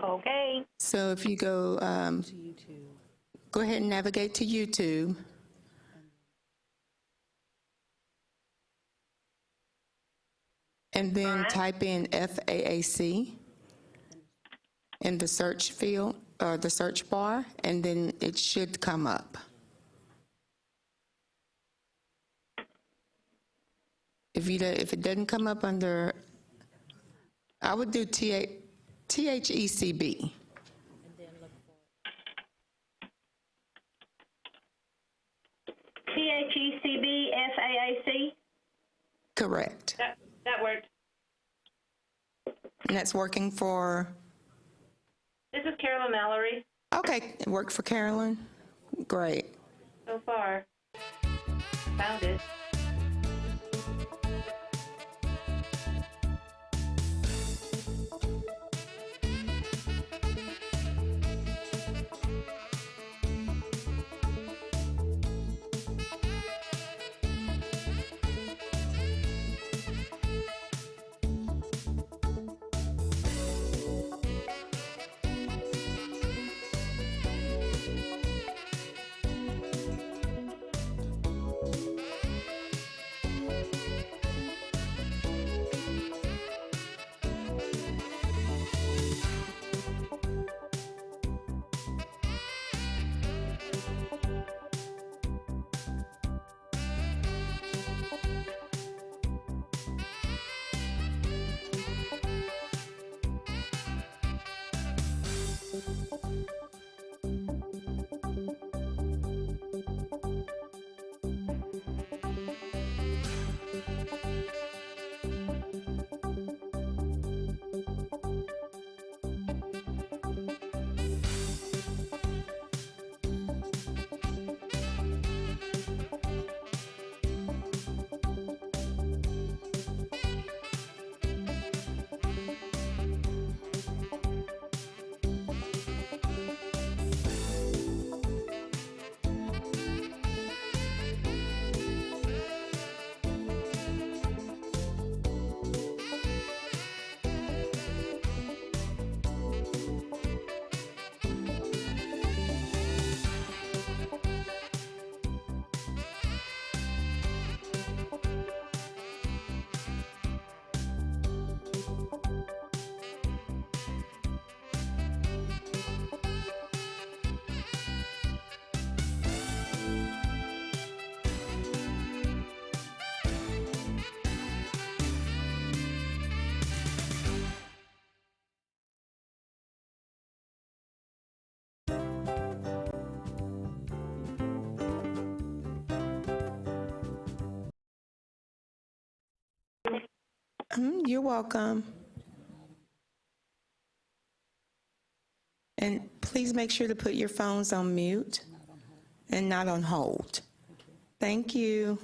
Okay. So if you go, go ahead and navigate to YouTube. And then type in FAAC in the search field, or the search bar, and then it should come up. If it doesn't come up under, I would do THECB. THECB FAAC. Correct. That worked. And that's working for, This is Carolyn Mallory. okay, it worked for Carolyn. Great. So far. Found it. You're welcome. And please make sure to put your phones on mute and not on hold. Thank you.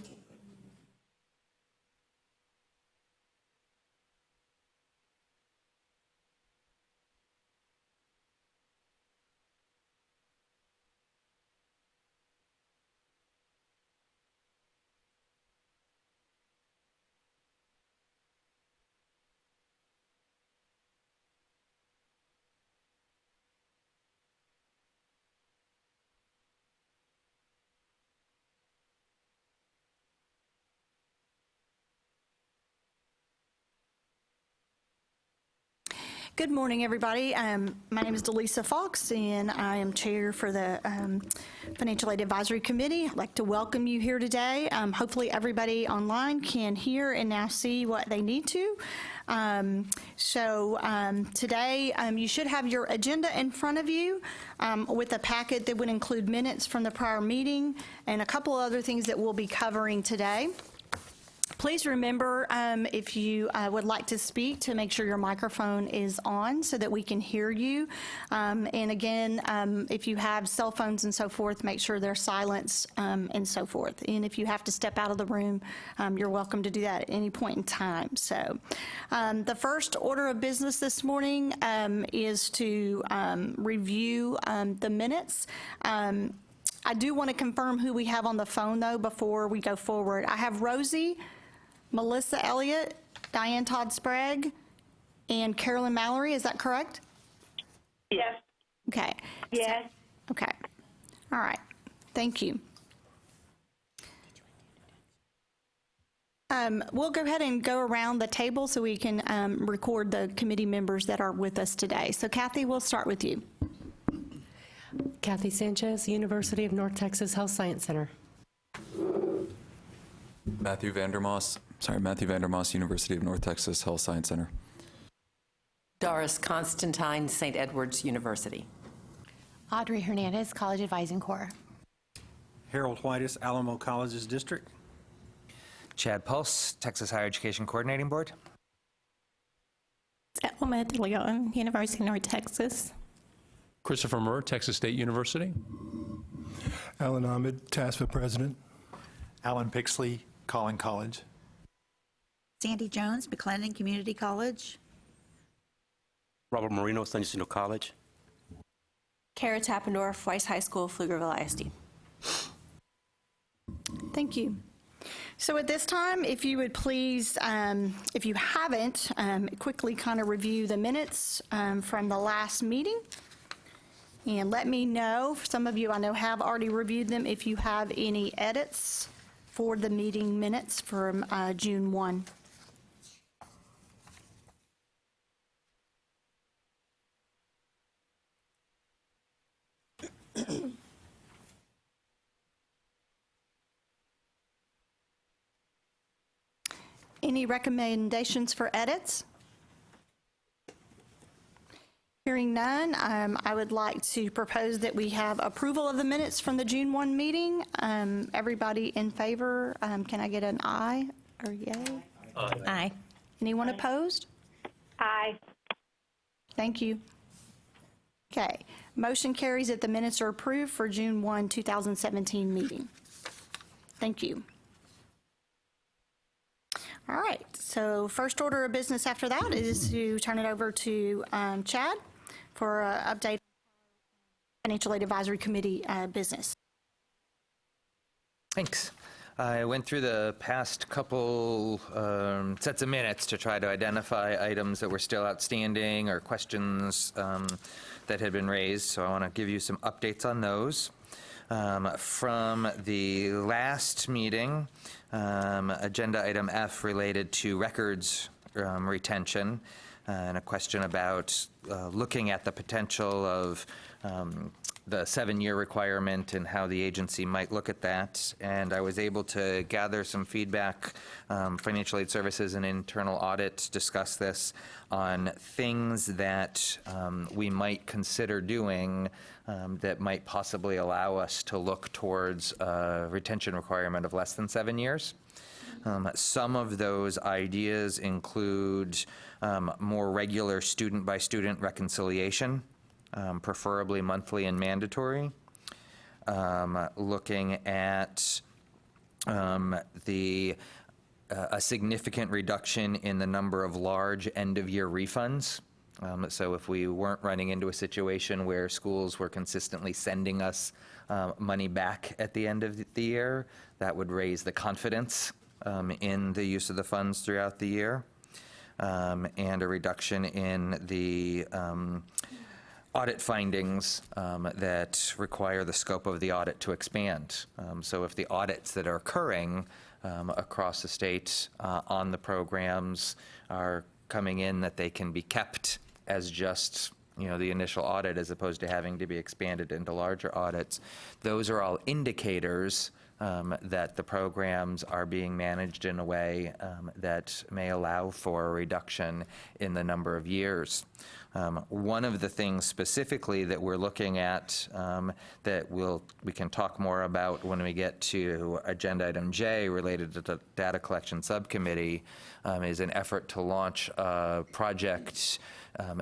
Good morning, everybody. My name is Delisa Fox, and I am chair for the Financial Aid Advisory Committee. I'd like to welcome you here today. Hopefully, everybody online can hear and now see what they need to. Today, you should have your agenda in front of you with a packet that would include minutes from the prior meeting and a couple other things that we'll be covering today. Please remember, if you would like to speak, to make sure your microphone is on so that we can hear you. And again, if you have cell phones and so forth, make sure they're silenced and so forth. And if you have to step out of the room, you're welcome to do that at any point in time. So the first order of business this morning is to review the minutes. I do want to confirm who we have on the phone, though, before we go forward. I have Rosie, Melissa Elliott, Diane Todd Sprague, and Carolyn Mallory. Is that correct? Yes. Okay. Yes. Okay. All right. Thank you. We'll go ahead and go around the table so we can record the committee members that are with us today. So Kathy, we'll start with you. Kathy Sanchez, University of North Texas Health Science Center. Matthew Vandermoss, University of North Texas Health Science Center. Doris Constantine, St. Edward's University. Audrey Hernandez, College Advising Corps. Harold Whitus, Alamo Colleges District. Chad Pulse, Texas Higher Education Coordinating Board. Elma de Leon, University of North Texas. Christopher Murr, Texas State University. Alan Ahmed, TASFA President. Alan Pixley, Collin College. Sandy Jones, McLennan Community College. Robert Marino, San Jacinto College. Kara Tappendorf, Weiss High School, Pflugerville ISD. Thank you. So at this time, if you would please, if you haven't, quickly kind of review the minutes from the last meeting. And let me know, some of you I know have already reviewed them, if you have any edits for the meeting minutes from June 1. Any recommendations for edits? Hearing none, I would like to propose that we have approval of the minutes from the June 1 meeting. Everybody in favor, can I get an aye or yay? Aye. Anyone opposed? Aye. Thank you. Okay, motion carries that the minutes are approved for June 1, 2017 meeting. Thank you. All right, so first order of business after that is to turn it over to Chad for an update on Financial Aid Advisory Committee business. Thanks. I went through the past couple sets of minutes to try to identify items that were still outstanding or questions that had been raised, so I want to give you some updates on those. From the last meeting, agenda item F related to records retention and a question about looking at the potential of the 7-year requirement and how the agency might look at that. And I was able to gather some feedback. Financial Aid Services and Internal Audit discussed this on things that we might consider doing that might possibly allow us to look towards a retention requirement of less than 7 years. Some of those ideas include more regular student-by-student reconciliation, preferably monthly and mandatory, looking at a significant reduction in the number of large end-of-year refunds. So if we weren't running into a situation where schools were consistently sending us money back at the end of the year, that would raise the confidence in the use of the funds throughout the year, and a reduction in the audit findings that require the scope of the audit to expand. So if the audits that are occurring across the state on the programs are coming in, that they can be kept as just the initial audit as opposed to having to be expanded into larger audits. Those are all indicators that the programs are being managed in a way that may allow for a reduction in the number of years. One of the things specifically that we're looking at that we can talk more about when we get to agenda item J related to the data collection subcommittee is an effort to launch a project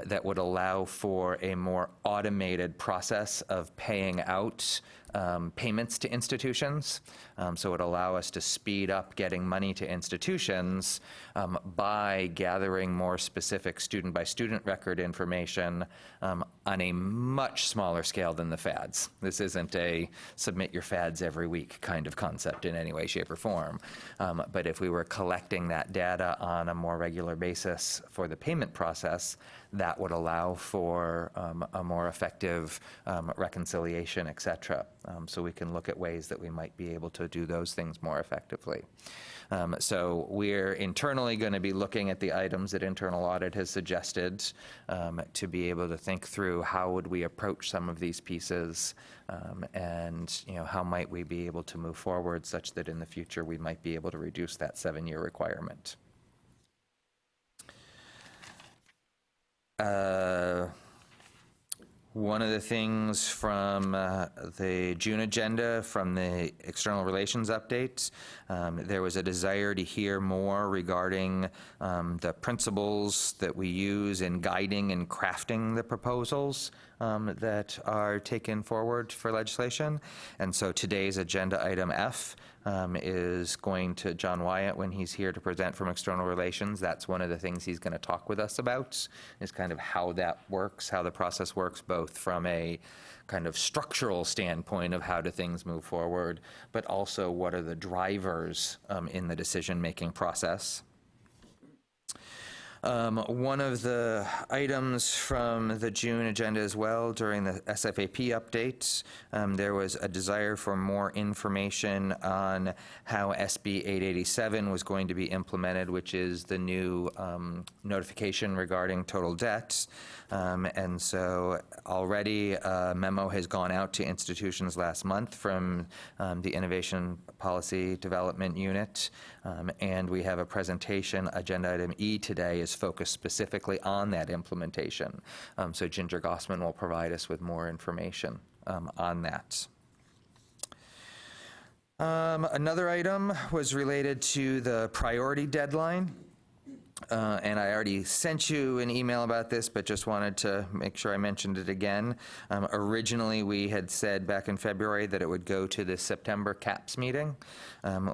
that would allow for a more automated process of paying out payments to institutions. So it would allow us to speed up getting money to institutions by gathering more specific student-by-student record information on a much smaller scale than the FADs. This isn't a submit your FADs every week kind of concept in any way, shape, or form. But if we were collecting that data on a more regular basis for the payment process, that would allow for a more effective reconciliation, et cetera. So we can look at ways that we might be able to do those things more effectively. So we're internally going to be looking at the items that internal audit has suggested to be able to think through how would we approach some of these pieces, and how might we be able to move forward such that in the future we might be able to reduce that 7-year requirement. One of the things from the June agenda from the external relations update, there was a desire to hear more regarding the principles that we use in guiding and crafting the proposals that are taken forward for legislation. And so today's agenda item F is going to John Wyatt when he's here to present from external relations. That's one of the things he's going to talk with us about, is kind of how that works, how the process works, both from a kind of structural standpoint of how do things move forward, but also what are the drivers in the decision-making process. One of the items from the June agenda as well during the SFAP updates, there was a desire for more information on how SB 887 was going to be implemented, which is the new notification regarding total debt. And so already a memo has gone out to institutions last month from the Innovation Policy Development Unit, and we have a presentation, agenda item E today, is focused specifically on that implementation. So Ginger Gossman will provide us with more information on that. Another item was related to the priority deadline. And I already sent you an email about this, but just wanted to make sure I mentioned it again. Originally, we had said back in February that it would go to the September CAPS meeting.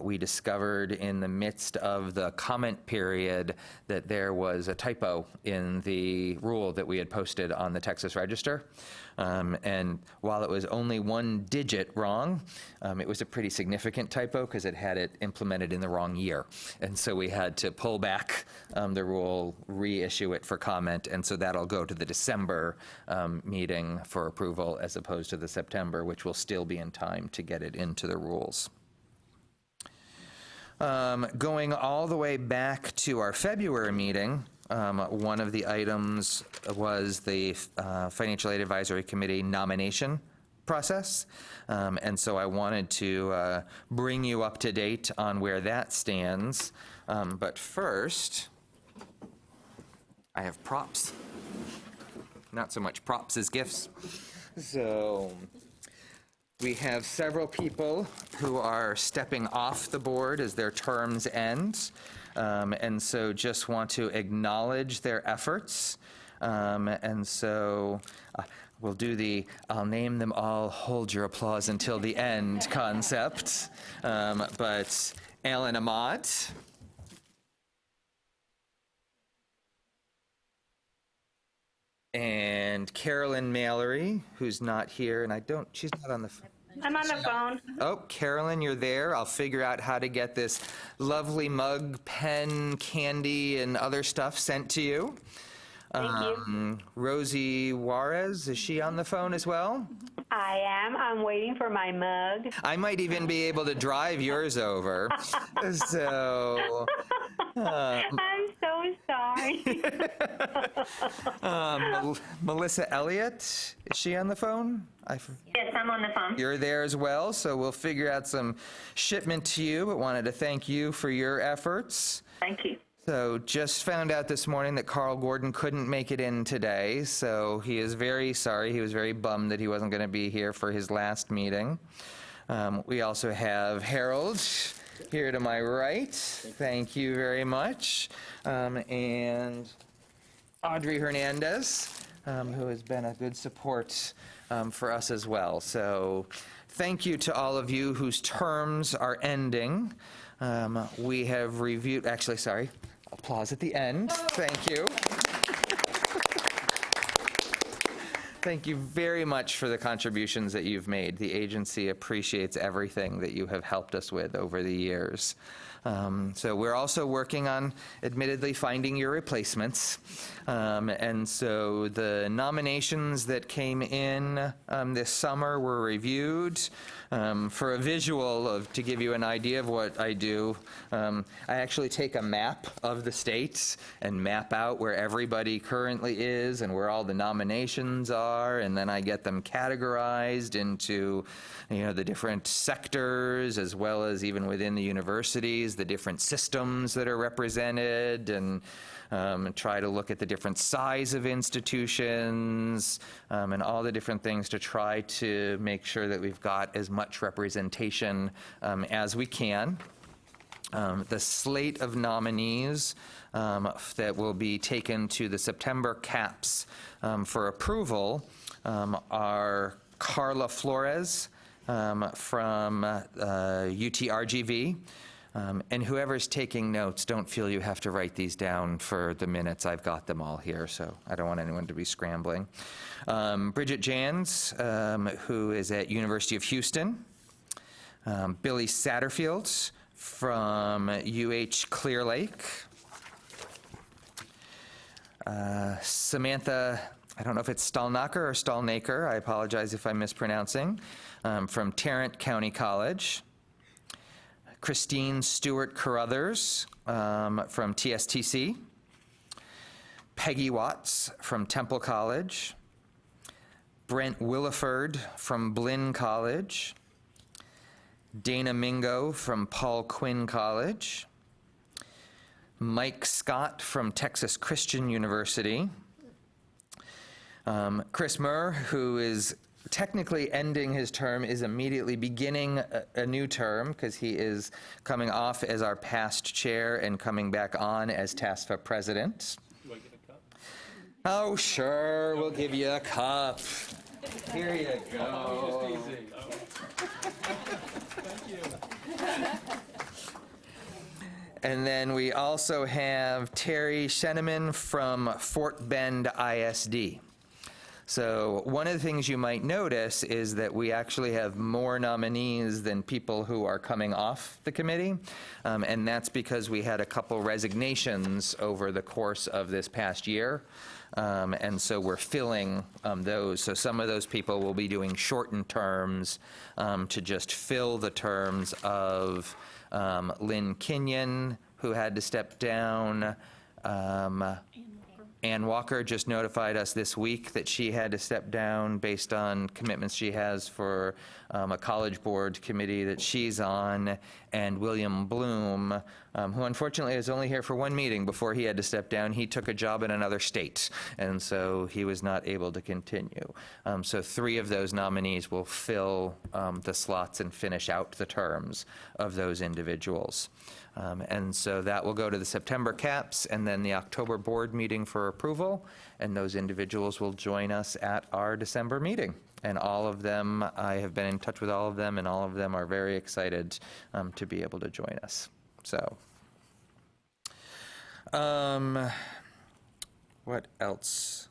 We discovered in the midst of the comment period that there was a typo in the rule that we had posted on the Texas Register. And while it was only 1 digit wrong, it was a pretty significant typo because it had it implemented in the wrong year. And so we had to pull back the rule, reissue it for comment, and so that'll go to the December meeting for approval as opposed to the September, which will still be in time to get it into the rules. Going all the way back to our February meeting, one of the items was the Financial Aid Advisory Committee nomination process. And so I wanted to bring you up to date on where that stands. But first, I have props. Not so much props as gifts. So we have several people who are stepping off the board as their terms end. And so just want to acknowledge their efforts. And so we'll do the I'll name them all, hold your applause until the end concept. But Alan Amat, and Carolyn Mallory, who's not here, and she's not on the phone. I'm on the phone. Oh, Carolyn, you're there. I'll figure out how to get this lovely mug, pen, candy, and other stuff sent to you. Thank you. Rosie Juarez, is she on the phone as well? I am. I'm waiting for my mug. I might even be able to drive yours over. So, I'm so sorry. Melissa Elliott, is she on the phone? Yes, I'm on the phone. You're there as well, so we'll figure out some shipment to you, but wanted to thank you for your efforts. Thank you. So just found out this morning that Carl Gordon couldn't make it in today, so he is very sorry. He was very bummed that he wasn't going to be here for his last meeting. We also have Harold here to my right. Thank you very much. And Audrey Hernandez, who has been a good support for us as well. So thank you to all of you whose terms are ending. We have reviewed, actually, sorry, applause at the end. Thank you. Thank you very much for the contributions that you've made. The agency appreciates everything that you have helped us with over the years. So we're also working on, admittedly, finding your replacements. And so the nominations that came in this summer were reviewed. For a visual to give you an idea of what I do, I actually take a map of the states and map out where everybody currently is and where all the nominations are, and then I get them categorized into, the different sectors, as well as even within the universities, the different systems that are represented, and try to look at the different size of institutions, and all the different things to try to make sure that we've got as much representation as we can. The slate of nominees that will be taken to the September CAPS for approval are Carla Flores from UTRGV. And whoever's taking notes, don't feel you have to write these down for the minutes. I've got them all here, so I don't want anyone to be scrambling. Bridget Jans, who is at University of Houston. Billy Satterfield from Clear Lake. Samantha, I don't know if it's Stalnaker or Stalnaker, I apologize if I'm mispronouncing, from Tarrant County College. Christine Stewart Carruthers from TSTC. Peggy Watts from Temple College. Brent Williford from Blinn College. Dana Mingo from Paul Quinn College. Mike Scott from Texas Christian University. Chris Murr, who is technically ending his term, is immediately beginning a new term because he is coming off as our past chair and coming back on as TASFA president. Do I get a cup? Oh, sure, we'll give you a cup. Here you go. Just easy. Thank you. And then we also have Terry Sheneman from Fort Bend ISD. So one of the things you might notice is that we actually have more nominees than people who are coming off the committee, and that's because we had a couple resignations over the course of this past year, and so we're filling those. So some of those people will be doing shortened terms to just fill the terms of Lynn Kenyon, who had to step down. Ann Walker just notified us this week that she had to step down based on commitments she has for a college board committee that she's on, and William Bloom, who unfortunately is only here for one meeting before he had to step down. He took a job in another state, and so he was not able to continue. So 3 of those nominees will fill the slots and finish out the terms of those individuals. And so that will go to the September CAPS and then the October board meeting for approval, and those individuals will join us at our December meeting. And all of them, I have been in touch with all of them, and all of them are very excited to be able to join us. So, what else?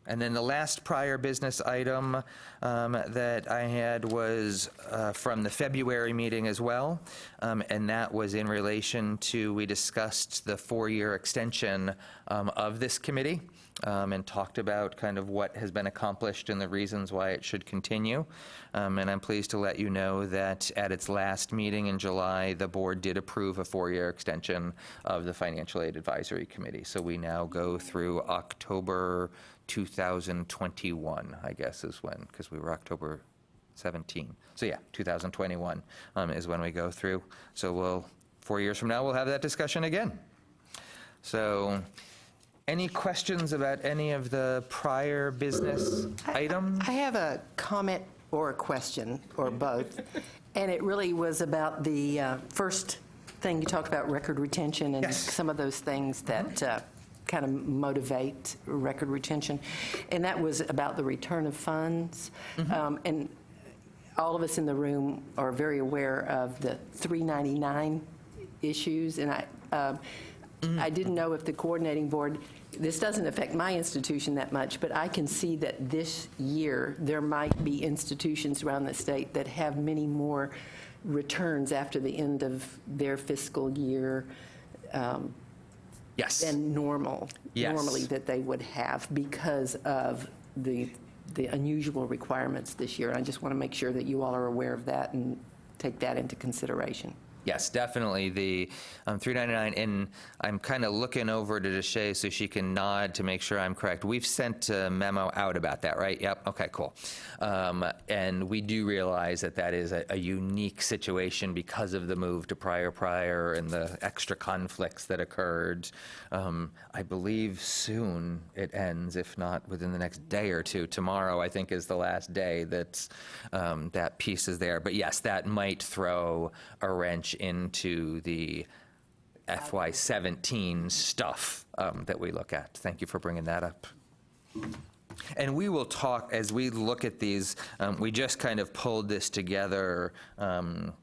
And then the last prior business item that I had was from the February meeting as well, and that was in relation to, we discussed the 4-year extension of this committee and talked about kind of what has been accomplished and the reasons why it should continue. And I'm pleased to let you know that at its last meeting in July, the board did approve a 4-year extension of the Financial Aid Advisory Committee. So we now go through October 2021, I guess, is when, because we were October 17. So yeah, 2021 is when we go through. So 4 years from now, we'll have that discussion again. So any questions about any of the prior business items? I have a comment or a question, or both, and it really was about the first thing you talked about, record retention, and some of those things that kind of motivate record retention, and that was about the return of funds. And all of us in the room are very aware of the 399 issues, and I didn't know if the coordinating board, this doesn't affect my institution that much, but I can see that this year there might be institutions around the state that have many more returns after the end of their fiscal year Yes. than normal. Yes. Normally that they would have because of the unusual requirements this year. And I just want to make sure that you all are aware of that and take that into consideration. Yes, definitely. The 399, and I'm kind of looking over to Deshay so she can nod to make sure I'm correct. We've sent a memo out about that, right? Yep. Okay, cool. And we do realize that that is a unique situation because of the move to prior and the extra conflicts that occurred. I believe soon it ends, if not within the next day or two. Tomorrow, I think, is the last day that that piece is there. But yes, that might throw a wrench into the FY17 stuff that we look at. Thank you for bringing that up. And we will talk, as we look at these, we just kind of pulled this together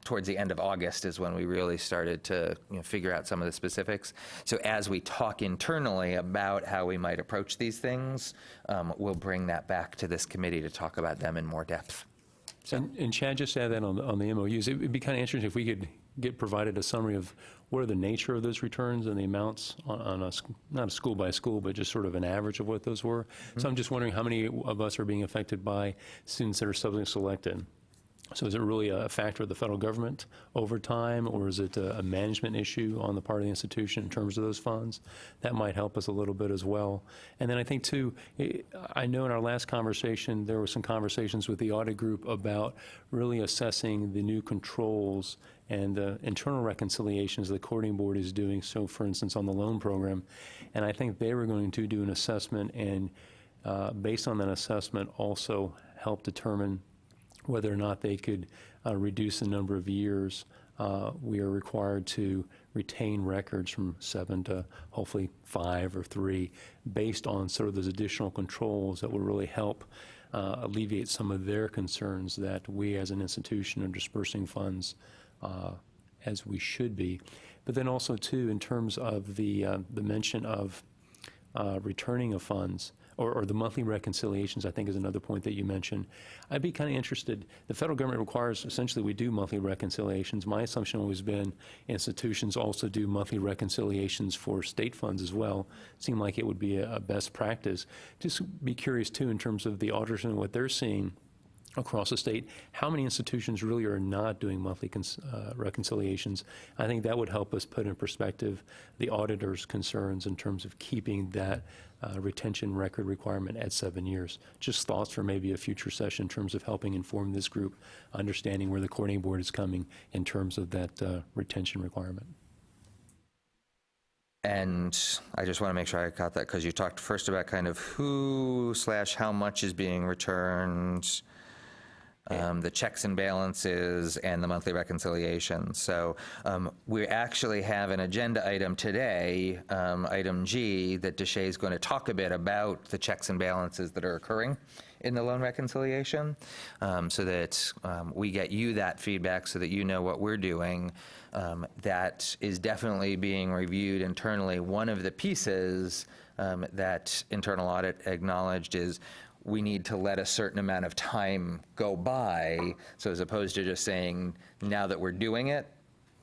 towards the end of August is when we really started to figure out some of the specifics. So as we talk internally about how we might approach these things, we'll bring that back to this committee to talk about them in more depth. So. And Chad, just to add that on the MOUs, it would be kind of interesting if we could get provided a summary of what are the nature of those returns and the amounts on not a school by school, but just sort of an average of what those were. Mm-hmm. So I'm just wondering how many of us are being affected by students that are subsequently selected. So is it really a factor of the federal government over time, or is it a management issue on the part of the institution in terms of those funds? That might help us a little bit as well. And then I think, too, I know in our last conversation, there were some conversations with the audit group about really assessing the new controls and the internal reconciliations the coordinating board is doing. So, for instance, on the loan program. And I think they were going to do an assessment and, based on that assessment, also help determine whether or not they could reduce the number of years we are required to retain records from 7 to hopefully 5 or 3, based on sort of those additional controls that will really help alleviate some of their concerns that we as an institution are dispersing funds as we should be. But then also, too, in terms of the mention of returning of funds, or the monthly reconciliations, I think, is another point that you mentioned. I'd be kind of interested. The federal government requires, essentially, we do monthly reconciliations. My assumption has always been institutions also do monthly reconciliations for state funds as well. Seemed like it would be a best practice. Just be curious, too, in terms of the auditors and what they're seeing across the state, how many institutions really are not doing monthly reconciliations. I think that would help us put in perspective the auditor's concerns in terms of keeping that retention record requirement at 7 years. Just thoughts for maybe a future session in terms of helping inform this group, understanding where the coordinating board is coming in terms of that retention requirement. And I just want to make sure I got that, because you talked first about kind of who/how much is being returned, the checks and balances, and the monthly reconciliation. So we actually have an agenda item today, item G, that Deshay is going to talk a bit about the checks and balances that are occurring in the loan reconciliation, so that we get you that feedback so that you know what we're doing. That is definitely being reviewed internally. One of the pieces that internal audit acknowledged is we need to let a certain amount of time go by. So as opposed to just saying, now that we're doing it,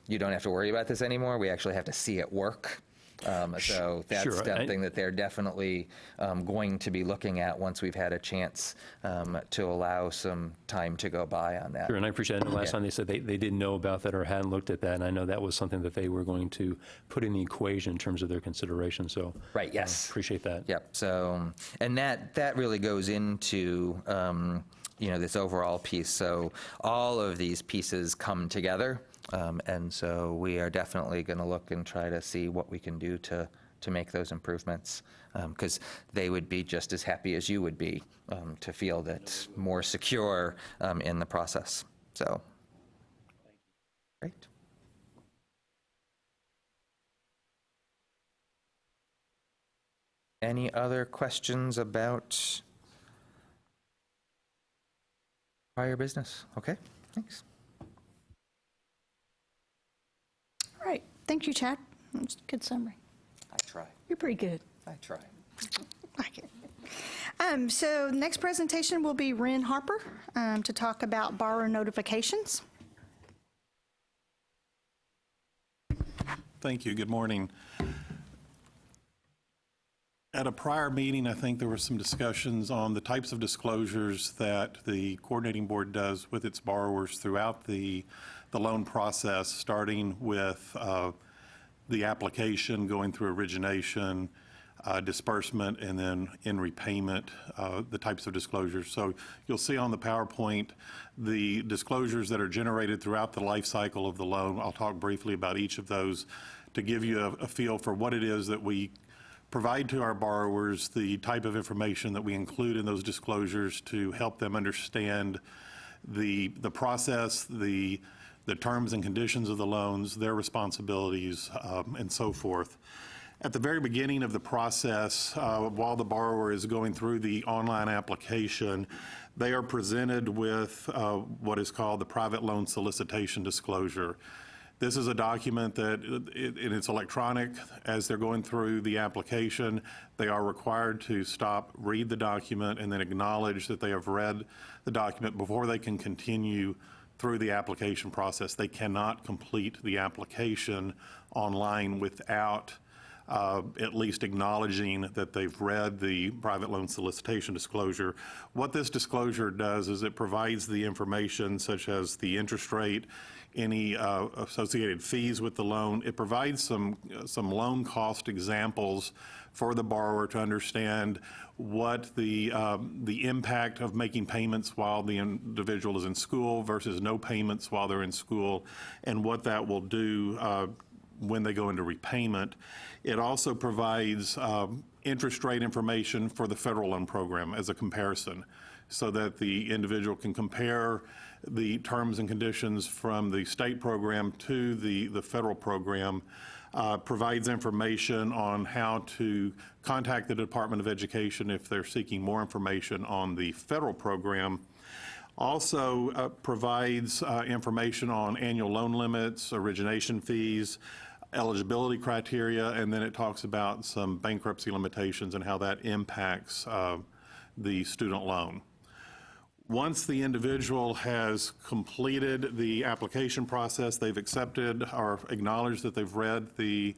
you don't have to worry about this anymore, we actually have to see it work. So that's Sure. something that they're definitely going to be looking at once we've had a chance to allow some time to go by on that. Sure, and I appreciate it. Last time they said they didn't know about that or hadn't looked at that, and I know that was something that they were going to put in the equation in terms of their consideration, so. Right, yes. Appreciate that. Yep, so, and that really goes into, this overall piece. So all of these pieces come together. And so we are definitely going to look and try to see what we can do to make those improvements, because they would be just as happy as you would be to feel that more secure in the process. So, great. Any other questions about prior business? Okay, thanks. All right. Thank you, Chad. That's a good summary. try. You're pretty good. I try. Okay. So next presentation will be Ren Harper to talk about borrower notifications. Thank you. Good morning. At a prior meeting, I think there were some discussions on the types of disclosures that the coordinating board does with its borrowers throughout the loan process, starting with the application, going through origination, disbursement, and then in repayment, the types of disclosures. So you'll see on the PowerPoint the disclosures that are generated throughout the life cycle of the loan. I'll talk briefly about each of those to give you a feel for what it is that we provide to our borrowers, the type of information that we include in those disclosures to help them understand the process, the terms and conditions of the loans, their responsibilities, and so forth. At the very beginning of the process, while the borrower is going through the online application, they are presented with what is called the private loan solicitation disclosure. This is a document that, and it's electronic. As they're going through the application, they are required to stop, read the document, and then acknowledge that they have read the document before they can continue through the application process. They cannot complete the application online without at least acknowledging that they've read the private loan solicitation disclosure. What this disclosure does is it provides the information such as the interest rate, any associated fees with the loan. It provides some loan cost examples for the borrower to understand what the impact of making payments while the individual is in school versus no payments while they're in school, and what that will do when they go into repayment. It also provides interest rate information for the federal loan program as a comparison, so that the individual can compare the terms and conditions from the state program to the federal program. Provides information on how to contact the Department of Education if they're seeking more information on the federal program. Also provides information on annual loan limits, origination fees, eligibility criteria, and then it talks about some bankruptcy limitations and how that impacts the student loan. Once the individual has completed the application process, they've accepted or acknowledged that they've read the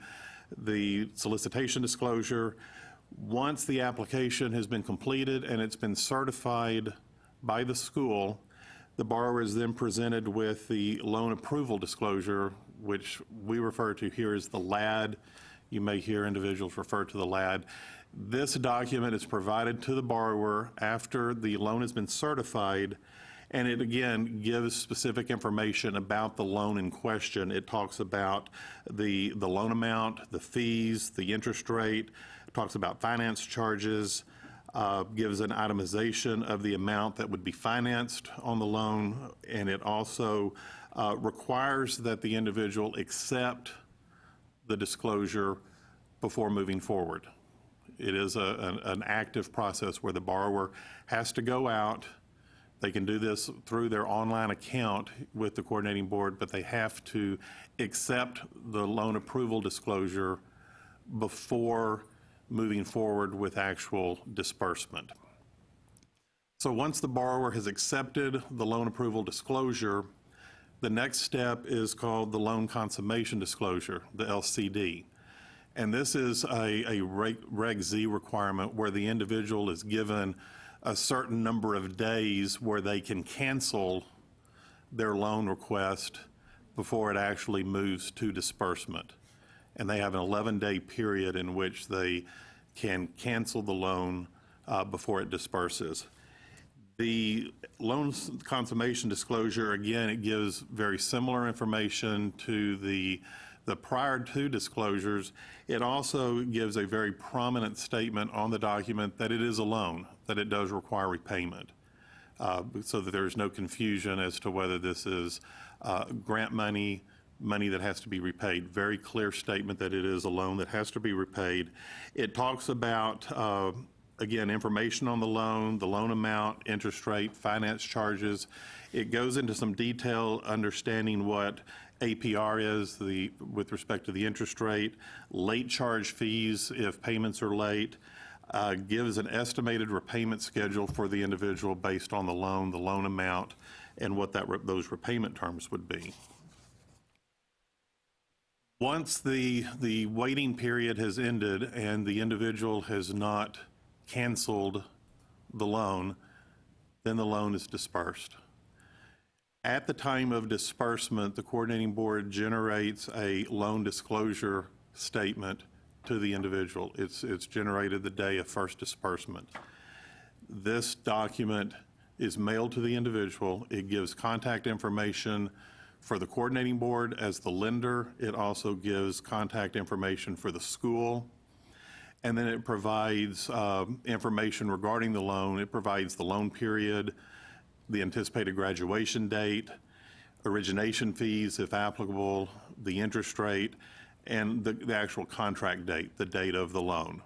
solicitation disclosure. Once the application has been completed and it's been certified by the school, the borrower is then presented with the loan approval disclosure, which we refer to here as the LAD. You may hear individuals refer to the LAD. This document is provided to the borrower after the loan has been certified, and it again gives specific information about the loan in question. It talks about the loan amount, the fees, the interest rate, it talks about finance charges, gives an itemization of the amount that would be financed on the loan, and it also requires that the individual accept the disclosure before moving forward. It is an active process where the borrower has to go out. They can do this through their online account with the coordinating board, but they have to accept the loan approval disclosure before moving forward with actual disbursement. So once the borrower has accepted the loan approval disclosure, the next step is called the loan consummation disclosure, the LCD. And this is a Reg Z requirement where the individual is given a certain number of days where they can cancel their loan request before it actually moves to disbursement. And they have an 11-day period in which they can cancel the loan before it disperses. The loan consummation disclosure, again, it gives very similar information to the prior two disclosures. It also gives a very prominent statement on the document that it is a loan, that it does require repayment, so that there is no confusion as to whether this is grant money that has to be repaid. Very clear statement that it is a loan that has to be repaid. It talks about again, information on the loan amount, interest rate, finance charges. It goes into some detail understanding what APR is with respect to the interest rate, late charge fees if payments are late, gives an estimated repayment schedule for the individual based on the loan amount, and what those repayment terms would be. Once the waiting period has ended and the individual has not canceled the loan, then the loan is dispersed. At the time of disbursement, the coordinating board generates a loan disclosure statement to the individual. It's generated the day of first disbursement. This document is mailed to the individual. It gives contact information for the coordinating board as the lender. It also gives contact information for the school. And then it provides information regarding the loan. It provides the loan period, the anticipated graduation date, origination fees if applicable, the interest rate, and the actual contract date, the date of the loan.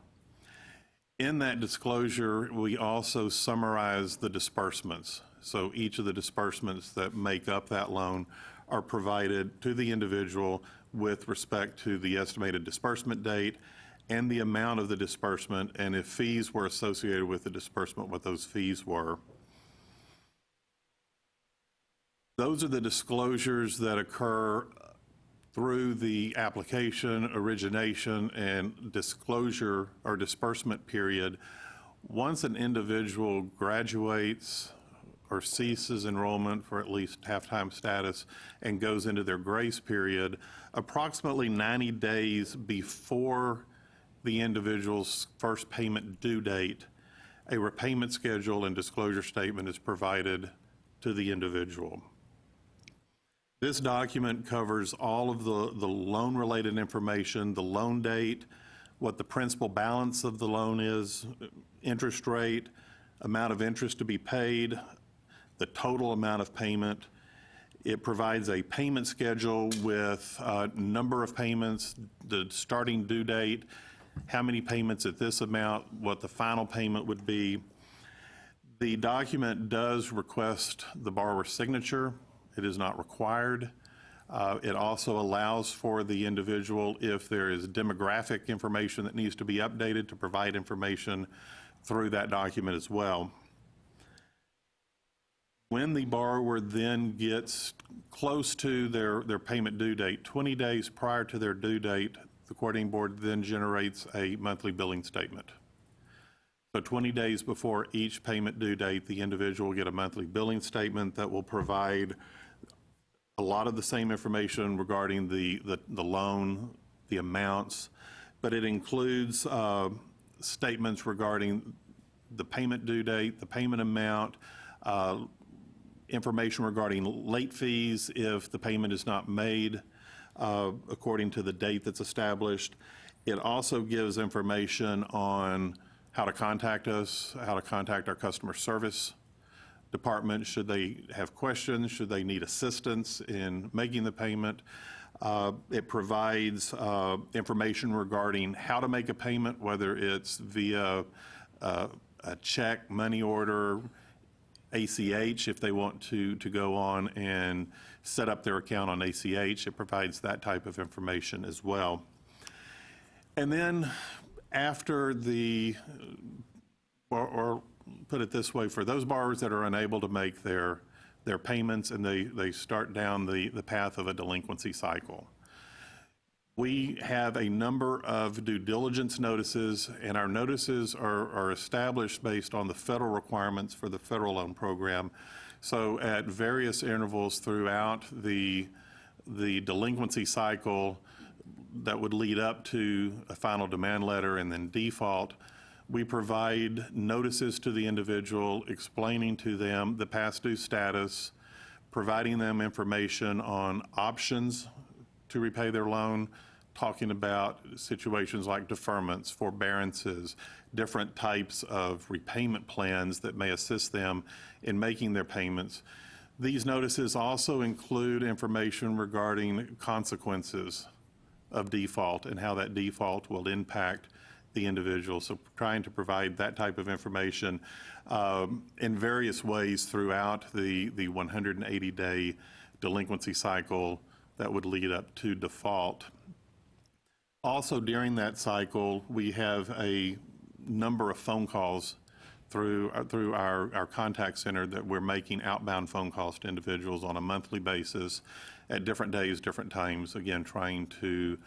In that disclosure, we also summarize the disbursements. So each of the disbursements that make up that loan are provided to the individual with respect to the estimated disbursement date and the amount of the disbursement, and if fees were associated with the disbursement, what those fees were. Those are the disclosures that occur through the application, origination, and disclosure or disbursement period. Once an individual graduates or ceases enrollment for at least half-time status and goes into their grace period, approximately 90 days before the individual's first payment due date, a repayment schedule and disclosure statement is provided to the individual. This document covers all of the loan-related information, the loan date, what the principal balance of the loan is, interest rate, amount of interest to be paid, the total amount of payment. It provides a payment schedule with number of payments, the starting due date, how many payments at this amount, what the final payment would be. The document does request the borrower's signature. It is not required. It also allows for the individual, if there is demographic information that needs to be updated, to provide information through that document as well. When the borrower then gets close to their payment due date, 20 days prior to their due date, the coordinating board then generates a monthly billing statement. So 20 days before each payment due date, the individual will get a monthly billing statement that will provide a lot of the same information regarding the loan, the amounts, but it includes statements regarding the payment due date, the payment amount, information regarding late fees if the payment is not made according to the date that's established. It also gives information on how to contact us, how to contact our customer service department should they have questions, should they need assistance in making the payment. It provides information regarding how to make a payment, whether it's via a check, money order, ACH, if they want to go on and set up their account on ACH. It provides that type of information as well. And then after or put it this way, for those borrowers that are unable to make their payments and they start down the path of a delinquency cycle, we have a number of due diligence notices, and our notices are established based on the federal requirements for the federal loan program. So at various intervals throughout the delinquency cycle that would lead up to a final demand letter and then default, we provide notices to the individual explaining to them the past due status, providing them information on options to repay their loan, talking about situations like deferments, forbearances, different types of repayment plans that may assist them in making their payments. These notices also include information regarding consequences of default and how that default will impact the individual. So trying to provide that type of information in various ways throughout the 180-day delinquency cycle that would lead up to default. Also, during that cycle, we have a number of phone calls through our contact center that we're making outbound phone calls to individuals on a monthly basis at different days, different times, again, trying to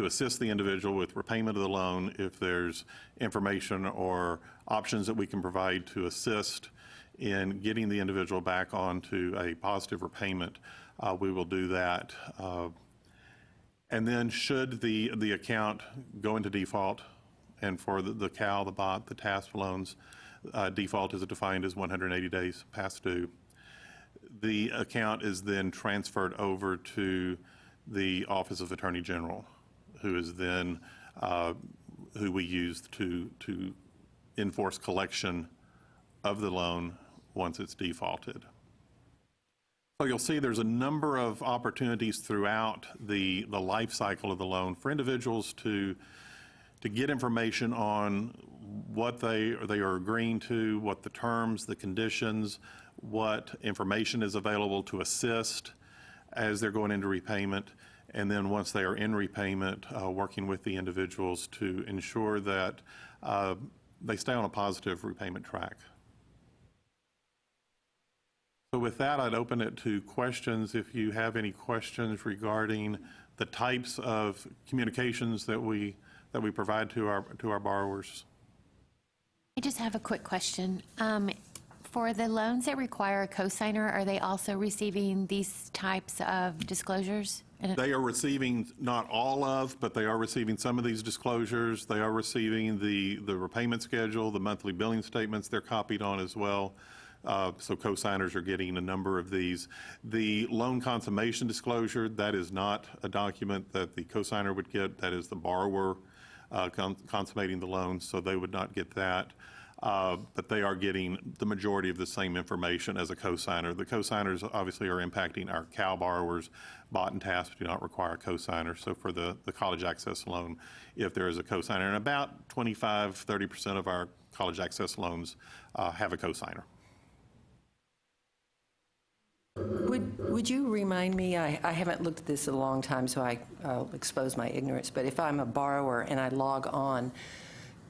assist the individual with repayment of the loan. If there's information or options that we can provide to assist in getting the individual back onto a positive repayment, we will do that. And then should the account go into default, and for the CAL, the BOT, the TASP loans, default is defined as 180 days past due, the account is then transferred over to the Office of Attorney General, who is then who we use to enforce collection of the loan once it's defaulted. So you'll see there's a number of opportunities throughout the life cycle of the loan for individuals to get information on what they are agreeing to, what the terms, the conditions, what information is available to assist as they're going into repayment, and then once they are in repayment, working with the individuals to ensure that they stay on a positive repayment track. So with that, I'd open it to questions. If you have any questions regarding the types of communications that we provide to our borrowers. I just have a quick question. For the loans that require a cosigner, are they also receiving these types of disclosures? They are receiving not all of, but they are receiving some of these disclosures. They are receiving the repayment schedule, the monthly billing statements they're copied on as well. So cosigners are getting a number of these. The loan consummation disclosure, that is not a document that the cosigner would get. That is the borrower consummating the loan, so they would not get that. But they are getting the majority of the same information as a cosigner. The cosigners obviously are impacting our CAL borrowers. BOT and TASP do not require a cosigner. So for the college access loan, if there is a cosigner, and about 25–30% of our college access loans have a cosigner. Would you remind me, I haven't looked at this in a long time, so I'll expose my ignorance, but if I'm a borrower and I log on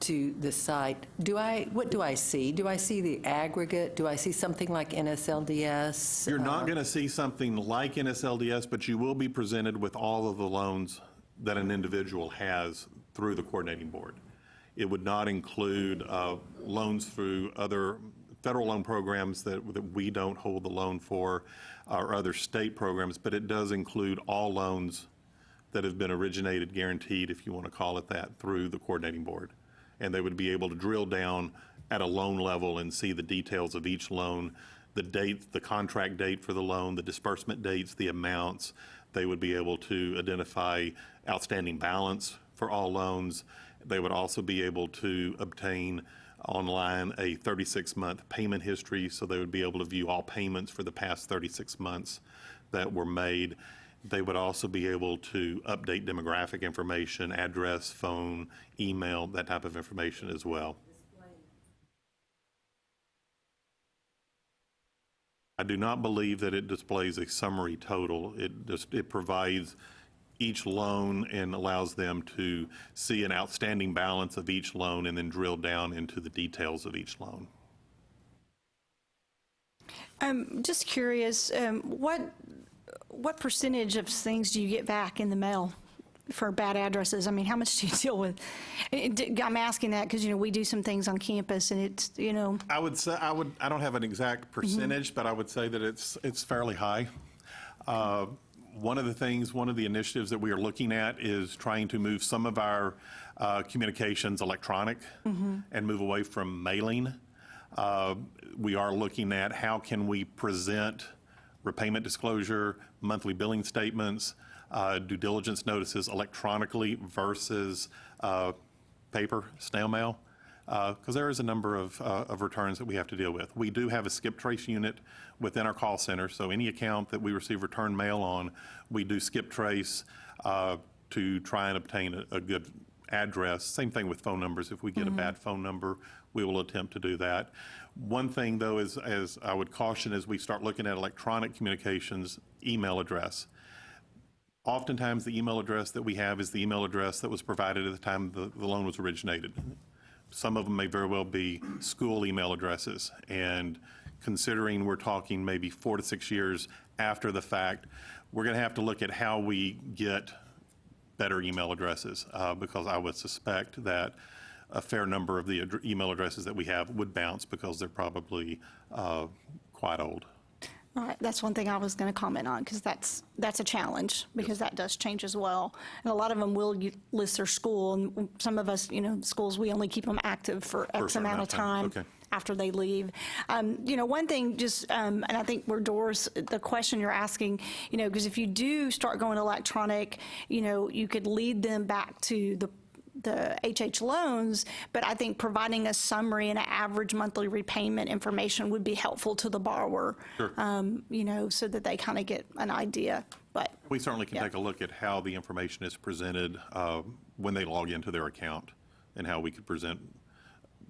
to the site, what do I see? Do I see the aggregate? Do I see something like NSLDS? You're not going to see something like NSLDS, but you will be presented with all of the loans that an individual has through the coordinating board. It would not include loans through other federal loan programs that we don't hold the loan for, or other state programs, but it does include all loans that have been originated, guaranteed, if you want to call it that, through the coordinating board. And they would be able to drill down at a loan level and see the details of each loan, the date, the contract date for the loan, the disbursement dates, the amounts. They would be able to identify outstanding balance for all loans. They would also be able to obtain online a 36-month payment history, so they would be able to view all payments for the past 36 months that were made. They would also be able to update demographic information, address, phone, email, that type of information as well. I do not believe that it displays a summary total. It provides each loan and allows them to see an outstanding balance of each loan and then drill down into the details of each loan. I'm just curious, what percentage of things do you get back in the mail for bad addresses? I mean, how much do you deal with? I'm asking that because, we do some things on campus and it's, I would say, I don't have an exact percentage, but I would say that it's fairly high. One of the initiatives that we are looking at is trying to move some of our communications electronic and move away from mailing. We are looking at how can we present repayment disclosure, monthly billing statements, due diligence notices electronically versus paper, snail mail, because there is a number of returns that we have to deal with. We do have a skip trace unit within our call center, so any account that we receive return mail on, we do skip trace to try and obtain a good address. Same thing with phone numbers. If we get a bad phone number, we will attempt to do that. One thing, though, is, as I would caution as we start looking at electronic communications, email address. Oftentimes, the email address that we have is the email address that was provided at the time the loan was originated. Some of them may very well be school email addresses, and considering we're talking maybe 4 to 6 years after the fact, we're going to have to look at how we get better email addresses, because I would suspect that a fair number of the email addresses that we have would bounce because they're probably quite old. All right, that's one thing I was going to comment on, because that's a challenge, because that does change as well. And a lot of them will list their school, and some of us, schools, we only keep them active for X amount of time. Okay. After they leave. One thing just, and I think where Doris, the question you're asking, because if you do start going electronic, you could lead them back to the HH loans, but I think providing a summary and an average monthly repayment information would be helpful to the borrower, Sure. So that they kind of get an idea. But We certainly can take a look at how the information is presented when they log into their account, and how we could present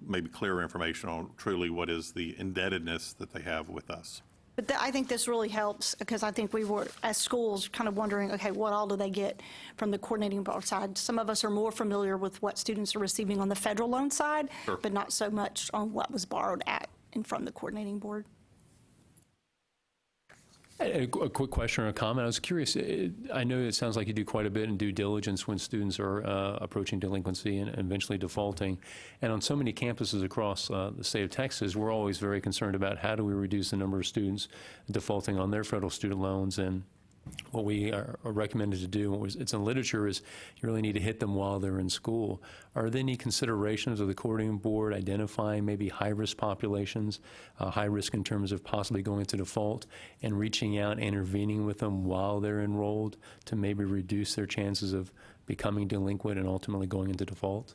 maybe clearer information on truly what is the indebtedness that they have with us. But I think this really helps, because I think we were, as schools, kind of wondering, okay, what all do they get from the coordinating board side? Some of us are more familiar with what students are receiving on the federal loan side, Sure. but not so much on what was borrowed at and from the coordinating board. A quick question or a comment. I was curious, I know it sounds like you do quite a bit in due diligence when students are approaching delinquency and eventually defaulting. And on so many campuses across the state of Texas, we're always very concerned about how do we reduce the number of students defaulting on their federal student loans. And what we are recommended to do, it's in literature, is you really need to hit them while they're in school. Are there any considerations of the coordinating board identifying maybe high-risk populations, high risk in terms of possibly going into default, and reaching out, intervening with them while they're enrolled to maybe reduce their chances of becoming delinquent and ultimately going into default?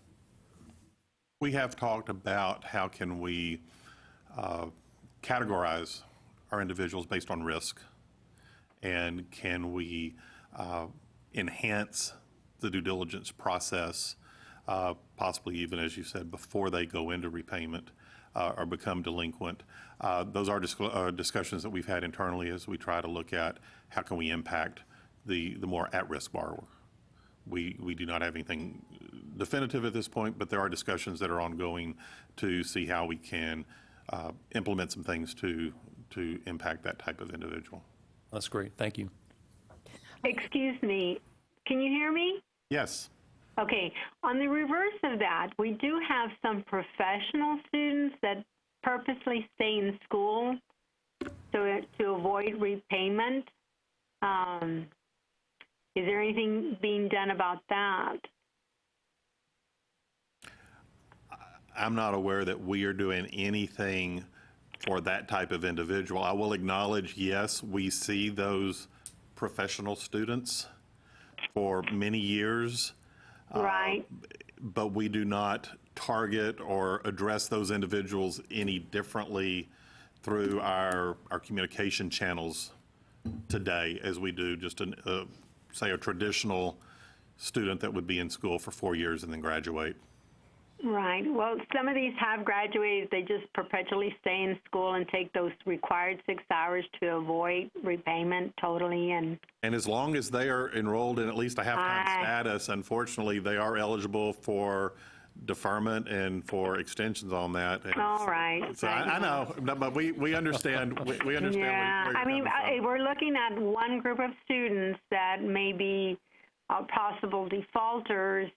We have talked about how can we categorize our individuals based on risk. And can we enhance the due diligence process, possibly even, as you said, before they go into repayment or become delinquent? Those are discussions that we've had internally as we try to look at how can we impact the more at-risk borrower. We do not have anything definitive at this point, but there are discussions that are ongoing to see how we can implement some things to impact that type of individual. That's great. Thank you. Excuse me. Can you hear me? Yes. Okay. On the reverse of that, we do have some professional students that purposely stay in school to avoid repayment. Is there anything being done about that? I'm not aware that we are doing anything for that type of individual. I will acknowledge, yes, we see those professional students for many years. Right. But we do not target or address those individuals any differently through our communication channels today as we do just, say, a traditional student that would be in school for 4 years and then graduate. Right. Well, some of these have graduated. They just perpetually stay in school and take those required 6 hours to avoid repayment totally. And as long as they are enrolled in at least a half-time status, unfortunately, they are eligible for deferment and for extensions on that. And all right. So I know, but we understand. We understand. Yeah. where you're coming from. We're looking at one group of students that may be possible defaulters.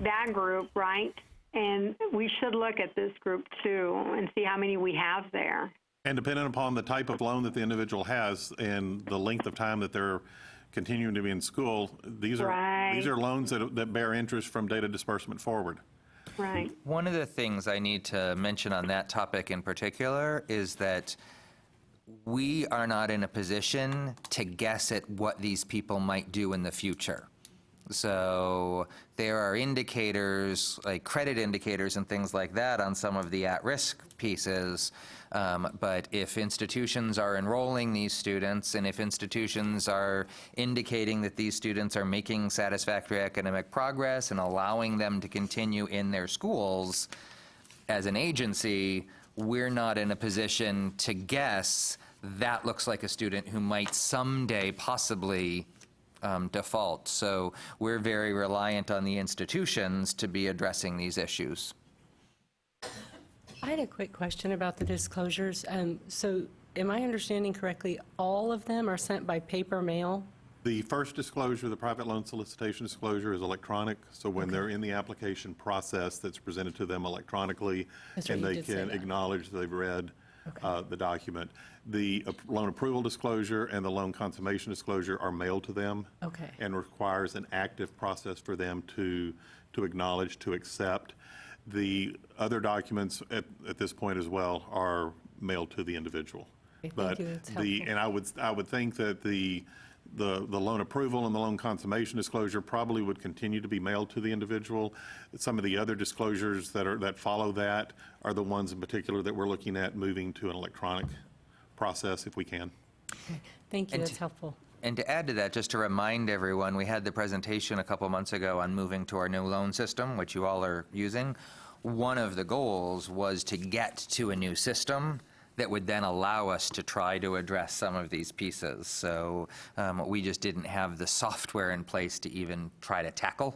That group, right? And we should look at this group too and see how many we have there. And depending upon the type of loan that the individual has and the length of time that they're continuing to be in school, these are loans that bear interest from date of disbursement forward. Right. One of the things I need to mention on that topic in particular is that we are not in a position to guess at what these people might do in the future. So there are indicators, like credit indicators and things like that on some of the at-risk pieces. But if institutions are enrolling these students, and if institutions are indicating that these students are making satisfactory academic progress and allowing them to continue in their schools, as an agency, we're not in a position to guess that looks like a student who might someday possibly default. So we're very reliant on the institutions to be addressing these issues. I had a quick question about the disclosures. So am I understanding correctly, all of them are sent by paper mail? The first disclosure, the private loan solicitation disclosure, is electronic. So when they're in the application process, that's presented to them electronically, That's right, and you they did say can that. acknowledge they've read the document. The loan approval disclosure and the loan consummation disclosure are mailed to them. Okay. And requires an active process for them to acknowledge, to accept. The other documents at this point as well are mailed to the individual. Okay, thank you, that's helpful. And I would think that the loan approval and the loan consummation disclosure probably would continue to be mailed to the individual. Some of the other disclosures that follow that are the ones in particular that we're looking at moving to an electronic process if we can. Okay, thank you, And that's helpful. And to add to that, just to remind everyone, we had the presentation a couple months ago on moving to our new loan system, which you all are using. One of the goals was to get to a new system that would then allow us to try to address some of these pieces. So we just didn't have the software in place to even try to tackle.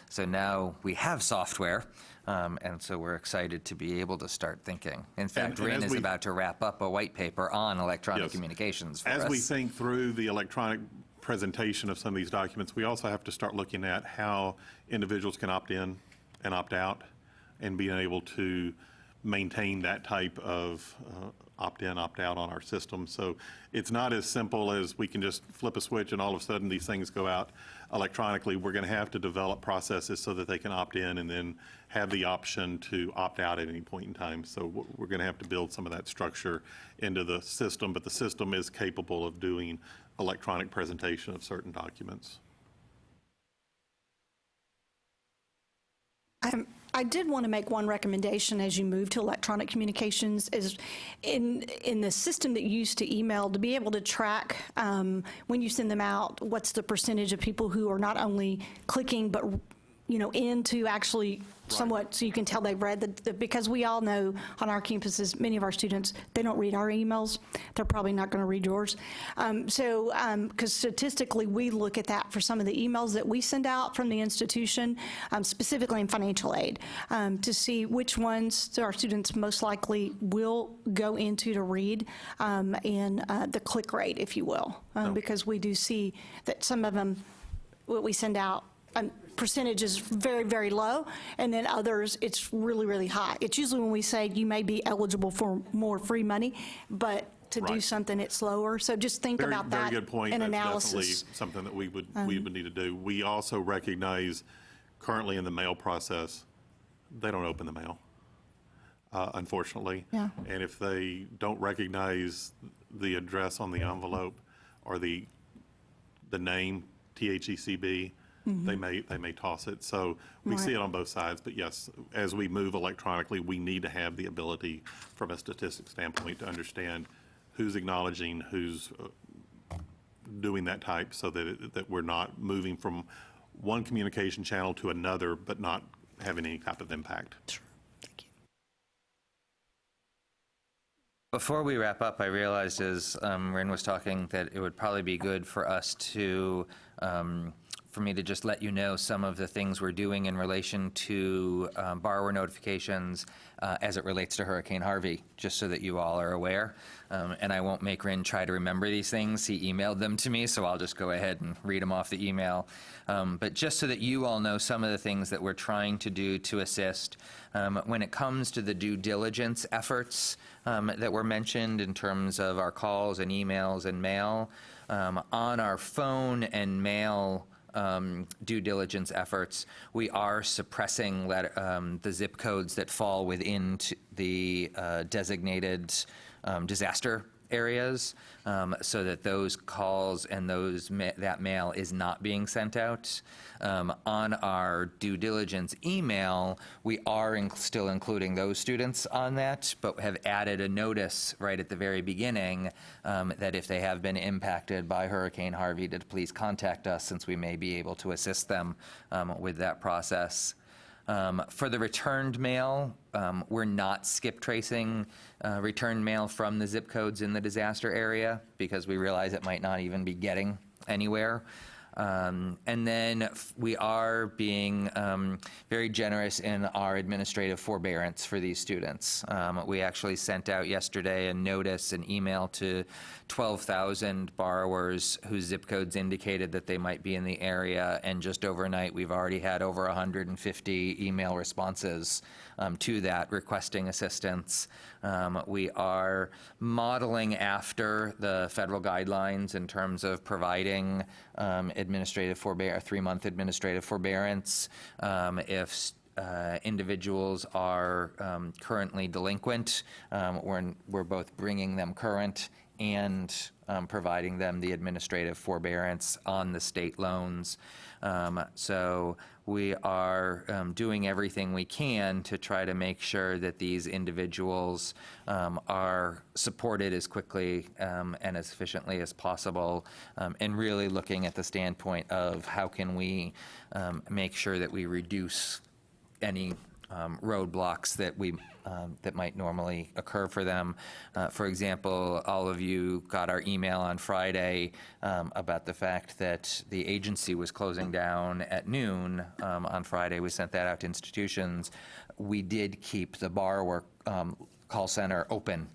So now we have software, and so we're excited to be able to start thinking. In fact, And Rin as is we- about to wrap up a white paper on electronic Yes. communications for us. As we think through the electronic presentation of some of these documents, we also have to start looking at how individuals can opt in and opt out, and being able to maintain that type of opt-in, opt-out on our system. So it's not as simple as we can just flip a switch and all of a sudden these things go out electronically. We're going to have to develop processes so that they can opt in and then have the option to opt out at any point in time. So we're going to have to build some of that structure into the system, but the system is capable of doing electronic presentation of certain documents. I did want to make one recommendation as you move to electronic communications is in the system that you used to email, to be able to track when you send them out, what's the percentage of people who are not only clicking, but into actually somewhat, so you can tell they've read because we all know on our campuses, many of our students, they don't read our emails. They're probably not going to read yours. Because statistically, we look at that for some of the emails that we send out from the institution, specifically in financial aid, to see which ones our students most likely will go into to read, and the click rate, if you will, because we do see that some of them, what we send out, percentage is very, very low, and then others, it's really, really high. It's usually when we say you may be eligible for more free money, but to do something, it's lower. So just think about that Very good point. in That's analysis. definitely something that we would need to do. We also recognize currently in the mail process, they don't open the mail, unfortunately. Yeah. And if they don't recognize the address on the envelope or the name, THECB, they may toss it. So we see it on both sides. But yes, as we move electronically, we need to have the ability from a statistics standpoint to understand who's acknowledging, who's doing that type, so that we're not moving from one communication channel to another, but not having any type of impact. Sure. Thank you. Before we wrap up, I realized as Rin was talking that it would probably be good for us to, for me to just let you know some of the things we're doing in relation to borrower notifications as it relates to Hurricane Harvey, just so that you all are aware. And I won't make Rin try to remember these things. He emailed them to me, so I'll just go ahead and read them off the email. But just so that you all know some of the things that we're trying to do to assist when it comes to the due diligence efforts that were mentioned in terms of our calls and emails and mail. On our phone and mail due diligence efforts, we are suppressing the zip codes that fall within the designated disaster areas, so that those calls and that mail is not being sent out. On our due diligence email, we are still including those students on that, but have added a notice right at the very beginning that if they have been impacted by Hurricane Harvey, to please contact us, since we may be able to assist them with that process. For the returned mail, we're not skip tracing returned mail from the zip codes in the disaster area, because we realize it might not even be getting anywhere. And then we are being very generous in our administrative forbearance for these students. We actually sent out yesterday a notice, an email to 12,000 borrowers whose zip codes indicated that they might be in the area, and just overnight we've already had over 150 email responses to that requesting assistance. We are modeling after the federal guidelines in terms of providing administrative forbearance, 3-month administrative forbearance. If individuals are currently delinquent, we're both bringing them current and providing them the administrative forbearance on the state loans. So we are doing everything we can to try to make sure that these individuals are supported as quickly and as efficiently as possible, and really looking at the standpoint of how can we make sure that we reduce any roadblocks that might normally occur for them. For example, all of you got our email on Friday about the fact that the agency was closing down at noon on Friday. We sent that out to institutions. We did keep the borrower call center open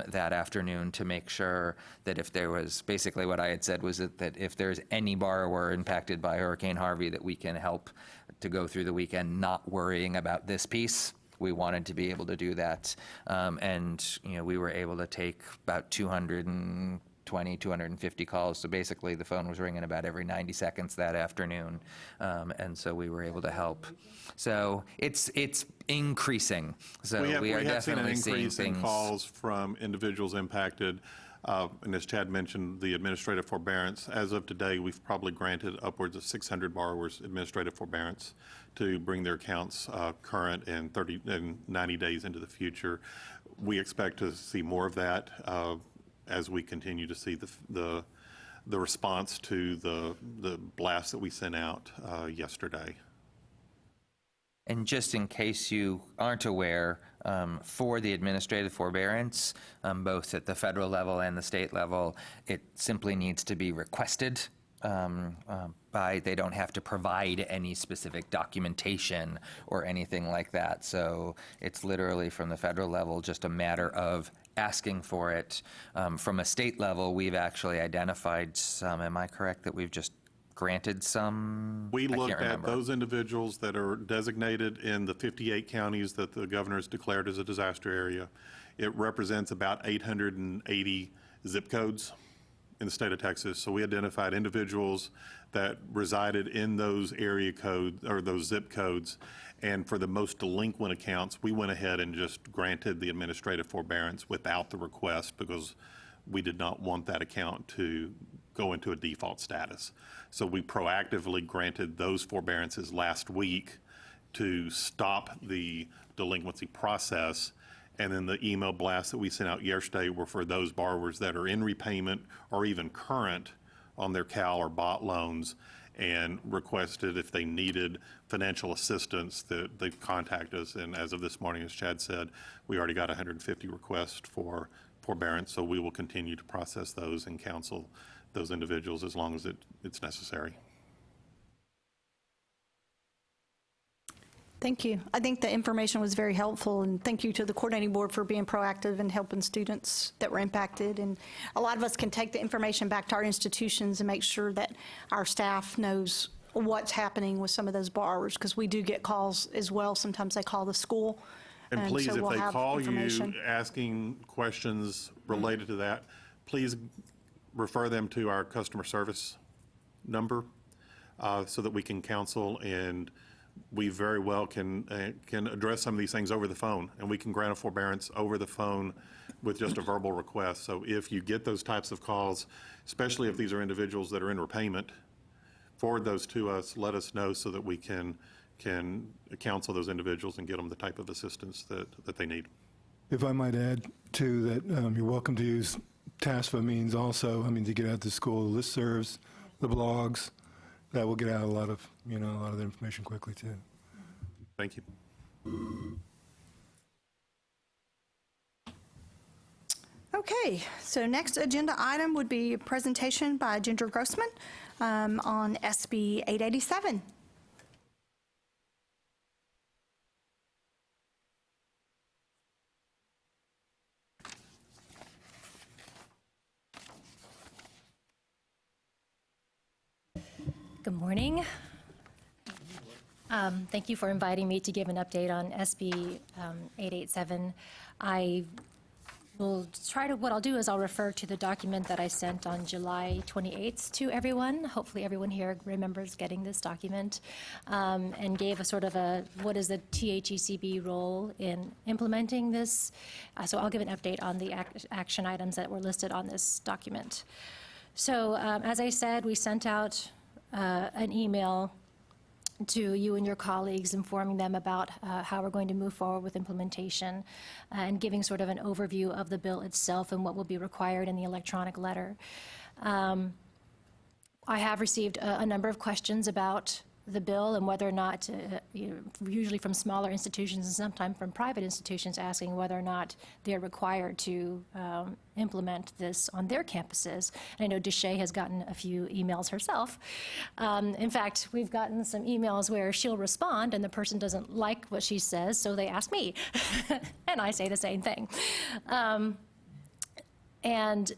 that afternoon to make sure that if there was, basically what I had said was that if there's any borrower impacted by Hurricane Harvey, that we can help to go through the weekend not worrying about this piece. We wanted to be able to do that. And we were able to take about 220, 250 calls. So basically the phone was ringing about every 90 seconds that afternoon. And so we were able to help. So it's increasing. So we are definitely seen an increase seeing in things. calls from individuals impacted. And as Chad mentioned, the administrative forbearance, as of today, we've probably granted upwards of 600 borrowers administrative forbearance to bring their accounts current and 90 days into the future. We expect to see more of that as we continue to see the response to the blast that we sent out yesterday. And just in case you aren't aware, for the administrative forbearance, both at the federal level and the state level, it simply needs to be requested they don't have to provide any specific documentation or anything like that. So it's literally from the federal level just a matter of asking for it. From a state level, we've actually identified some. Am I correct that we've just granted some? We I can't looked at remember. those individuals that are designated in the 58 counties that the governor has declared as a disaster area. It represents about 880 zip codes in the state of Texas. So we identified individuals that resided in those area codes or those zip codes. And for the most delinquent accounts, we went ahead and just granted the administrative forbearance without the request, because we did not want that account to go into a default status. So we proactively granted those forbearances last week to stop the delinquency process. And then the email blasts that we sent out yesterday were for those borrowers that are in repayment or even current on their CAL or BOT loans, and requested if they needed financial assistance that they contact us. And as of this morning, as Chad said, we already got 150 requests for forbearance. So we will continue to process those and counsel those individuals as long as it's necessary. Thank you. I think the information was very helpful, and thank you to the coordinating board for being proactive and helping students that were impacted. And a lot of us can take the information back to our institutions and make sure that our staff knows what's happening with some of those borrowers, because we do get calls as well. Sometimes they call the school. And please, so if we'll they have call you information. asking questions related to that, please refer them to our customer service number so that we can counsel, and we very well can address some of these things over the phone, and we can grant a forbearance over the phone with just a verbal request. So if you get those types of calls, especially if these are individuals that are in repayment, forward those to us, let us know so that we can counsel those individuals and get them the type of assistance that they need. If I might add, too, that you're welcome to use TASFA means also, to get out to school, the listservs, the blogs, that will get out a lot of the information quickly, too. Thank you. Okay, so next agenda item would be a presentation by Ginger Grossman on SB 887. Good morning. Thank you for inviting me to give an update on SB 887. I will try to, what I'll do is I'll refer to the document that I sent on July 28th to everyone. Hopefully everyone here remembers getting this document, and gave a sort of what is the THECB role in implementing this. So I'll give an update on the action items that were listed on this document. So as I said, we sent out an email to you and your colleagues informing them about how we're going to move forward with implementation and giving sort of an overview of the bill itself and what will be required in the electronic letter. I have received a number of questions about the bill and whether or not, usually from smaller institutions and sometimes from private institutions, asking whether or not they're required to implement this on their campuses. And I know Deshay has gotten a few emails herself. In fact, we've gotten some emails where she'll respond and the person doesn't like what she says, so they ask me. And I say the same thing. And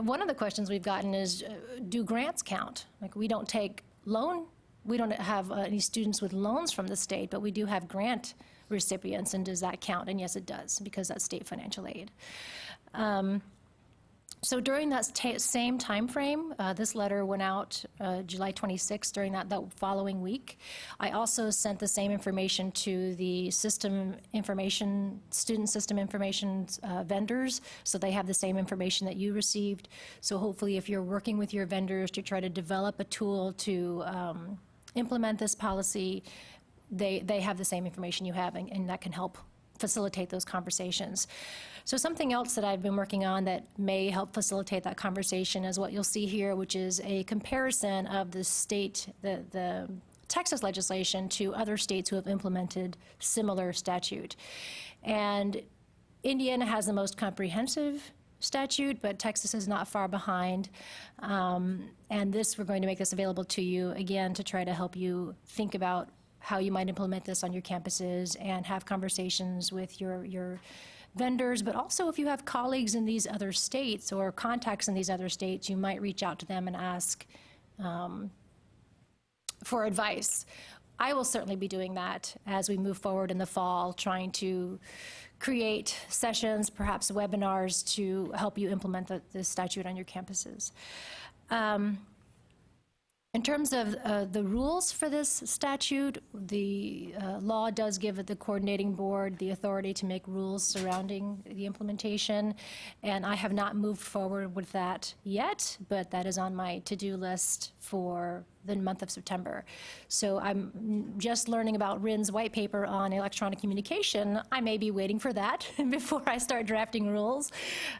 one of the questions we've gotten is, do grants count? Like, we don't have any students with loans from the state, but we do have grant recipients, and does that count? And yes, it does, because that's state financial aid. So during that same time frame, this letter went out July 26th, during that following week. I also sent the same information to the student system information vendors, so they have the same information that you received. So hopefully if you're working with your vendors to try to develop a tool to implement this policy, they have the same information you have, and that can help facilitate those conversations. So something else that I've been working on that may help facilitate that conversation is what you'll see here, which is a comparison of the Texas legislation to other states who have implemented similar statute. And Indiana has the most comprehensive statute, but Texas is not far behind. And we're going to make this available to you, again, to try to help you think about how you might implement this on your campuses and have conversations with your vendors. But also, if you have colleagues in these other states or contacts in these other states, you might reach out to them and ask for advice. I will certainly be doing that as we move forward in the fall, trying to create sessions, perhaps webinars, to help you implement the statute on your campuses. In terms of the rules for this statute, the law does give the coordinating board the authority to make rules surrounding the implementation, and I have not moved forward with that yet, but that is on my to-do list for the month of September. So I'm just learning about RIN's white paper on electronic communication. I may be waiting for that before I start drafting rules,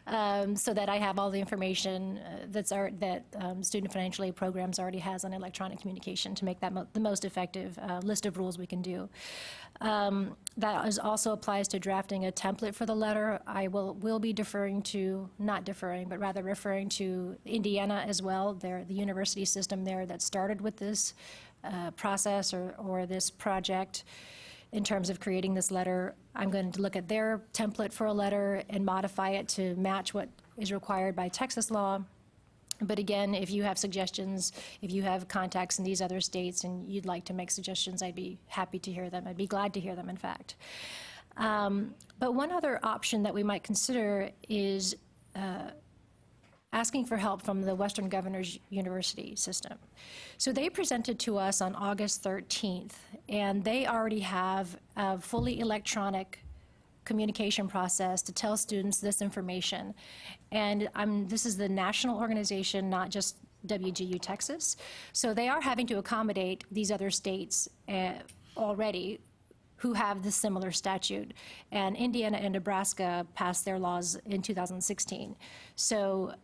so that I have all the information that Student Financial Aid Programs already has on electronic communication to make that the most effective list of rules we can do. That also applies to drafting a template for the letter. I will be referring to Indiana as well. They're the university system there that started with this process or this project in terms of creating this letter. I'm going to look at their template for a letter and modify it to match what is required by Texas law. But again, if you have suggestions, if you have contacts in these other states and you'd like to make suggestions, I'd be happy to hear them. I'd be glad to hear them, in fact. But one other option that we might consider is asking for help from the Western Governors University system. So they presented to us on August 13th, and they already have a fully electronic communication process to tell students this information. And this is the national organization, not just WGU Texas. So they are having to accommodate these other states already who have this similar statute. And Indiana and Nebraska passed their laws in 2016. So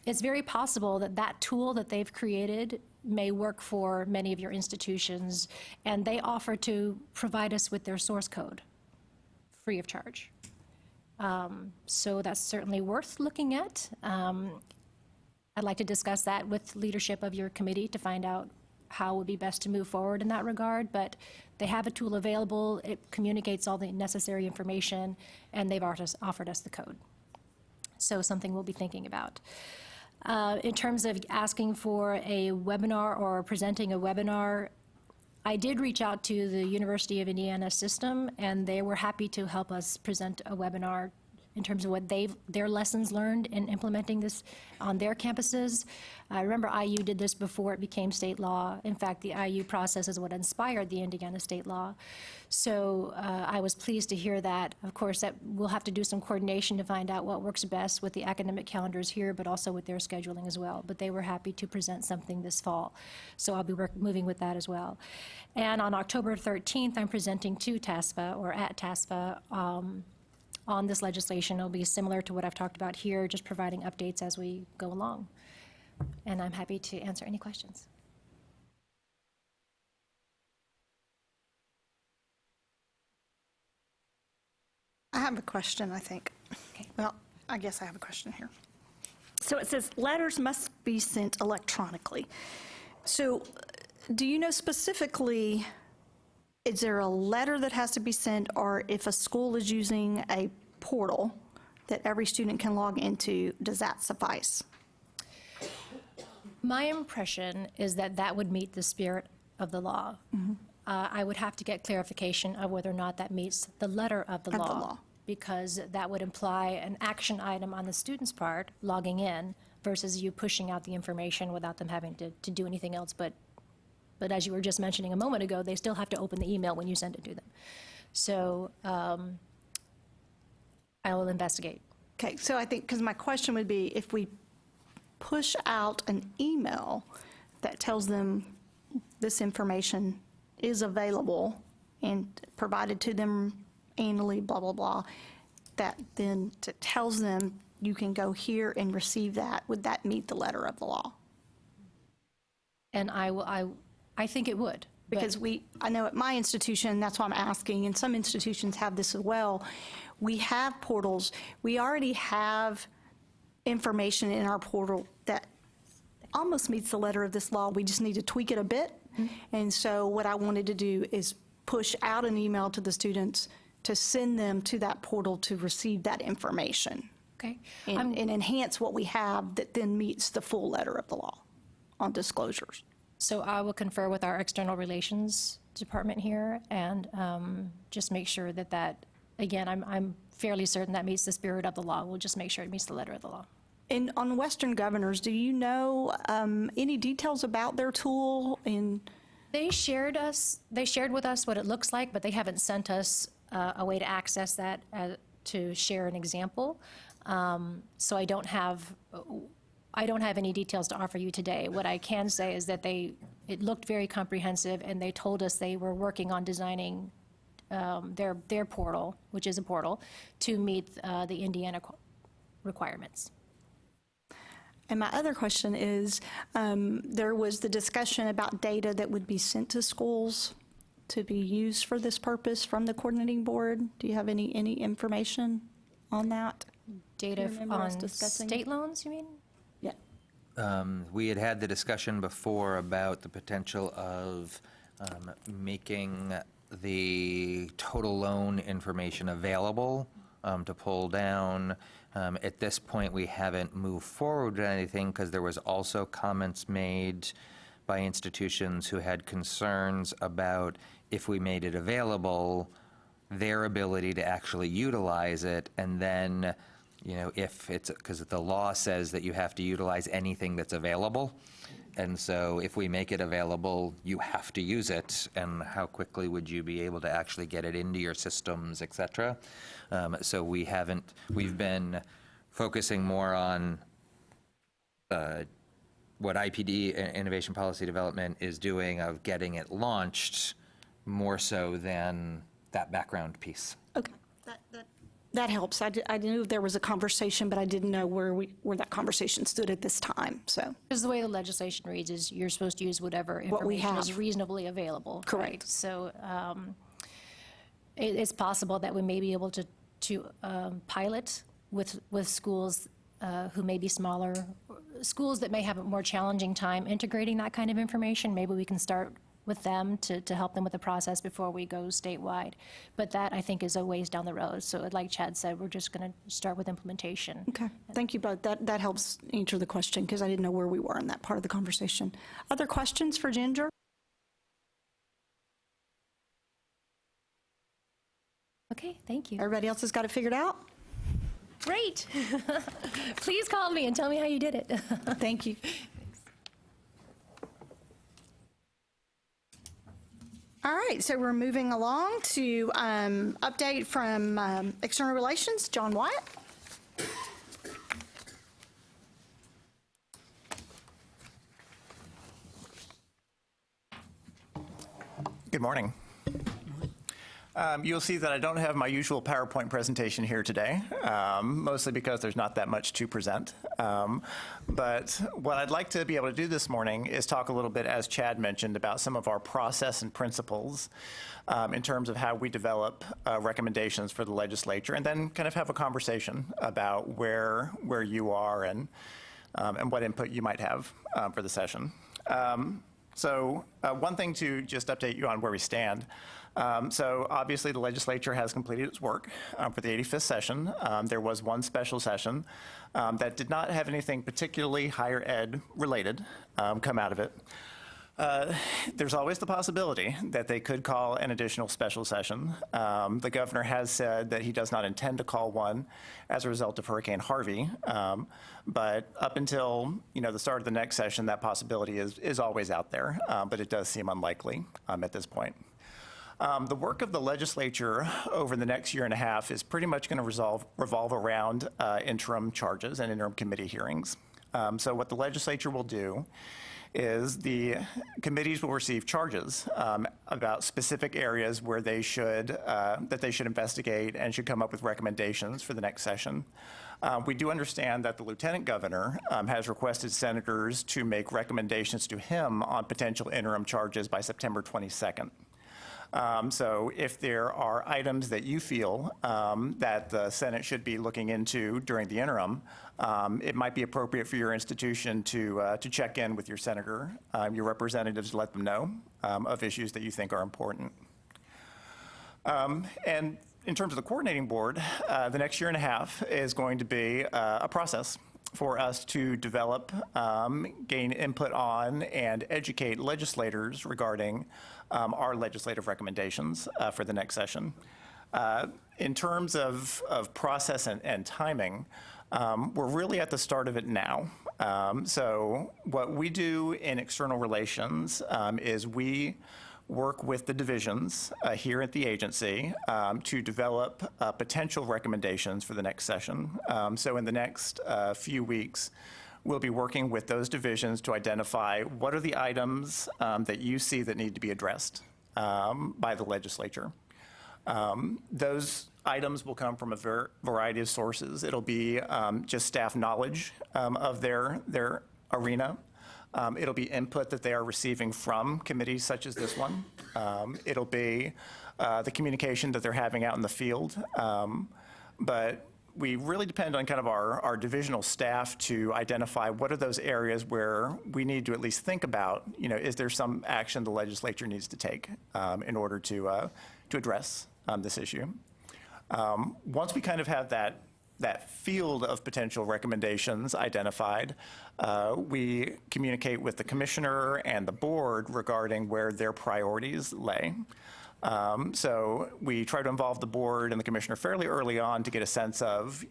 it's very possible that that tool that they've created may work for many of your institutions, and they offer to provide us with their source code free of charge. So that's certainly worth looking at. I'd like to discuss that with leadership of your committee to find out how would be best to move forward in that regard, but they have a tool available, it communicates all the necessary information, and they've offered us the code. So something we'll be thinking about. In terms of asking for a webinar or presenting a webinar, I did reach out to the University of Indiana system, and they were happy to help us present a webinar in terms of what their lessons learned in implementing this on their campuses. I remember IU did this before it became state law. In fact, the IU process is what inspired the Indiana state law. So I was pleased to hear that. Of course, that we'll have to do some coordination to find out what works best with the academic calendars here, but also with their scheduling as well. But they were happy to present something this fall. So I'll be moving with that as well. And on October 13th, I'm presenting to TASFA, or at TASFA, on this legislation. It'll be similar to what I've talked about here, just providing updates as we go along. And I'm happy to answer any questions. I have a question, I think. Okay. Well, I guess I have a question here. So it says letters must be sent electronically. So do you know specifically, is there a letter that has to be sent, or if a school is using a portal that every student can log into, does that suffice? My impression is that that would meet the spirit of the law. Mm-hmm. I would have to get clarification of whether or not that meets the letter of the law, because that would imply an action item on the student's part, logging in, versus you pushing out the information without them having to do anything else. But as you were just mentioning a moment ago, they still have to open the email when you send it to them. So I will investigate. Okay, so I think, because my question would be, if we push out an email that tells them this information is available and provided to them annually, blah, blah, blah, that then tells them you can go here and receive that, would that meet the letter of the law? And I think it would. Because I know at my institution, that's why I'm asking, and some institutions have this as well, we have portals. We already have information in our portal that almost meets the letter of this law. We just need to tweak it a bit. Mm-hmm. And so what I wanted to do is push out an email to the students to send them to that portal to receive that information. Okay. And enhance what we have that then meets the full letter of the law on disclosures. So I will confer with our external relations department here and just make sure that, again, I'm fairly certain that meets the spirit of the law. We'll just make sure it meets the letter of the law. And on Western Governors, do you know any details about their tool? They shared with us what it looks like, but they haven't sent us a way to access that to share an example. So I don't have any details to offer you today. What I can say is that it looked very comprehensive, and they told us they were working on designing their portal, which is a portal, to meet the Indiana requirements. And my other question is, there was the discussion about data that would be sent to schools to be used for this purpose from the coordinating board. Do you have any information on that? Data on state loans, you mean? Yeah. We had the discussion before about the potential of making the total loan information available to pull down. At this point, we haven't moved forward with anything because there was also comments made by institutions who had concerns about if we made it available, their ability to actually utilize it, and then, if it's, because the law says that you have to utilize anything that's available, And so if we make it available, you have to use it, and how quickly would you be able to actually get it into your systems, et cetera? So we've been focusing more on what IPD, Innovation Policy Development, is doing of getting it launched more so than that background piece. Okay, that helps. I knew there was a conversation, but I didn't know where that conversation stood at this time, so. Because the way the legislation reads is you're supposed to use whatever What we information is have. reasonably available. Correct. Right? So it's possible that we may be able to pilot with schools who may be smaller, schools that may have a more challenging time integrating that kind of information. Maybe we can start with them to help them with the process before we go statewide. But that, I think, is a ways down the road. So like Chad said, we're just going to start with implementation. Okay, thank you both. That helps answer the question, because I didn't know where we were in that part of the conversation. Other questions for Ginger? Okay, thank you. Everybody else has got it figured out? Great. Please call me and tell me how you did it. Thank you. All right, so we're moving along to update from External Relations, John Wyatt. Good morning. You'll see that I don't have my usual PowerPoint presentation here today, mostly because there's not that much to present. But what I'd like to be able to do this morning is talk a little bit, as Chad mentioned, about some of our process and principles in terms of how we develop recommendations for the legislature, and then kind of have a conversation about where you are and what input you might have for the session. So one thing to just update you on where we stand. So obviously the legislature has completed its work for the 85th session. There was one special session that did not have anything particularly higher ed related come out of it. There's always the possibility that they could call an additional special session. The governor has said that he does not intend to call one as a result of Hurricane Harvey. But up until the start of the next session, that possibility is always out there, but it does seem unlikely at this point. The work of the legislature over the next year and a half is pretty much going to revolve around interim charges and interim committee hearings. So what the legislature will do is the committees will receive charges about specific areas where they should investigate and should come up with recommendations for the next session. We do understand that the lieutenant governor has requested senators to make recommendations to him on potential interim charges by September 22nd. So if there are items that you feel that the Senate should be looking into during the interim, it might be appropriate for your institution to check in with your senator, your representatives, to let them know of issues that you think are important. And in terms of the coordinating board, the next year and a half is going to be a process for us to develop, gain input on, and educate legislators regarding our legislative recommendations for the next session. In terms of process and timing, we're really at the start of it now. So what we do in external relations is we work with the divisions here at the agency to develop potential recommendations for the next session. So in the next few weeks, we'll be working with those divisions to identify what are the items that you see that need to be addressed by the legislature. Those items will come from a variety of sources. It'll be just staff knowledge of their arena. It'll be input that they are receiving from committees such as this one. It'll be the communication that they're having out in the field. But we really depend on kind of our divisional staff to identify what are those areas where we need to at least think about, is there some action the legislature needs to take in order to address this issue. Once we kind of have that field of potential recommendations identified, we communicate with the commissioner and the board regarding where their priorities lay. So we try to involve the board and the commissioner fairly early on to get a sense of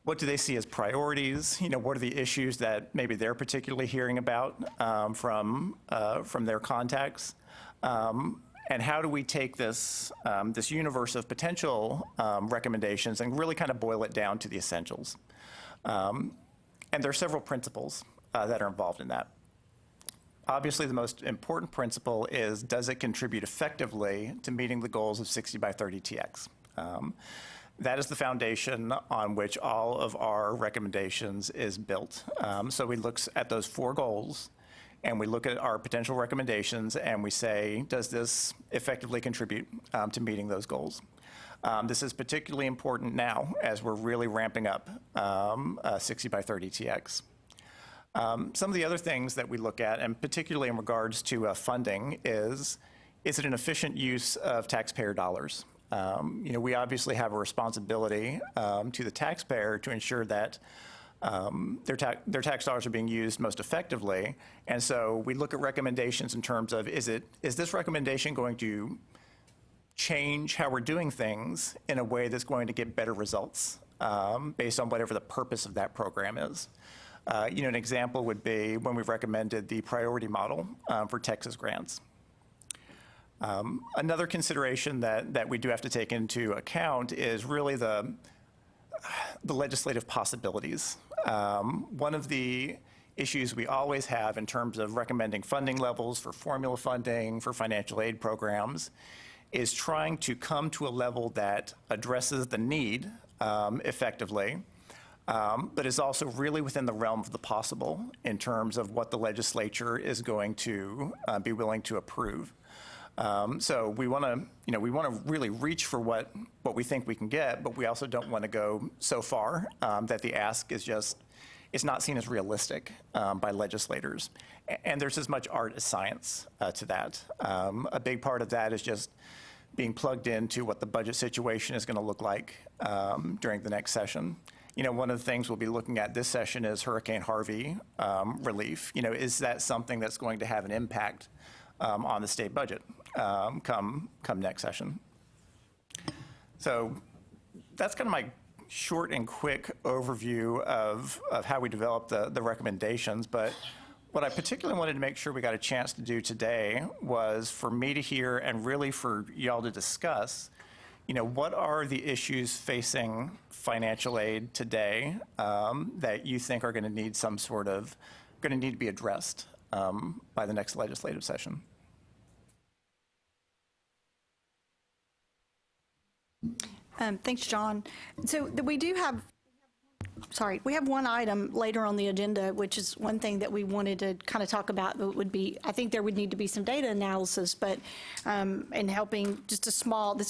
what do they see as priorities? What are the issues that maybe they're particularly hearing about from their contacts? And how do we take this, this universe of potential recommendations and really kind of boil it down to the essentials? And there are several principles that are involved in that. Obviously, the most important principle is, does it contribute effectively to meeting the goals of 60 by 30 TX? That is the foundation on which all of our recommendations is built. So we look at those 4 goals, and we look at our potential recommendations, and we say, does this effectively contribute to meeting those goals? This is particularly important now as we're really ramping up 60 by 30 TX. Some of the other things that we look at, and particularly in regards to funding, is it an efficient use of taxpayer dollars? We obviously have a responsibility to the taxpayer to ensure that their tax dollars are being used most effectively. And so we look at recommendations in terms of, is this recommendation going to change how we're doing things in a way that's going to get better results based on whatever the purpose of that program is? An example would be when we've recommended the priority model for Texas grants. Another consideration that we do have to take into account is really the legislative possibilities. One of the issues we always have in terms of recommending funding levels for formula funding, for financial aid programs, is trying to come to a level that addresses the need effectively, but is also really within the realm of the possible in terms of what the legislature is going to be willing to approve. So we want to really reach for what we think we can get, but we also don't want to go so far that the ask is it's not seen as realistic by legislators. And there's as much art as science to that. A big part of that is just being plugged into what the budget situation is going to look like during the next session. One of the things we'll be looking at this session is Hurricane Harvey relief. Is that something that's going to have an impact on the state budget come next session? So that's kind of my short and quick overview of how we develop the recommendations. But what I particularly wanted to make sure we got a chance to do today was for me to hear and really for y'all to discuss, what are the issues facing financial aid today that you think are going to need to be addressed by the next legislative session? Thanks, John. So we do have, we have one item later on the agenda, which is one thing that we wanted to kind of talk about. That would be, I think there would need to be some data analysis, but in helping this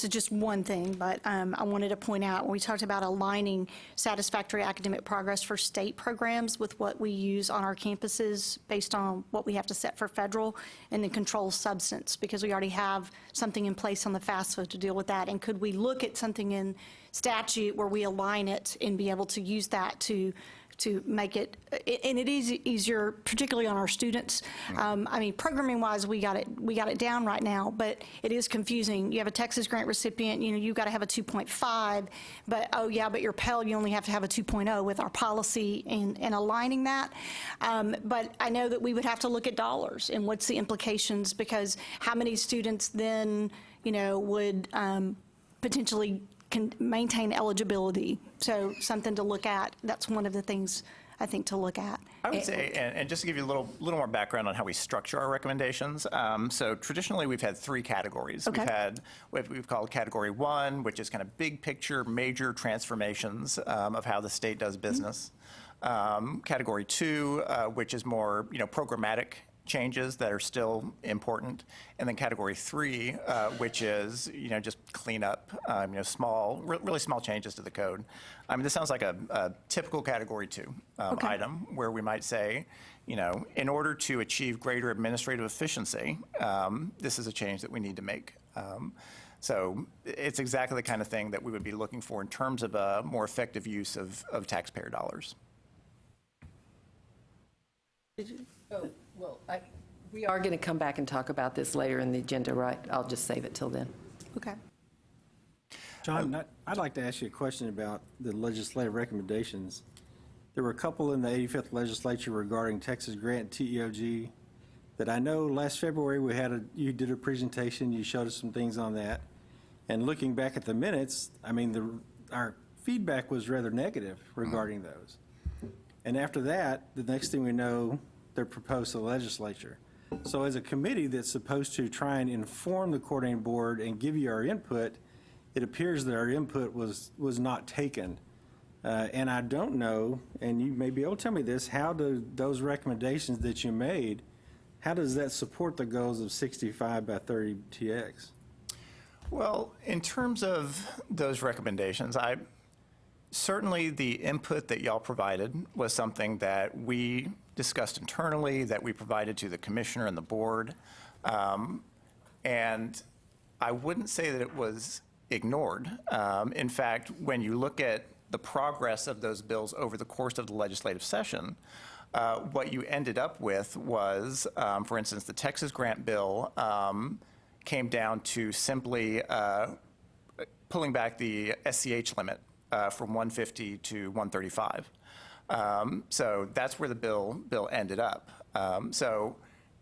is just one thing, but I wanted to point out when we talked about aligning satisfactory academic progress for state programs with what we use on our campuses based on what we have to set for federal, and then control substance, because we already have something in place on the FAFSA to deal with that. And could we look at something in statute where we align it and be able to use that to make it, and it is easier, particularly on our students. Programming wise, we got it down right now, but it is confusing. You have a Texas grant recipient, you've got to have a 2.5, but your Pell, you only have to have a 2.0 with our policy and aligning that. But I know that we would have to look at dollars and what's the implications, because how many students then, would potentially can maintain eligibility. So something to look at. That's one of the things I think to look at. I would say, and just to give you a little more background on how we structure our recommendations. So traditionally we've had 3 categories. Okay. We've had what we've called category 1, which is kind of big picture, major transformations of how the state does business. Category 2, which is more programmatic changes that are still important, and then category 3, which is just clean up, really small changes to the code. This sounds like a typical category 2 item where we might say, in order to achieve greater administrative efficiency, this is a change that we need to make. So it's exactly the kind of thing that we would be looking for in terms of a more effective use of taxpayer dollars. We are going to come back and talk about this later in the agenda, right? I'll just save it till then. Okay. John, I'd like to ask you a question about the legislative recommendations. There were a couple in the 85th legislature regarding Texas Grant TEOG that I know last February you did a presentation, you showed us some things on that. And looking back at the minutes, I mean, our feedback was rather negative regarding those. And after that, the next thing we know, they're proposed to the legislature. So as a committee that's supposed to try and inform the coordinating board and give you our input, it appears that our input was not taken. And I don't know, and you may be able to tell me this, how do those recommendations that you made, how does that support the goals of 65 by 30 TX? Well, in terms of those recommendations, certainly the input that y'all provided was something that we discussed internally, that we provided to the commissioner and the board. And I wouldn't say that it was ignored. In fact, when you look at the progress of those bills over the course of the legislative session, what you ended up with was, for instance, the Texas Grant bill came down to simply pulling back the SCH limit from 150 to 135. So that's where the bill ended up. So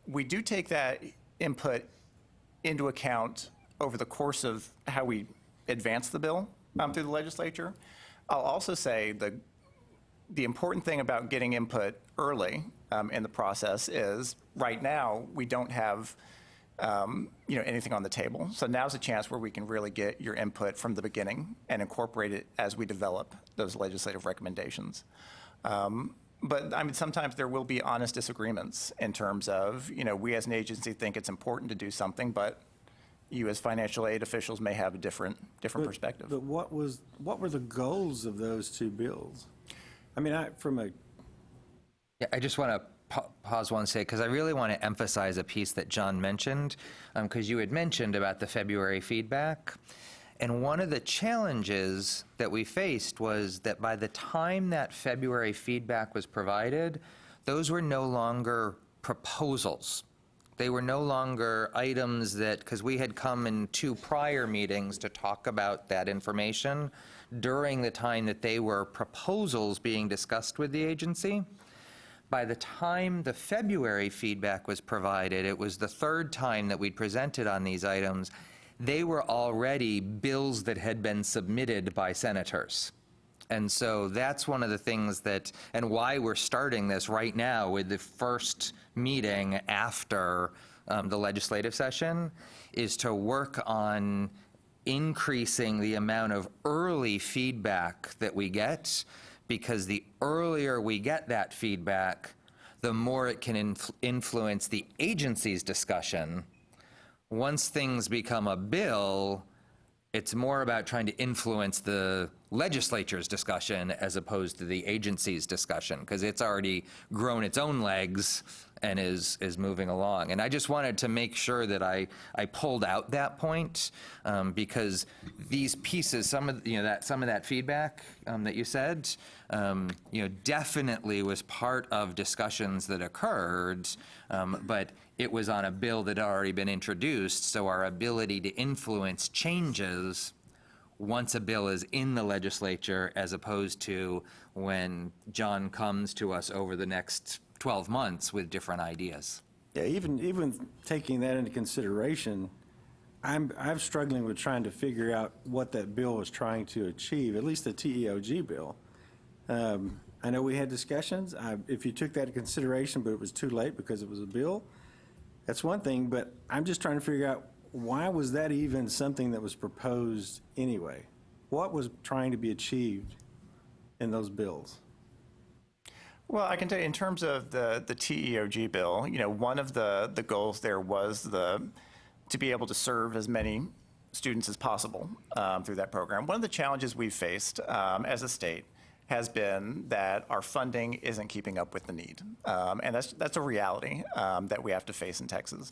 we do take that input into account over the course of how we advance the bill through the legislature. I'll also say the important thing about getting input early in the process is right now we don't have anything on the table. So now's a chance where we can really get your input from the beginning and incorporate it as we develop those legislative recommendations. But I mean, sometimes there will be honest disagreements in terms of, we as an agency think it's important to do something, but you as financial aid officials may have a different perspective. But what were the goals of those two bills? I mean, I just want to pause one second, because I really want to emphasize a piece that John mentioned, because you had mentioned about the February feedback. And one of the challenges that we faced was that by the time that February feedback was provided, those were no longer proposals. They were no longer items that, because we had come in 2 prior meetings to talk about that information during the time that they were proposals being discussed with the agency. By the time the February feedback was provided, it was the 3rd time that we'd presented on these items, they were already bills that had been submitted by senators. And so that's one of the things and why we're starting this right now with the first meeting after the legislative session, is to work on increasing the amount of early feedback that we get, because the earlier we get that feedback, the more it can influence the agency's discussion. Once things become a bill, it's more about trying to influence the legislature's discussion as opposed to the agency's discussion, because it's already grown its own legs and is moving along. And I just wanted to make sure that I pulled out that point, because these pieces, some of that feedback that you said, definitely was part of discussions that occurred, but it was on a bill that had already been introduced, so our ability to influence changes once a bill is in the legislature, as opposed to when John comes to us over the next 12 months with different ideas. Yeah, even taking that into consideration, I'm struggling with trying to figure out what that bill was trying to achieve, at least the TEOG bill. I know we had discussions. If you took that into consideration, but it was too late because it was a bill, that's one thing, but I'm just trying to figure out, why was that even something that was proposed anyway? What was trying to be achieved in those bills? Well, I can tell you, in terms of the TEOG bill, one of the goals there was to be able to serve as many students as possible through that program. One of the challenges we've faced as a state has been that our funding isn't keeping up with the need. And that's a reality that we have to face in Texas.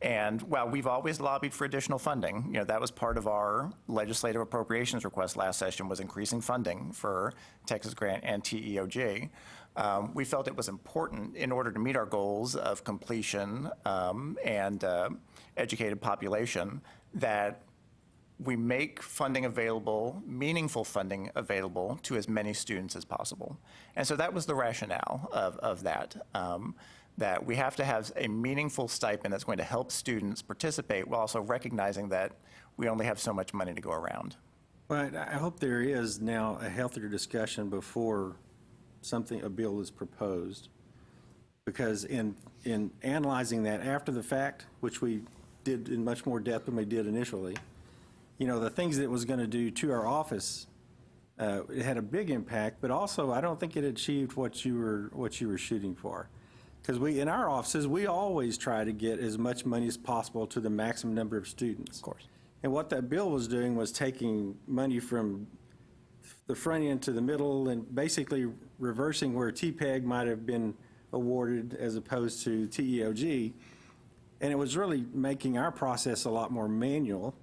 And while we've always lobbied for additional funding, that was part of our legislative appropriations request last session, was increasing funding for Texas Grant and TEOG. We felt it was important in order to meet our goals of completion and educated population that we make funding available, meaningful funding available to as many students as possible. And so that was the rationale of that, that we have to have a meaningful stipend that's going to help students participate while also recognizing that we only have so much money to go around. Well, I hope there is now a healthier discussion before a bill is proposed, because in analyzing that after the fact, which we did in much more depth than we did initially, the things that it was going to do to our office, it had a big impact, but also I don't think it achieved what you were shooting for. Because in our offices, we always try to get as much money as possible to the maximum number of students. Of course. And what that bill was doing was taking money from the front end to the middle and basically reversing where TPEG might have been awarded as opposed to TEOG. And it was really making our process a lot more manual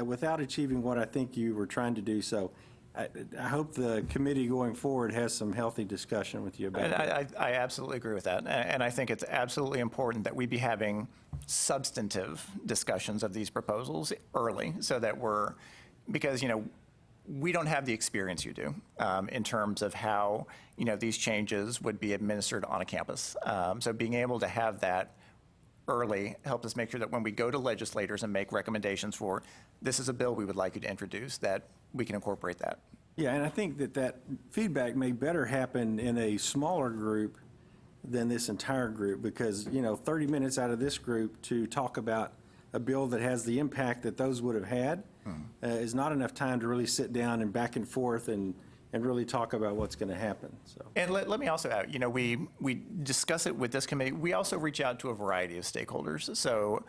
without achieving what I think you were trying to do. So I hope the committee going forward has some healthy discussion with you about that. I absolutely agree with that. And I think it's absolutely important that we be having substantive discussions of these proposals early so that because, we don't have the experience you do in terms of how, these changes would be administered on a campus. So being able to have that early helps us make sure that when we go to legislators and make recommendations for, this is a bill we would like you to introduce, that we can incorporate that. Yeah, and I think that feedback may better happen in a smaller group than this entire group, because, 30 minutes out of this group to talk about a bill that has the impact that those would have had is not enough time to really sit down and back and forth and really talk about what's going to happen. So. And let me also add, we discuss it with this committee. We also reach out to a variety of stakeholders. So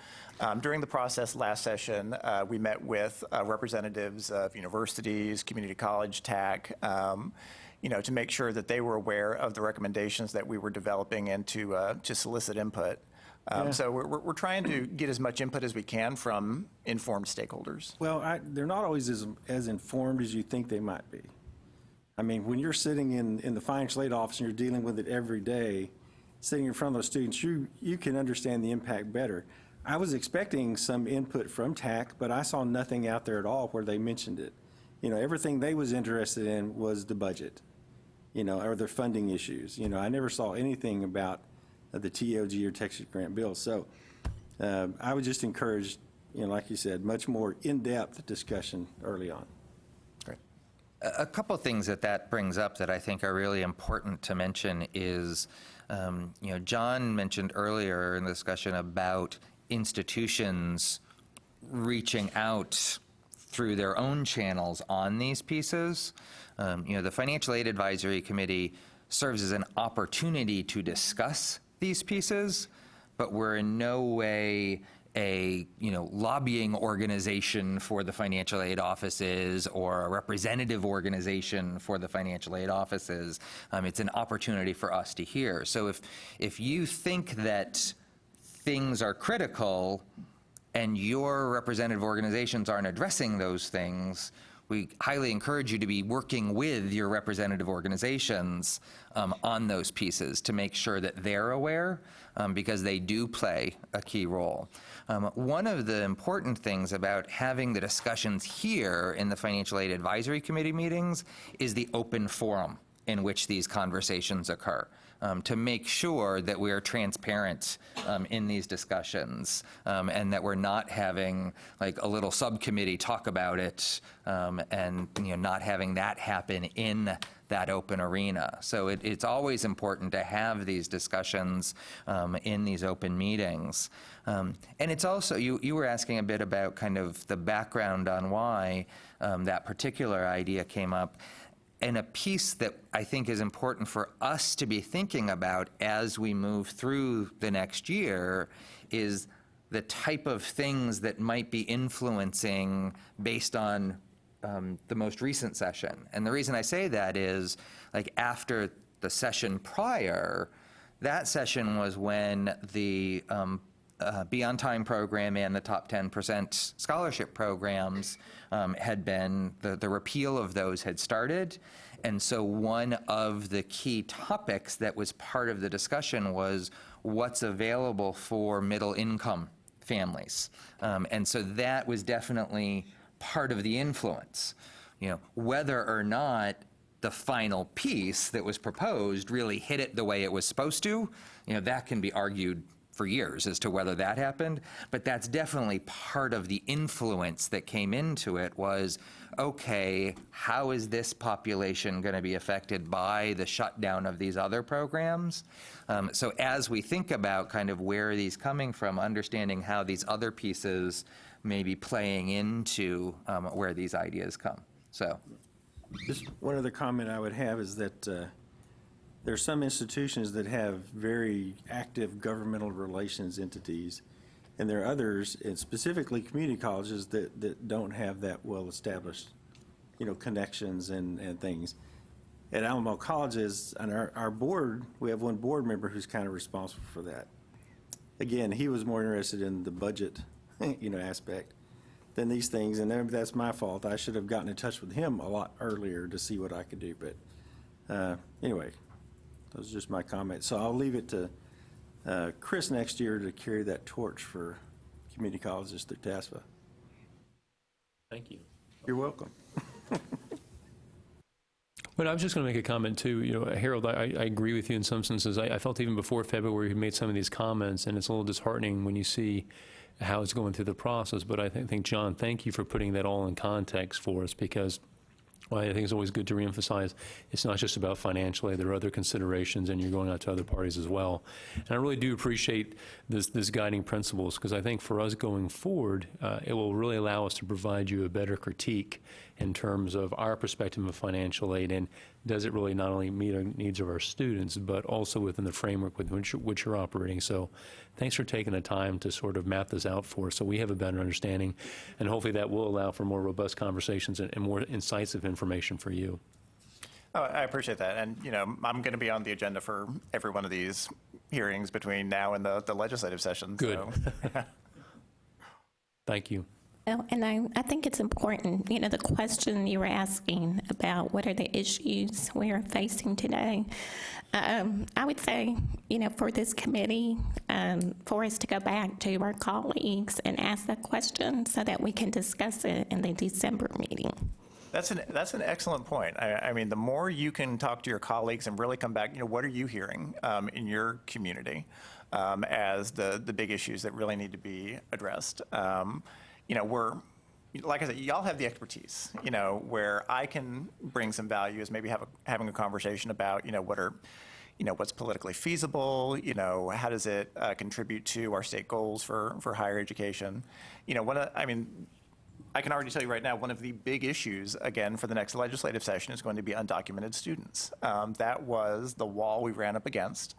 during the process last session, we met with representatives of universities, community college, TAC, to make sure that they were aware of the recommendations that we were developing and to solicit input. So we're trying to get as much input as we can from informed stakeholders. Well, they're not always as informed as you think they might be. I mean, when you're sitting in the financial aid office and you're dealing with it every day, sitting in front of those students, you can understand the impact better. I was expecting some input from TAC, but I saw nothing out there at all where they mentioned it. Everything they was interested in was the budget, or their funding issues. I never saw anything about the TOG or Texas Grant bill. So I would just encourage, like you said, much more in-depth discussion early on. A couple of things that brings up that I think are really important to mention is, John mentioned earlier in the discussion about institutions reaching out through their own channels on these pieces. The Financial Aid Advisory Committee serves as an opportunity to discuss these pieces, but we're in no way a lobbying organization for the financial aid offices or a representative organization for the financial aid offices. It's an opportunity for us to hear. So if you think that things are critical and your representative organizations aren't addressing those things, we highly encourage you to be working with your representative organizations on those pieces to make sure that they're aware, because they do play a key role. One of the important things about having the discussions here in the Financial Aid Advisory Committee meetings is the open forum in which these conversations occur. To make sure that we are transparent in these discussions, and that we're not having like a little subcommittee talk about it, and not having that happen in that open arena. So it's always important to have these discussions in these open meetings. And it's also, you were asking a bit about kind of the background on why that particular idea came up. And a piece that I think is important for us to be thinking about as we move through the next year is the type of things that might be influencing based on the most recent session. And the reason I say that is, like, after the session prior, that session was when the Be On Time program and the Top 10% scholarship programs had been, the repeal of those had started. And so one of the key topics that was part of the discussion was what's available for middle income families. And so that was definitely part of the influence. Whether or not the final piece that was proposed really hit it the way it was supposed to, that can be argued for years as to whether that happened, but that's definitely part of the influence that came into it was, okay, how is this population going to be affected by the shutdown of these other programs? So as we think about kind of where are these coming from, understanding how these other pieces may be playing into where these ideas come. So. Just one other comment I would have is that there are some institutions that have very active governmental relations entities, and there are others, and specifically community colleges, that don't have that well-established, connections and things. At Alamo Colleges, on our board, we have one board member who's kind of responsible for that. Again, he was more interested in the budget, aspect than these things, and that's my fault. I should have gotten in touch with him a lot earlier to see what I could do, but anyway, those are just my comments. So I'll leave it to Chris next year to carry that torch for community colleges through TASFA. Thank you. You're welcome. But I was just going to make a comment too. Harold, I agree with you in some senses. I felt even before February he made some of these comments, and it's a little disheartening when you see how it's going through the process. But I think, John, thank you for putting that all in context for us, because I think it's always good to reemphasize it's not just about financial aid. There are other considerations, and you're going out to other parties as well. And I really do appreciate this guiding principles, because I think for us going forward, it will really allow us to provide you a better critique in terms of our perspective of financial aid, and does it really not only meet our needs of our students, but also within the framework with which you're operating. So thanks for taking the time to sort of map this out for us so we have a better understanding, and hopefully that will allow for more robust conversations and more incisive information for you. Oh, I appreciate that. And, I'm going to be on the agenda for every one of these hearings between now and the legislative session. Good. So. Thank you. And I think it's important, the question you were asking about what are the issues we are facing today. I would say, for this committee, for us to go back to our colleagues and ask that question so that we can discuss it in the December meeting. That's an excellent point. I mean, the more you can talk to your colleagues and really come back, what are you hearing in your community as the big issues that really need to be addressed? We're, like I said, y'all have the expertise, where I can bring some value is maybe having a conversation about, what's politically feasible, how does it contribute to our state goals for higher education? I can already tell you right now, one of the big issues, again, for the next legislative session is going to be undocumented students. That was the wall we ran up against.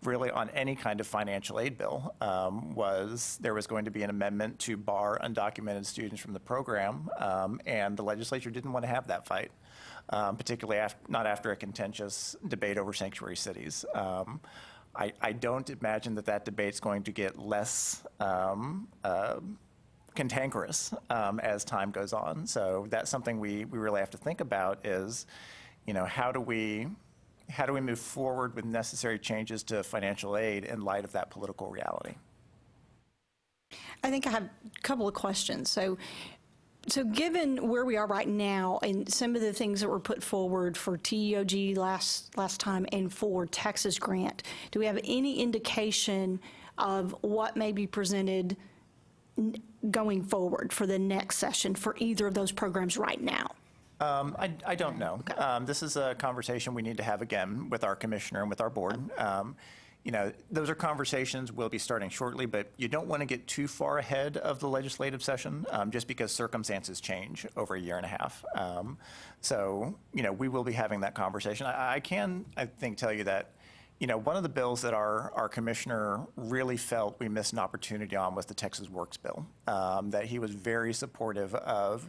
Really on any kind of financial aid bill, there was going to be an amendment to bar undocumented students from the program, and the legislature didn't want to have that fight, particularly not after a contentious debate over sanctuary cities. I don't imagine that debate's going to get less cantankerous as time goes on. So that's something we really have to think about is, how do we move forward with necessary changes to financial aid in light of that political reality? I think I have a couple of questions. So given where we are right now and some of the things that were put forward for TEOG last time and for Texas Grant, do we have any indication of what may be presented going forward for the next session for either of those programs right now? I don't know. Okay. This is a conversation we need to have again with our commissioner and with our board. Those are conversations we'll be starting shortly, but you don't want to get too far ahead of the legislative session just because circumstances change over a year and a half. So, we will be having that conversation. I think, tell you that, one of the bills that our commissioner really felt we missed an opportunity on was the Texas Works bill, that he was very supportive of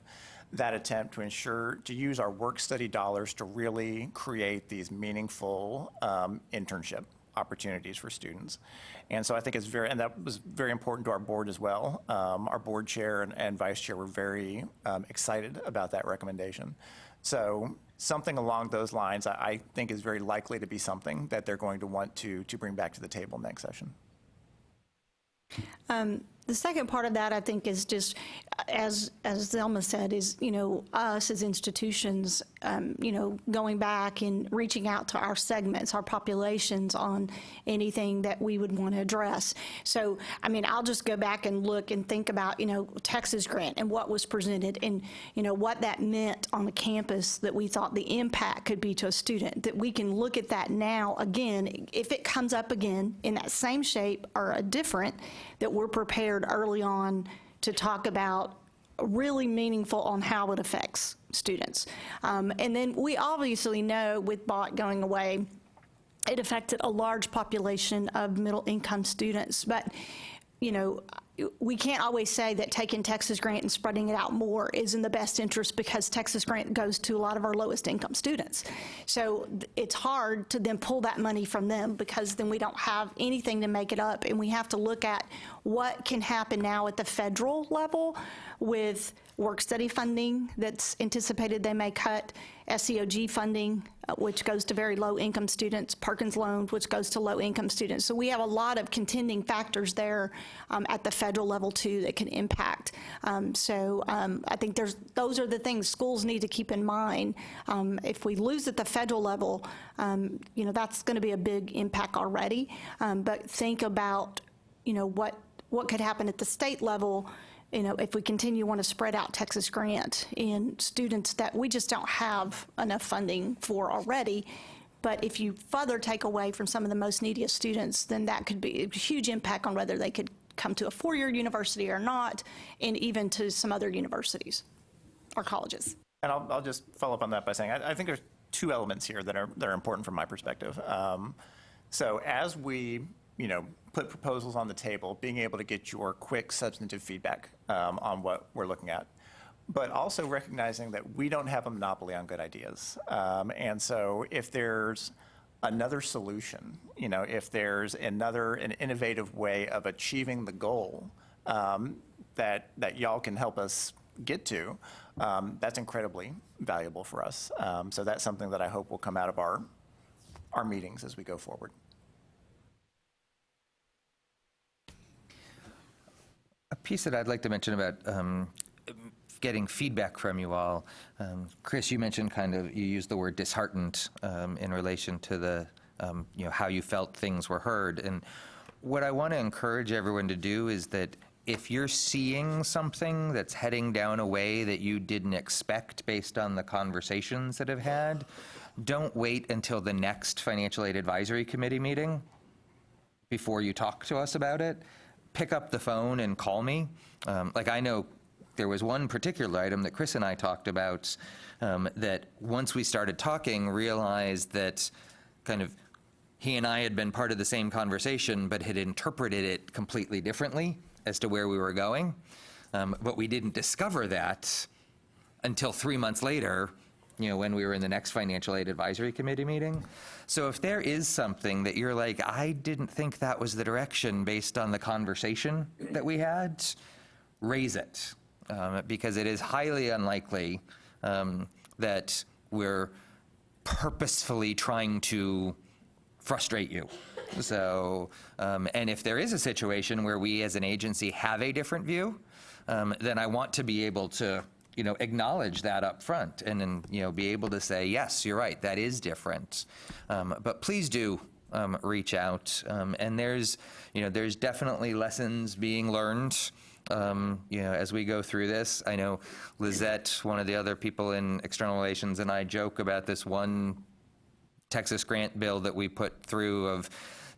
that attempt to use our work study dollars to really create these meaningful internship opportunities for students. And so I think and that was very important to our board as well. Our board chair and vice chair were very excited about that recommendation. So something along those lines, I think is very likely to be something that they're going to want to bring back to the table next session. The second part of that, I think, is just, as Zelma said, is, us as institutions, going back and reaching out to our segments, our populations on anything that we would want to address. So, I'll just go back and look and think about, Texas Grant and what was presented and, what that meant on the campus, that we thought the impact could be to a student, that we can look at that now again, if it comes up again in that same shape or a different, that we're prepared early on to talk about really meaningful on how it affects students. And then we obviously know with BOT going away, it affected a large population of middle-income students. But, we can't always say that taking Texas Grant and spreading it out more is in the best interest, because Texas Grant goes to a lot of our lowest income students. So it's hard to then pull that money from them, because then we don't have anything to make it up. And we have to look at what can happen now at the federal level with work study funding that's anticipated they may cut, SEOG funding, which goes to very low-income students, Perkins loan, which goes to low-income students. So we have a lot of contending factors there at the federal level, too, that can impact. I think those are the things schools need to keep in mind. If we lose at the federal level, that's going to be a big impact already. But think about, what could happen at the state level, if we continue to want to spread out Texas Grant in students that we just don't have enough funding for already. But if you further take away from some of the most neediest students, then that could be a huge impact on whether they could come to a four-year university or not, and even to some other universities or colleges. And I'll just follow up on that by saying I think there's two elements here that are important from my perspective. So as we put proposals on the table, being able to get your quick substantive feedback on what we're looking at, but also recognizing that we don't have a monopoly on good ideas. And so if there's another solution, if there's an innovative way of achieving the goal that y'all can help us get to, that's incredibly valuable for us. So that's something that I hope will come out of our meetings as we go forward. A piece that I'd like to mention about getting feedback from you all, Chris, you mentioned you used the word disheartened in relation to the, how you felt things were heard. And what I want to encourage everyone to do is that if you're seeing something that's heading down a way that you didn't expect based on the conversations that have had, don't wait until the next Financial Aid Advisory Committee meeting before you talk to us about it. Pick up the phone and call me. I know there was one particular item that Chris and I talked about that once we started talking, realized that he and I had been part of the same conversation, but had interpreted it completely differently as to where we were going. But we didn't discover that until 3 months later, when we were in the next Financial Aid Advisory Committee meeting. So if there is something that you're like, I didn't think that was the direction based on the conversation that we had, raise it. Because it is highly unlikely that we're purposefully trying to frustrate you. So, and if there is a situation where we as an agency have a different view, then I want to be able to acknowledge that up front and then, be able to say, yes, you're right, that is different. But please do reach out. And there's definitely lessons being learned, as we go through this. I know Lizette, one of the other people in external relations, and I joke about this one Texas grant bill that we put through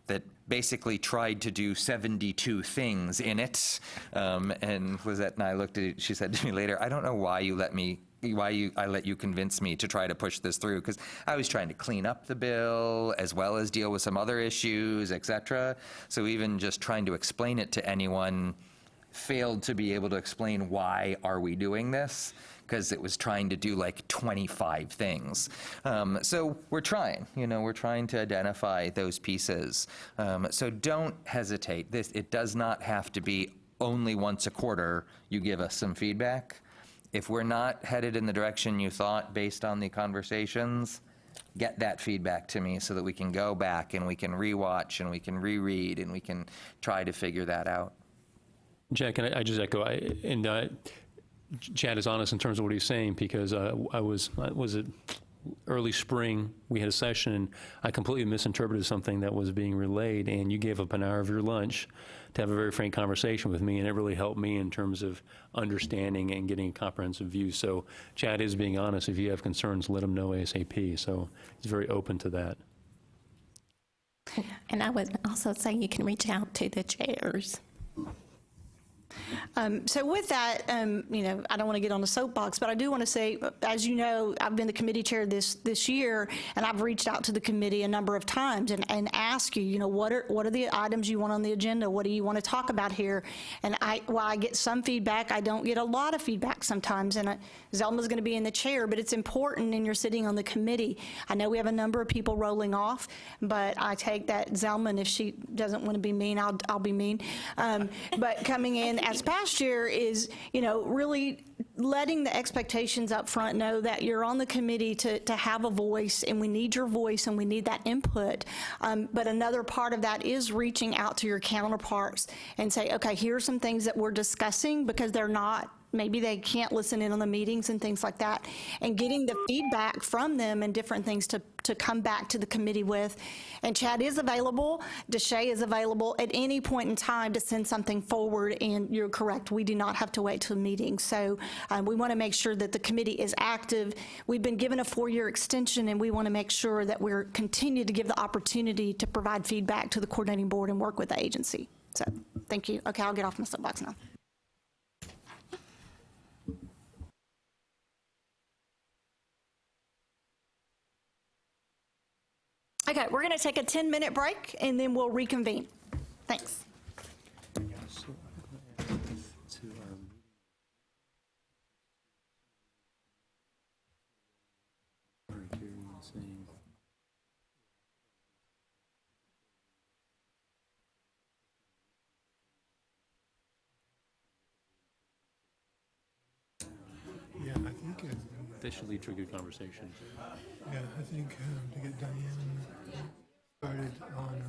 that basically tried to do 72 things in it. And Lizette and I looked at it, she said to me later, I don't know why I let you convince me to try to push this through, because I was trying to clean up the bill as well as deal with some other issues, et cetera. So even just trying to explain it to anyone failed to be able to explain why are we doing this, because it was trying to do 25 things. So we're trying, we're trying to identify those pieces. So don't hesitate. It does not have to be only once a quarter you give us some feedback. If we're not headed in the direction you thought based on the conversations, get that feedback to me so that we can go back and we can rewatch and we can reread and we can try to figure that out. Jack, and I just echo, Chad is honest in terms of what he's saying, because was it early spring, we had a session, and I completely misinterpreted something that was being relayed, and you gave up an hour of your lunch to have a very frank conversation with me, and it really helped me in terms of understanding and getting a comprehensive view. So Chad is being honest. If you have concerns, let him know ASAP. So he's very open to that. And I would also say you can reach out to the chairs. So with that, I don't want to get on the soapbox, but I do want to say, as you know, I've been the committee chair this year, and I've reached out to the committee a number of times and asked you, what are the items you want on the agenda? What do you want to talk about here? And while I get some feedback, I don't get a lot of feedback sometimes. And Zelma's going to be in the chair, but it's important, and you're sitting on the committee. I know we have a number of people rolling off, but I take that Zelma, and if she doesn't want to be mean, I'll be mean. But coming in as past year is, really letting the expectations up front know that you're on the committee to have a voice, and we need your voice and we need that input. But another part of that is reaching out to your counterparts and say, okay, here are some things that we're discussing, because they're not, maybe they can't listen in on the meetings and things like that, and getting the feedback from them and different things to come back to the committee with. And Chad is available, Deshay is available at any point in time to send something forward, and you're correct, we do not have to wait till the meeting. So we want to make sure that the committee is active. We've been given a 4-year extension, and we want to make sure that we're continue to give the opportunity to provide feedback to the coordinating board and work with the agency. So thank you. Okay, I'll get off my soapbox now. Okay, we're going to take a 10-minute break, and then we'll reconvene. Thanks. Yeah, I think This should lead to a good conversation. yeah, I think to get Diane started on.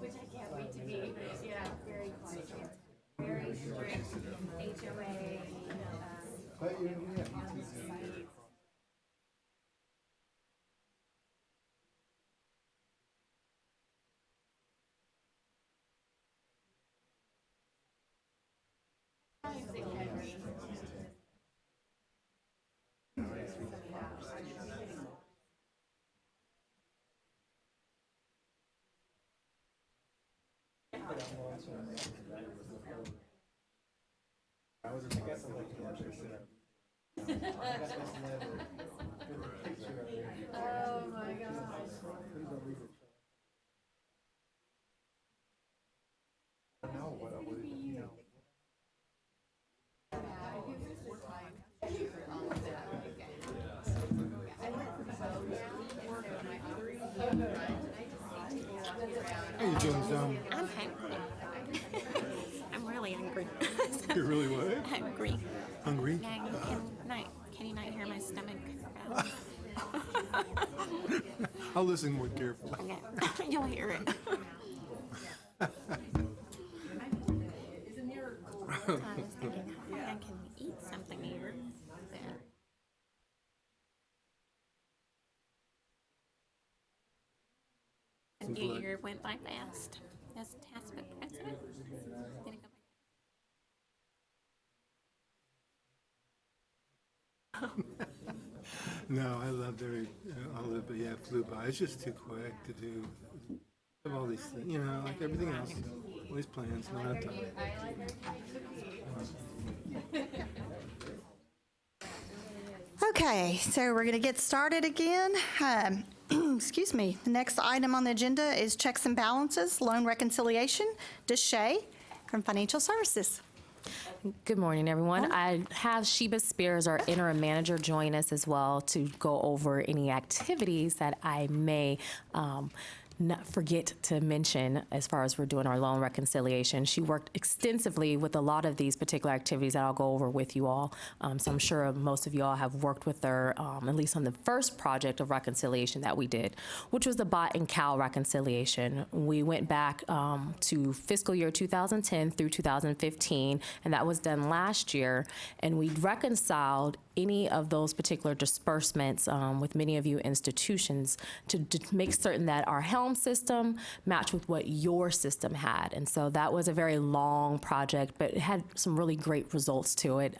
Which I can't wait to be. Yeah, very quiet. Very strict HOA. Oh my gosh. How you doing, I'm hungry. I'm really hungry. You're really what? Hungry. Hungry? Yeah, can you not hear my stomach? I'll listen more carefully. Okay. You'll hear it. I was thinking, I can eat something here. The new year went by fast. As task with president. Gonna go back. No, I loved all of it, but yeah, it flew by. It's just too quick to do. Of all these things, you know, like everything else, all these plans, not enough time. Okay, so we're going to get started again. Excuse me. The next item on the agenda is checks and balances, loan reconciliation. Deshay from Financial Services. Good morning, everyone. I have Sheba Spears, our interim manager, join us as well to go over any activities that I may not forget to mention as far as we're doing our loan reconciliation. She worked extensively with a lot of these particular activities that I'll go over with you all. So I'm sure most of you all have worked with her, at least on the first project of reconciliation that we did, which was the BOT and CAL reconciliation. We went back to fiscal year 2010 through 2015, and that was done last year, and we reconciled any of those particular disbursements with many of you institutions to make certain that our Helm system matched with what your system had. And so that was a very long project, but it had some really great results to it.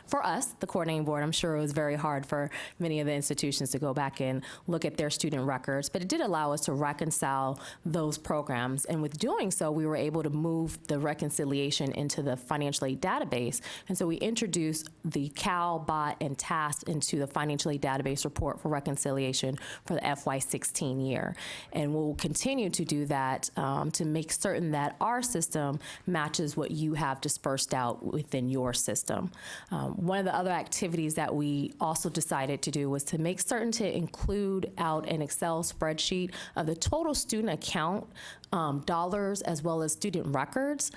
For us, the coordinating board, I'm sure it was very hard for many of the institutions to go back and look at their student records, but it did allow us to reconcile those programs. And with doing so, we were able to move the reconciliation into the financial aid database. And so we introduced the CAL, BOT, and TASC into the financial aid database report for reconciliation for the FY16 year. And we'll continue to do that to make certain that our system matches what you have dispersed out within your system. One of the other activities that we also decided to do was to make certain to include out an Excel spreadsheet of the total student account dollars as well as student records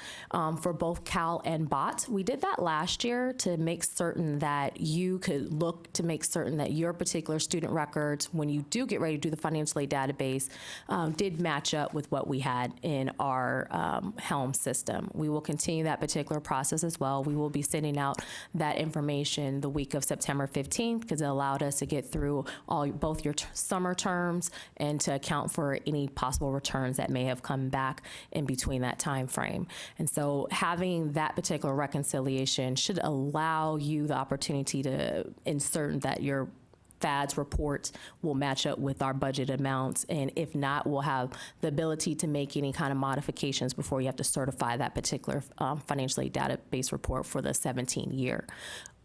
for both CAL and BOT. We did that last year to make certain that you could look to make certain that your particular student records, when you do get ready to do the financial aid database, did match up with what we had in our Helm system. We will continue that particular process as well. We will be sending out that information the week of September 15th because it allowed us to get through both your summer terms and to account for any possible returns that may have come back in between that time frame. And so having that particular reconciliation should allow you the opportunity to ensure that your FAAC's reports will match up with our budget amounts, and if not, we'll have the ability to make any kind of modifications before you have to certify that particular financial aid database report for the 17 year.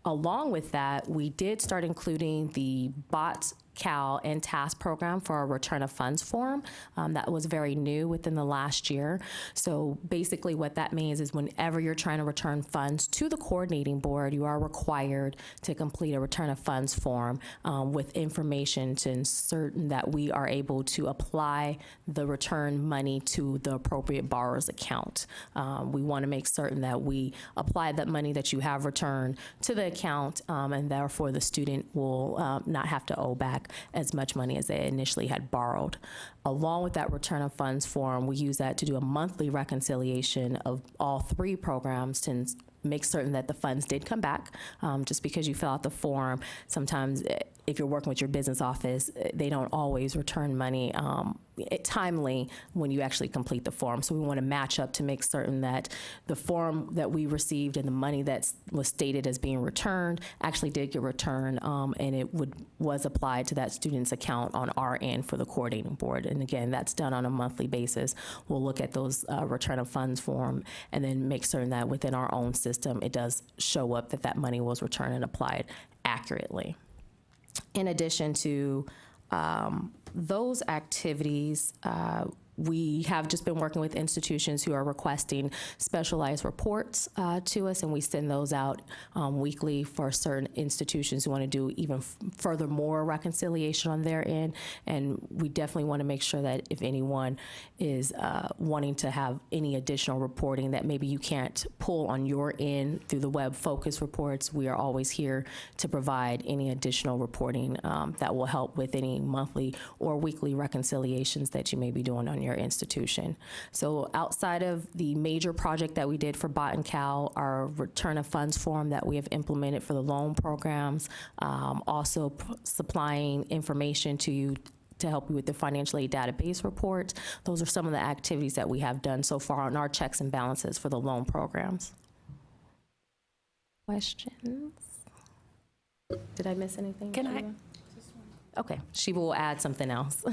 Along with that, we did start including the BOTS, CAL, and TASK program for our return of funds form. That was very new within the last year. So basically what that means is whenever you're trying to return funds to the coordinating board, you are required to complete a return of funds form with information to ensure that we are able to apply the return money to the appropriate borrower's account. We want to make certain that we apply that money that you have returned to the account, and therefore the student will not have to owe back as much money as they initially had borrowed. Along with that return of funds form, we use that to do a monthly reconciliation of all three programs to make certain that the funds did come back. Just because you fill out the form, sometimes if you're working with your business office, they don't always return money timely when you actually complete the form. So we want to match up to make certain that the form that we received and the money that was stated as being returned actually did get returned, and it was applied to that student's account on our end for the coordinating board. And again, that's done on a monthly basis. We'll look at those return of funds form and then make certain that within our own system, it does show up that that money was returned and applied accurately. In addition to those activities, we have just been working with institutions who are requesting specialized reports to us, and we send those out weekly for certain institutions who want to do even furthermore reconciliation on their end. And we definitely want to make sure that if anyone is wanting to have any additional reporting that maybe you can't pull on your end through the web focus reports, we are always here to provide any additional reporting that will help with any monthly or weekly reconciliations that you may be doing on your institution. So outside of the major project that we did for BOT and CAL, our return of funds form that we have implemented for the loan programs, also supplying information to you to help you with the financial aid database report. Those are some of the activities that we have done so far on our checks and balances for the loan programs. Questions? Did I miss anything? Can I? Okay, she will add something else.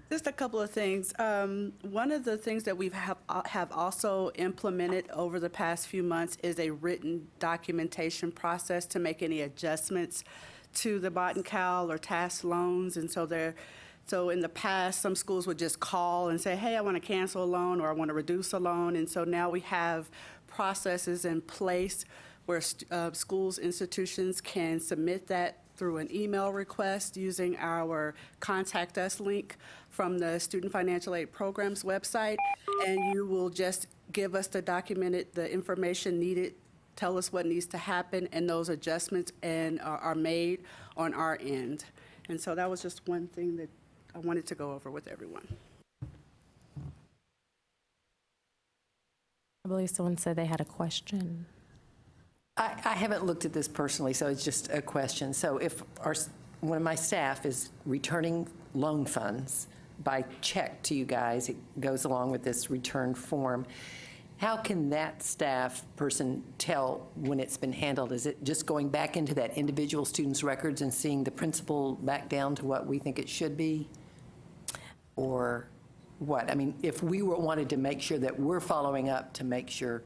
Just a couple of things. One of the things that we have also implemented over the past few months is a written documentation process to make any adjustments to the BOT and CAL or TASK loans. And so in the past, some schools would just call and say, hey, I want to cancel a loan or I want to reduce a loan. And so now we have processes in place where schools, institutions can submit that through an email request using our Contact Us link from the Student Financial Aid Programs website, and you will just give us the information needed, tell us what needs to happen, and those adjustments are made on our end. And so that was just one thing that I wanted to go over with everyone. I believe someone said they had a question. I haven't looked at this personally, so it's just a question. So if one of my staff is returning loan funds by check to you guys, it goes along with this return form, how can that staff person tell when it's been handled? Is it just going back into that individual student's records and seeing the principal back down to what we think it should be? Or what? I mean, if we wanted to make sure that we're following up to make sure.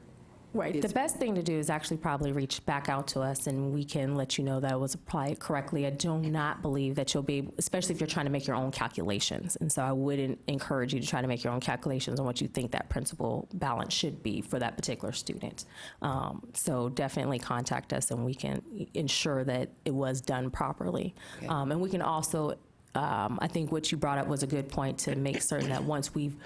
Right. The best thing to do is actually probably reach back out to us and we can let you know that it was applied correctly. I do not believe that you'll be, especially if you're trying to make your own calculations. And so I wouldn't encourage you to try to make your own calculations on what you think that principal balance should be for that particular student. So definitely contact us and we can ensure that it was done properly. Okay. And we can also, I think what you brought up was a good point to make certain that once we've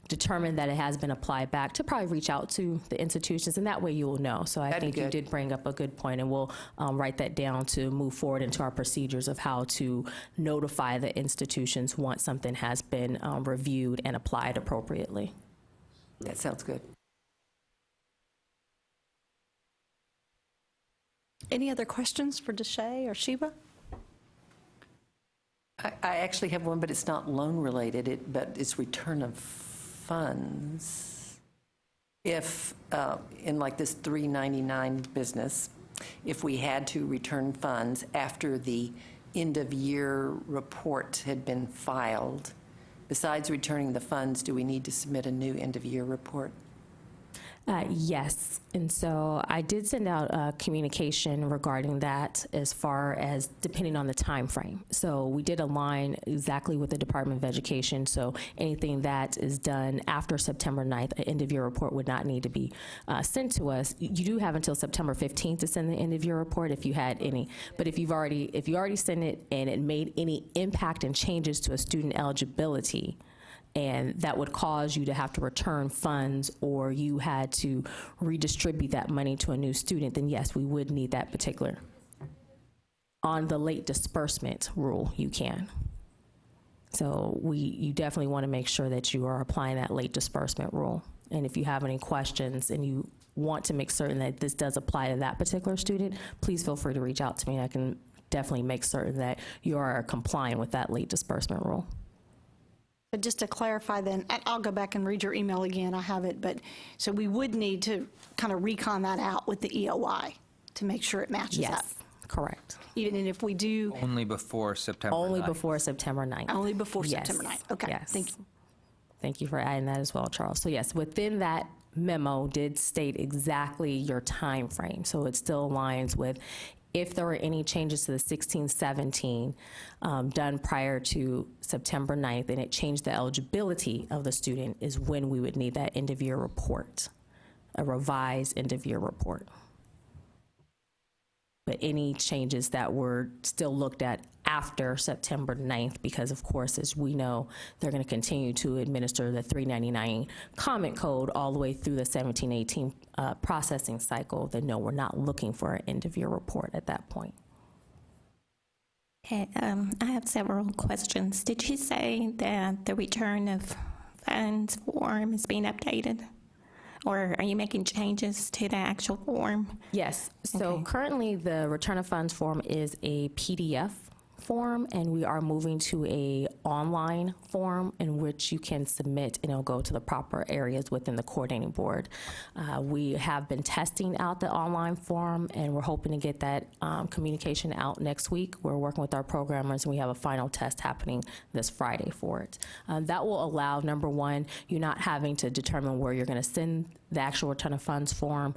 determine that it has been applied back, to probably reach out to the institutions, and that way you will know. So I think you did bring up a good point, and we'll write that down to move forward into our procedures of how to notify the institutions once something has been reviewed and applied appropriately. That sounds good. Any other questions for Deshae or Sheba? I actually have one, but it's not loan related, but it's return of funds. If, in like this 399 business, if we had to return funds after the end of year report had been filed, besides returning the funds, do we need to submit a new end of year report? Yes, and so I did send out a communication regarding that as far as depending on the time frame. So we did align exactly with the Department of Education, so anything that is done after September 9th, an end-of-year report would not need to be sent to us. You do have until September 15th to send the end-of-year report if you had any, but if you already sent it and it made any impact and changes to a student eligibility, and that would cause you to have to return funds, or you had to redistribute that money to a new student, then yes, we would need that particular. On the late disbursement rule, you can. So you definitely want to make sure that you are applying that late disbursement rule. And if you have any questions and you want to make certain that this does apply to that particular student, please feel free to reach out to me. I can definitely make certain that you are complying with that late disbursement rule. But just to clarify then, I'll go back and read your email again, I have it, but, so we would need to kind of recon that out with the EOI to make sure it matches up. Yes, correct. Even if we do. Only before September 9th. Only before September 9th. Only before Yes. September 9th, okay, Yes. thank you. Thank you for adding that as well, Charles. So yes, within that memo did state exactly your time frame. So it still aligns with if there were any changes to the 16-17 done prior to September 9th, and it changed the eligibility of the student, is when we would need that end-of-year report, a revised end-of-year report. But any changes that were still looked at after September 9th, because of course, as we know, they're going to continue to administer the 399 comment code all the way through the 17-18 processing cycle, then no, we're not looking for an end-of-year report at that point. Okay, I have several questions. Did you say that the return of funds form is being updated? Or are you making changes to the actual form? Yes. So currently, the return of funds form is a PDF form, and we are moving to a online form in which you can submit, and it'll go to the proper areas within the coordinating board. We have been testing out the online form, and we're hoping to get that communication out next week. We're working with our programmers, and we have a final test happening this Friday for it. That will allow, number one, you not having to determine where you're going to send the actual return of funds form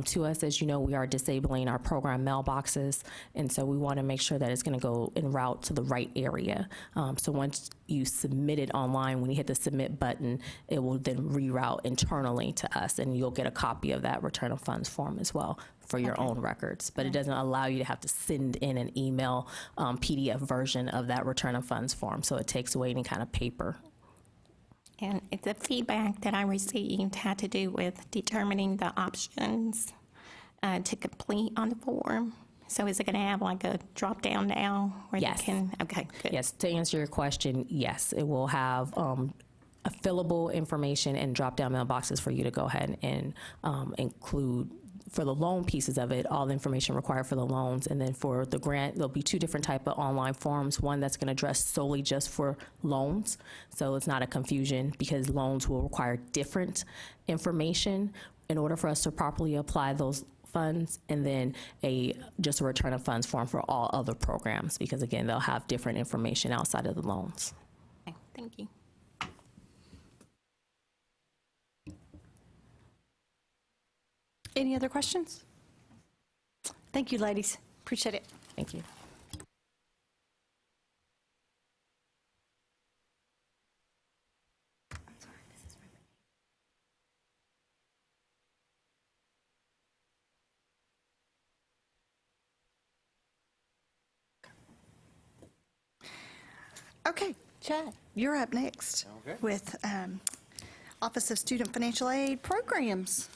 to us. As you know, we are disabling our program mailboxes, and so we want to make sure that it's going to go en route to the right area. So once you submit it online, when you hit the submit button, it will then reroute internally to us, and you'll get a copy of that return of funds form as well for your own records. But it doesn't allow you to have to send in an email PDF version of that return of funds form, so it takes away any kind of paper. And the feedback that I received had to do with determining the options to complete on the form. So is it going to have like a drop down now where Yes. you can, okay, good. Yes, to answer your question, yes, it will have a fillable information and drop down mailboxes for you to go ahead and include, for the loan pieces of it, all the information required for the loans. And then for the grant, there'll be two different type of online forms, one that's going to address solely just for loans. So it's not a confusion, because loans will require different information in order for us to properly apply those funds, and then just a return of funds form for all other programs, because again, they'll have different information outside of the loans. Okay, thank you. Any other questions? Thank you, ladies. Appreciate it. Thank you. Okay, Chad, you're up next with Office of Student Financial Aid Programs.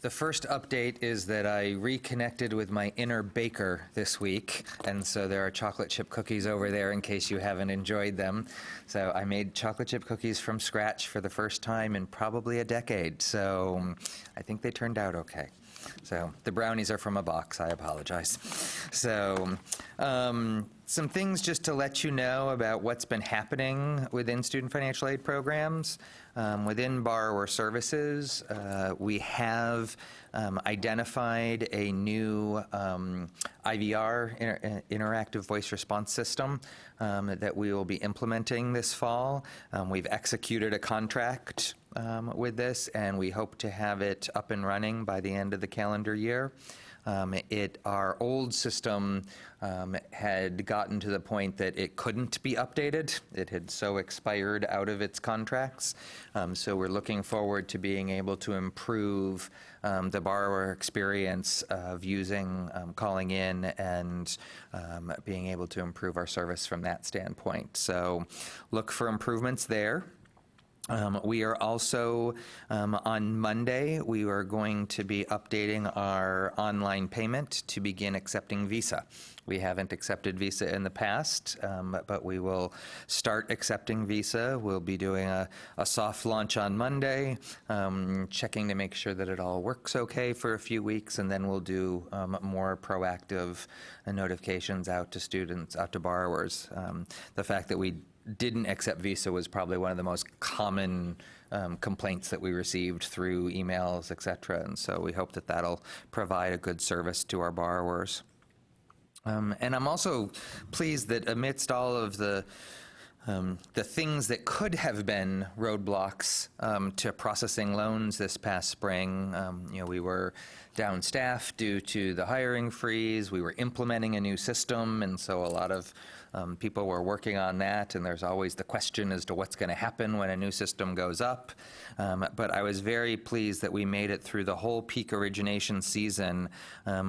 The first update is that I reconnected with my inner baker this week, and so there are chocolate chip cookies over there in case you haven't enjoyed them. So I made chocolate chip cookies from scratch for the first time in probably a decade, so I think they turned out okay. So the brownies are from a box, I apologize. So some things just to let you know about what's been happening within student financial aid programs. Within borrower services, we have identified a new IVR, interactive voice response system, that we will be implementing this fall. We've executed a contract with this, and we hope to have it up and running by the end of the calendar year. Our old system had gotten to the point that it couldn't be updated. It had so expired out of its contracts. So we're looking forward to being able to improve the borrower experience of calling in and being able to improve our service from that standpoint. So look for improvements there. We are also, on Monday, we are going to be updating our online payment to begin accepting Visa. We haven't accepted Visa in the past, but we will start accepting Visa. We'll be doing a soft launch on Monday, checking to make sure that it all works okay for a few weeks, and then we'll do more proactive notifications out to students, out to borrowers. The fact that we didn't accept Visa was probably one of the most common complaints that we received through emails, et cetera, and so we hope that that'll provide a good service to our borrowers. And I'm also pleased that amidst all of the things that could have been roadblocks to processing loans this past spring, we were down-staffed due to the hiring freeze. We were implementing a new system, and so a lot of people were working on that, and there's always the question as to what's going to happen when a new system goes up. But I was very pleased that we made it through the whole peak origination season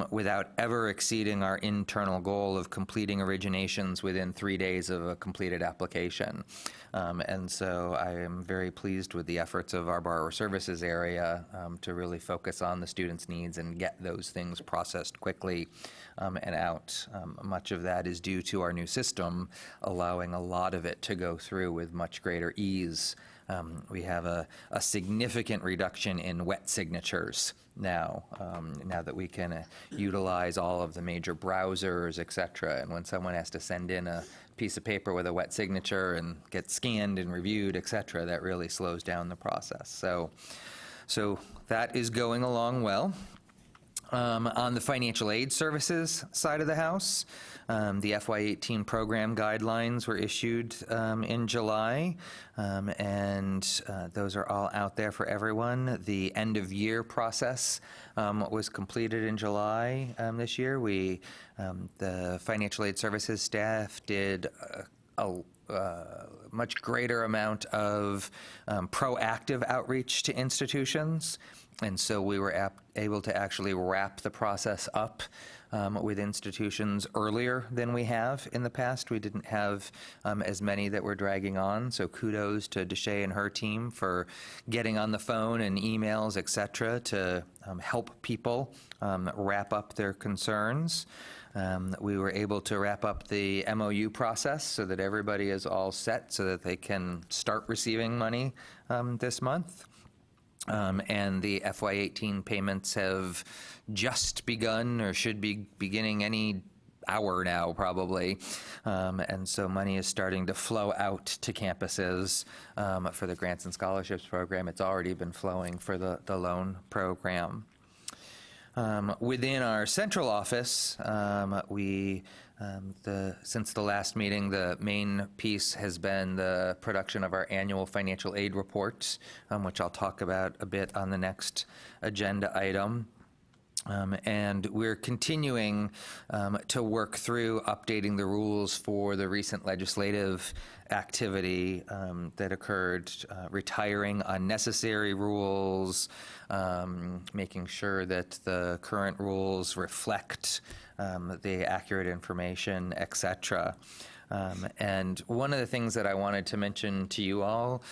without ever exceeding our internal goal of completing originations within 3 days of a completed application. And so I am very pleased with the efforts of our borrower services area to really focus on the students' needs and get those things processed quickly and out. Much of that is due to our new system, allowing a lot of it to go through with much greater ease. We have a significant reduction in wet signatures now that we can utilize all of the major browsers, et cetera. And when someone has to send in a piece of paper with a wet signature and get scanned and reviewed, et cetera, that really slows down the process. So that is going along well. On the financial aid services side of the house, the FY18 program guidelines were issued in July, and those are all out there for everyone. The end of year process was completed in July this year. The financial aid services staff did a much greater amount of proactive outreach to institutions. And so we were able to actually wrap the process up with institutions earlier than we have in the past. We didn't have as many that were dragging on, so kudos to Deshay and her team for getting on the phone and emails, et cetera, to help people wrap up their concerns. We were able to wrap up the MOU process so that everybody is all set so that they can start receiving money this month. And the FY18 payments have just begun or should be beginning any hour now probably. And so money is starting to flow out to campuses for the Grants and Scholarships program. It's already been flowing for the loan program. Within our central office, since the last meeting, the main piece has been the production of our annual financial aid report, which I'll talk about a bit on the next agenda item. And we're continuing to work through updating the rules for the recent legislative activity that occurred, retiring unnecessary rules, making sure that the current rules reflect the accurate information, et cetera. And one of the things that I wanted to mention to you all,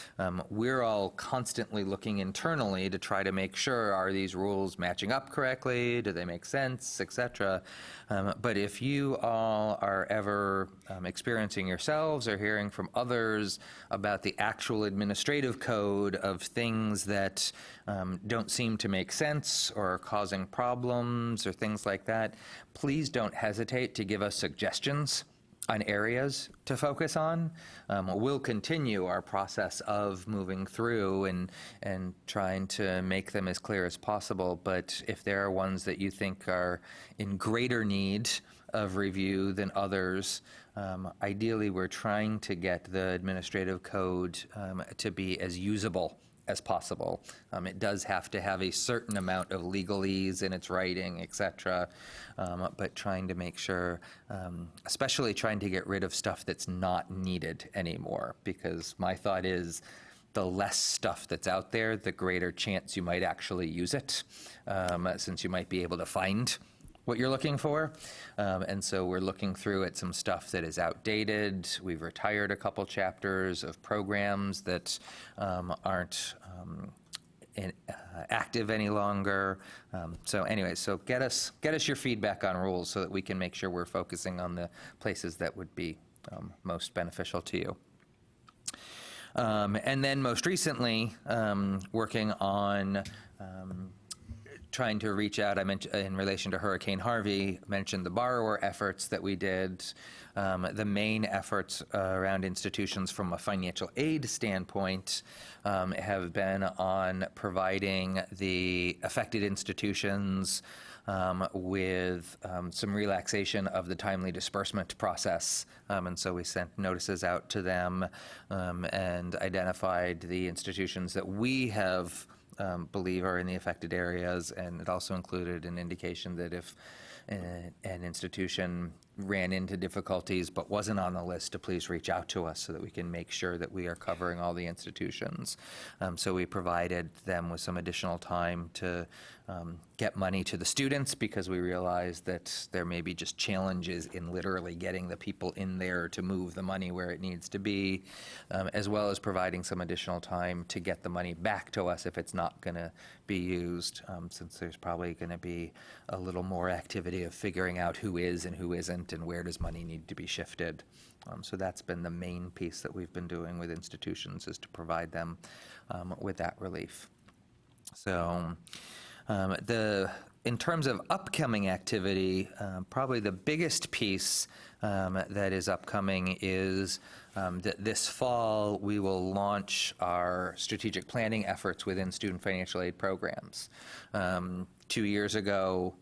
we're all constantly looking internally to try to make sure, are these rules matching up correctly? Do they make sense, et cetera? But if you all are ever experiencing yourselves or hearing from others about the actual administrative code of things that don't seem to make sense or are causing problems or things like that, please don't hesitate to give us suggestions on areas to focus on. We'll continue our process of moving through and trying to make them as clear as possible, but if there are ones that you think are in greater need of review than others, ideally we're trying to get the administrative code to be as usable as possible. It does have to have a certain amount of legalese in its writing, et cetera, but trying to make sure, especially trying to get rid of stuff that's not needed anymore, because my thought is the less stuff that's out there, the greater chance you might actually use it, since you might be able to find what you're looking for. And so we're looking through at some stuff that is outdated. We've retired a couple chapters of programs that aren't active any longer. So anyway, so get us your feedback on rules so that we can make sure we're focusing on the places that would be most beneficial to you. And then most recently, working on trying to reach out, I mentioned in relation to Hurricane Harvey, mentioned the borrower efforts that we did. The main efforts around institutions from a financial aid standpoint have been on providing the affected institutions with some relaxation of the timely disbursement process. And so we sent notices out to them and identified the institutions that we have believe are in the affected areas, and it also included an indication that if an institution ran into difficulties but wasn't on the list, to please reach out to us so that we can make sure that we are covering all the institutions. So we provided them with some additional time to get money to the students, because we realized that there may be just challenges in literally getting the people in there to move the money where it needs to be, as well as providing some additional time to get the money back to us if it's not going to be used, since there's probably going to be a little more activity of figuring out who is and who isn't and where does money need to be shifted. So that's been the main piece that we've been doing with institutions, is to provide them with that relief. So in terms of upcoming activity, probably the biggest piece that is upcoming is that this fall we will launch our strategic planning efforts within student financial aid programs. 2 years ago,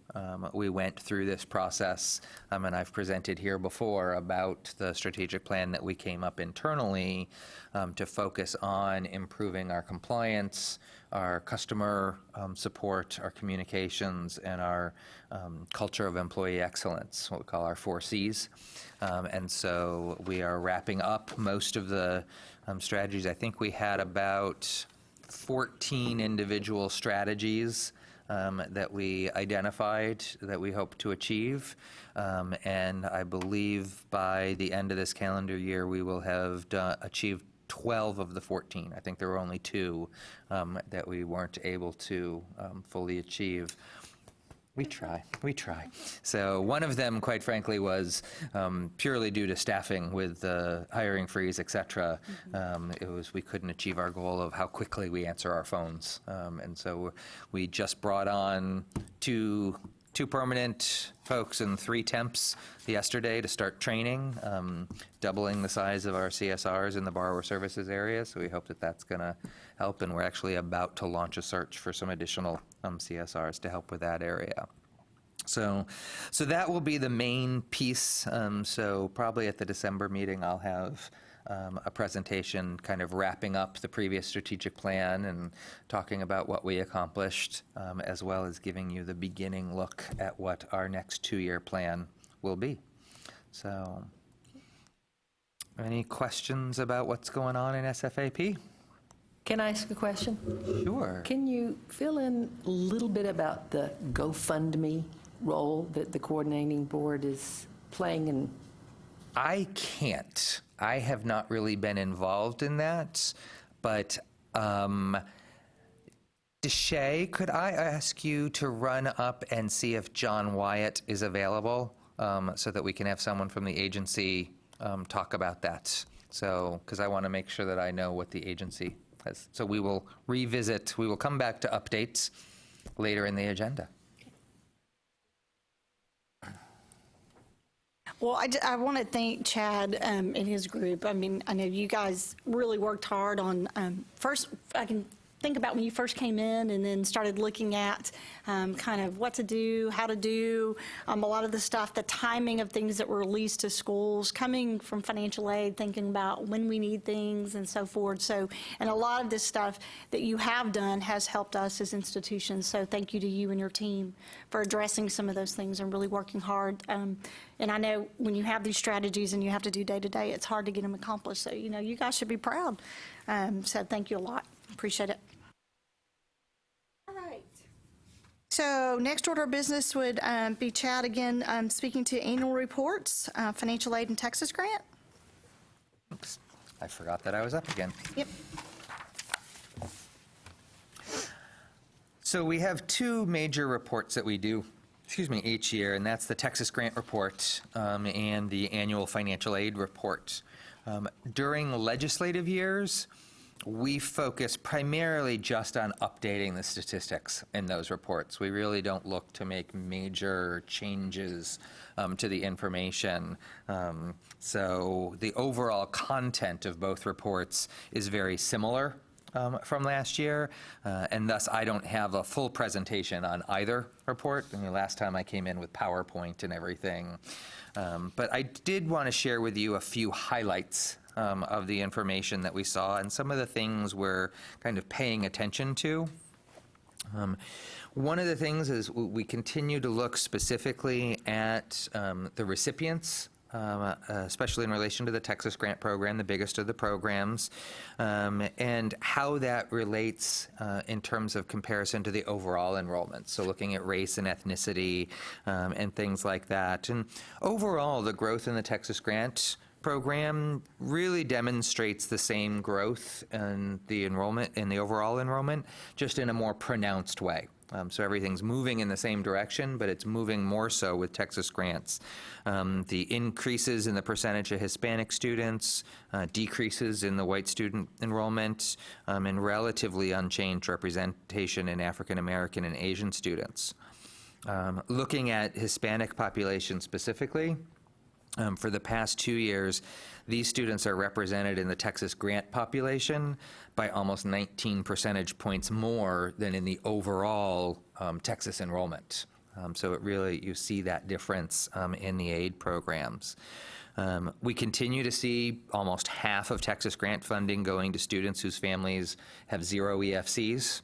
we went through this process, and I've presented here before about the strategic plan that we came up internally to focus on improving our compliance, our customer support, our communications, and our culture of employee excellence, what we call our 4 Cs. And so we are wrapping up most of the strategies. I think we had about 14 individual strategies that we identified that we hope to achieve. And I believe by the end of this calendar year, we will have achieved 12 of the 14. I think there were only 2 that we weren't able to fully achieve. We try. So one of them, quite frankly, was purely due to staffing with the hiring freeze, et cetera. It was, we couldn't achieve our goal of how quickly we answer our phones. And so we just brought on two permanent folks and 3 temps yesterday to start training, doubling the size of our CSRs in the borrower services area. So we hope that that's going to help. And we're actually about to launch a search for some additional CSRs to help with that area. So that will be the main piece. So probably at the December meeting, I'll have a presentation kind of wrapping up the previous strategic plan and talking about what we accomplished, as well as giving you the beginning look at what our next 2-year plan will be. So any questions about what's going on in SFAP? Can I ask a question? Sure. Can you fill in a little bit about the GoFundMe role that the coordinating board is playing in I can't. I have not really been involved in that, but Deshay, could I ask you to run up and see if John Wyatt is available, so that we can have someone from the agency talk about that? So, because I want to make sure that I know what the agency has. So we will revisit, we will come back to updates later in the agenda. Well, I want to thank Chad and his group. I mean, I know you guys really worked hard on, first, I can think about when you first came in and then started looking at kind of what to do, how to do, a lot of the stuff, the timing of things that were released to schools, coming from financial aid, thinking about when we need things and so forth. So, and a lot of this stuff that you have done has helped us as institutions. So thank you to you and your team for addressing some of those things and really working hard. And I know when you have these strategies and you have to do day to day, it's hard to get them accomplished. So, you know, you guys should be proud. So thank you a lot. Appreciate it. All right. So next order of business would be Chad again speaking to annual reports, financial aid and Texas grant. Oops, I forgot that I was up again. Yep. So we have two major reports that we do, each year, and that's the Texas Grant Report and the annual financial aid report. During legislative years, we focus primarily just on updating the statistics in those reports. We really don't look to make major changes to the information. So the overall content of both reports is very similar from last year, and thus I don't have a full presentation on either report. I mean, last time I came in with PowerPoint and everything. But I did want to share with you a few highlights of the information that we saw and some of the things we're kind of paying attention to. One of the things is we continue to look specifically at the recipients, especially in relation to the Texas Grant Program, the biggest of the programs, and how that relates in terms of comparison to the overall enrollment. So looking at race and ethnicity and things like that. And overall, the growth in the Texas Grant Program really demonstrates the same growth in the enrollment, in the overall enrollment, just in a more pronounced way. So everything's moving in the same direction, but it's moving more so with Texas grants. The increases in the percentage of Hispanic students, decreases in the white student enrollment, and relatively unchanged representation in African American and Asian students. Looking at Hispanic population specifically, for the past 2 years, these students are represented in the Texas grant population by almost 19 percentage points more than in the overall Texas enrollment. So it really, you see that difference in the aid programs. We continue to see almost half of Texas grant funding going to students whose families have 0 EFCs.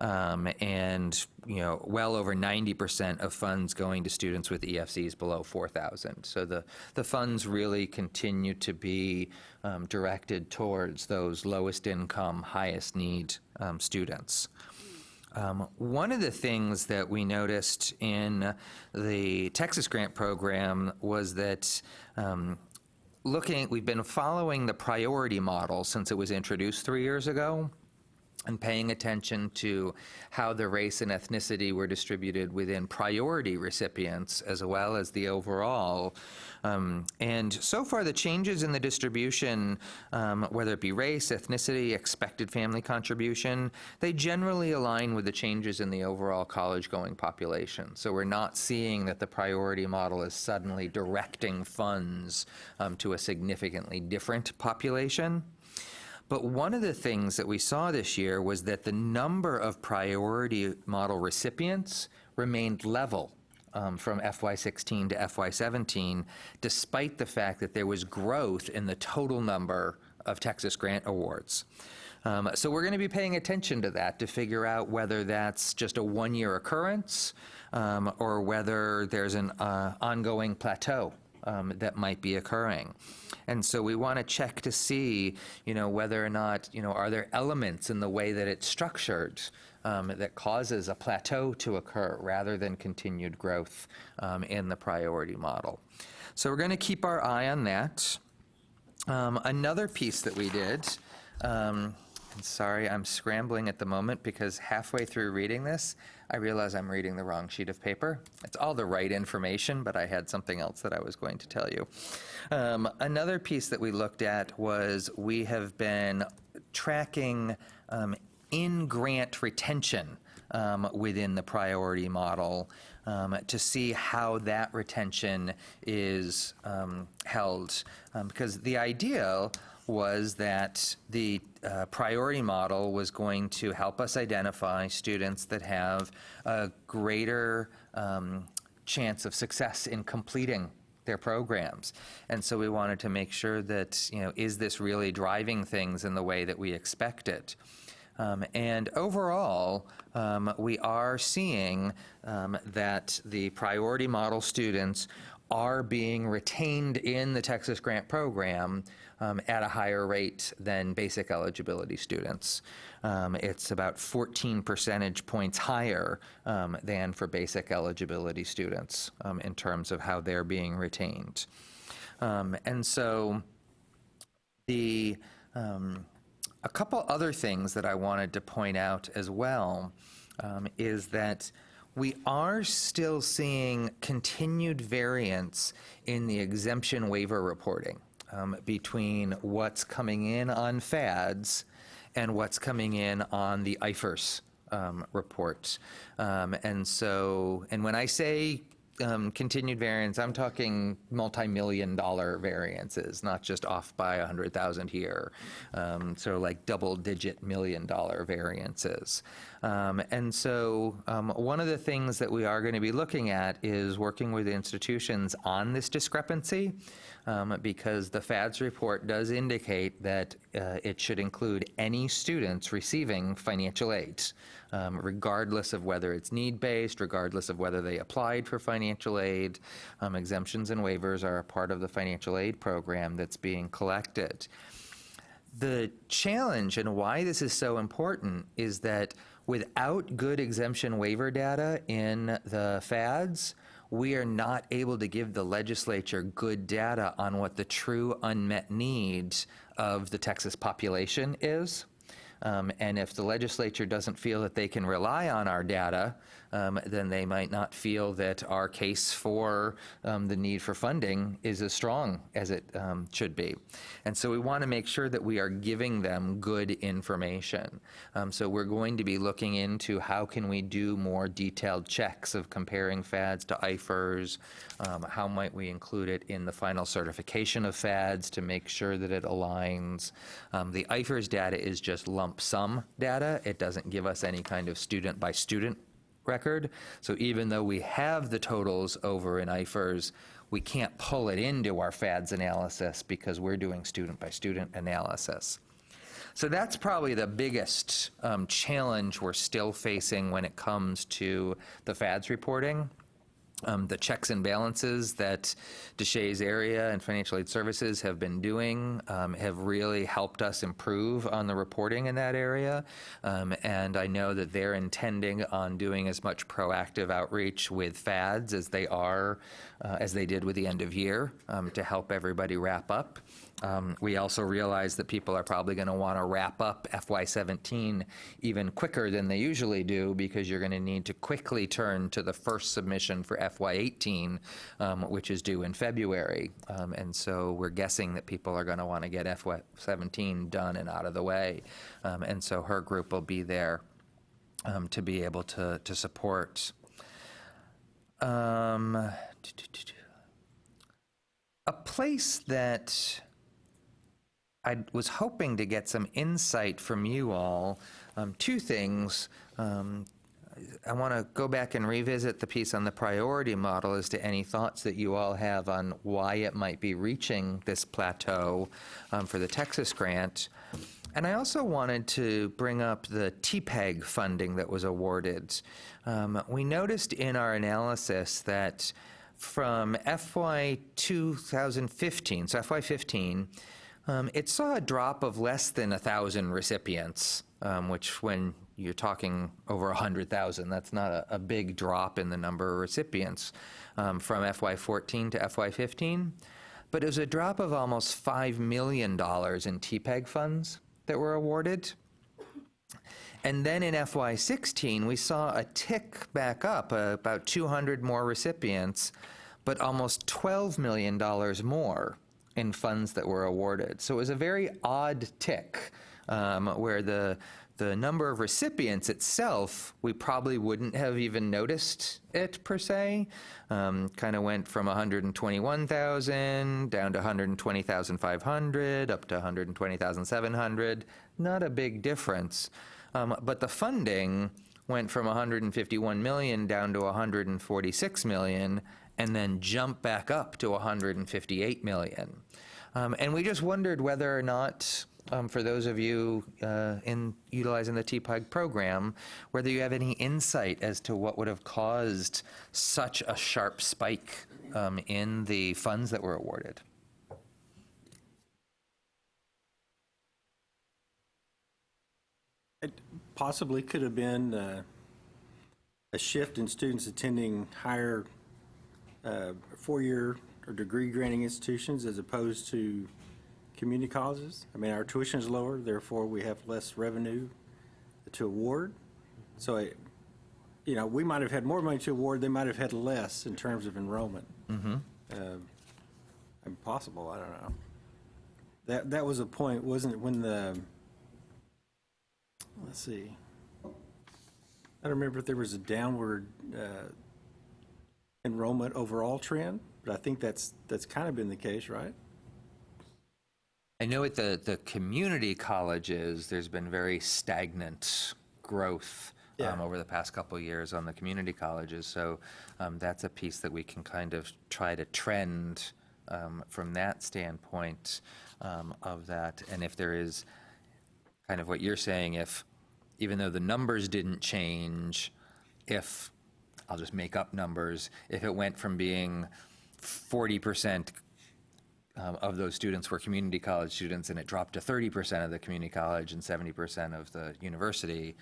And well over 90% of funds going to students with EFCs below 4,000. So the funds really continue to be directed towards those lowest income, highest need students. One of the things that we noticed in the Texas Grant Program was that we've been following the priority model since it was introduced 3 years ago, and paying attention to how the race and ethnicity were distributed within priority recipients as well as the overall. And so far the changes in the distribution, whether it be race, ethnicity, expected family contribution, they generally align with the changes in the overall college-going population. So we're not seeing that the priority model is suddenly directing funds to a significantly different population. But one of the things that we saw this year was that the number of priority model recipients remained level from FY16 to FY17, despite the fact that there was growth in the total number of Texas grant awards. So we're going to be paying attention to that to figure out whether that's just a one-year occurrence or whether there's an ongoing plateau that might be occurring. And so we want to check to see, whether or not, are there elements in the way that it's structured that causes a plateau to occur rather than continued growth in the priority model. So we're going to keep our eye on that. Another piece that we did, and sorry, I'm scrambling at the moment because halfway through reading this, I realize I'm reading the wrong sheet of paper. It's all the right information, but I had something else that I was going to tell you. Another piece that we looked at was we have been tracking in-grant retention within the priority model to see how that retention is held. Because the idea was that the priority model was going to help us identify students that have a greater chance of success in completing their programs. And so we wanted to make sure that, is this really driving things in the way that we expect it? And overall, we are seeing that the priority model students are being retained in the Texas Grant Program at a higher rate than basic eligibility students. It's about 14 percentage points higher than for basic eligibility students in terms of how they're being retained. And so a couple other things that I wanted to point out as well is that we are still seeing continued variance in the exemption waiver reporting between what's coming in on FAADs and what's coming in on the IFRS reports. And when I say continued variance, I'm talking multi-million-dollar variances, not just off by 100,000 here. So like double-digit million-dollar variances. And so one of the things that we are going to be looking at is working with institutions on this discrepancy, because the FAADS report does indicate that it should include any students receiving financial aid, regardless of whether it's need-based, regardless of whether they applied for financial aid. Exemptions and waivers are a part of the financial aid program that's being collected. The challenge and why this is so important is that without good exemption waiver data in the FAADs, we are not able to give the legislature good data on what the true unmet needs of the Texas population is. And if the legislature doesn't feel that they can rely on our data, then they might not feel that our case for the need for funding is as strong as it should be. And so we want to make sure that we are giving them good information. So we're going to be looking into how can we do more detailed checks of comparing FAADs to IFRS, how might we include it in the final certification of FAADs to make sure that it aligns. The IFRS data is just lump sum data. It doesn't give us any kind of student by student record. So even though we have the totals over in IFRS, we can't pull it into our FAADS analysis because we're doing student by student analysis. So that's probably the biggest challenge we're still facing when it comes to the FAADS reporting. The checks and balances that DeShays area and financial aid services have been doing have really helped us improve on the reporting in that area. And I know that they're intending on doing as much proactive outreach with FAADs as they did with the end of year to help everybody wrap up. We also realize that people are probably going to want to wrap up FY17 even quicker than they usually do because you're going to need to quickly turn to the first submission for FY18, which is due in February. And so we're guessing that people are going to want to get FY17 done and out of the way. And so her group will be there to be able to support. A place that I was hoping to get some insight from you all. Two things. I want to go back and revisit the piece on the priority model as to any thoughts that you all have on why it might be reaching this plateau for the Texas grant. And I also wanted to bring up the TPEG funding that was awarded. We noticed in our analysis that from FY 2015, so FY 15, it saw a drop of less than 1,000 recipients, which when you're talking over 100,000. That's not a big drop in the number of recipients from FY14 to FY15. But it was a drop of almost $5 million in TPEG funds that were awarded. And then in FY16, we saw a tick back up, about 200 more recipients, but almost $12 million more in funds that were awarded. So it was a very odd tick, where the number of recipients itself, we probably wouldn't have even noticed it per se. Kind of went from 121,000 down to 120,500, up to 120,700. Not a big difference. But the funding went from 151 million down to 146 million, and then jumped back up to 158 million. And we just wondered whether or not, for those of you in utilizing the TPEG program, whether you have any insight as to what would have caused such a sharp spike in the funds that were awarded. It possibly could have been a shift in students attending higher four-year or degree-granting institutions as opposed to community colleges. I mean, our tuition is lower, therefore we have less revenue to award. So, we might have had more money to award, they might have had less in terms of enrollment. Impossible, I don't know. That was a point, wasn't it, when let's see. I don't remember if there was a downward enrollment overall trend, but I think that's kind of been the case, right? I know at the community colleges, there's been very stagnant growth over the past couple of years on the community colleges. So that's a piece that we can kind of try to trend from that standpoint of that. And if there is kind of what you're saying, if even though the numbers didn't change, if, I'll just make up numbers, if it went from being 40% of those students were community college students and it dropped to 30% of the community college and 70% of the university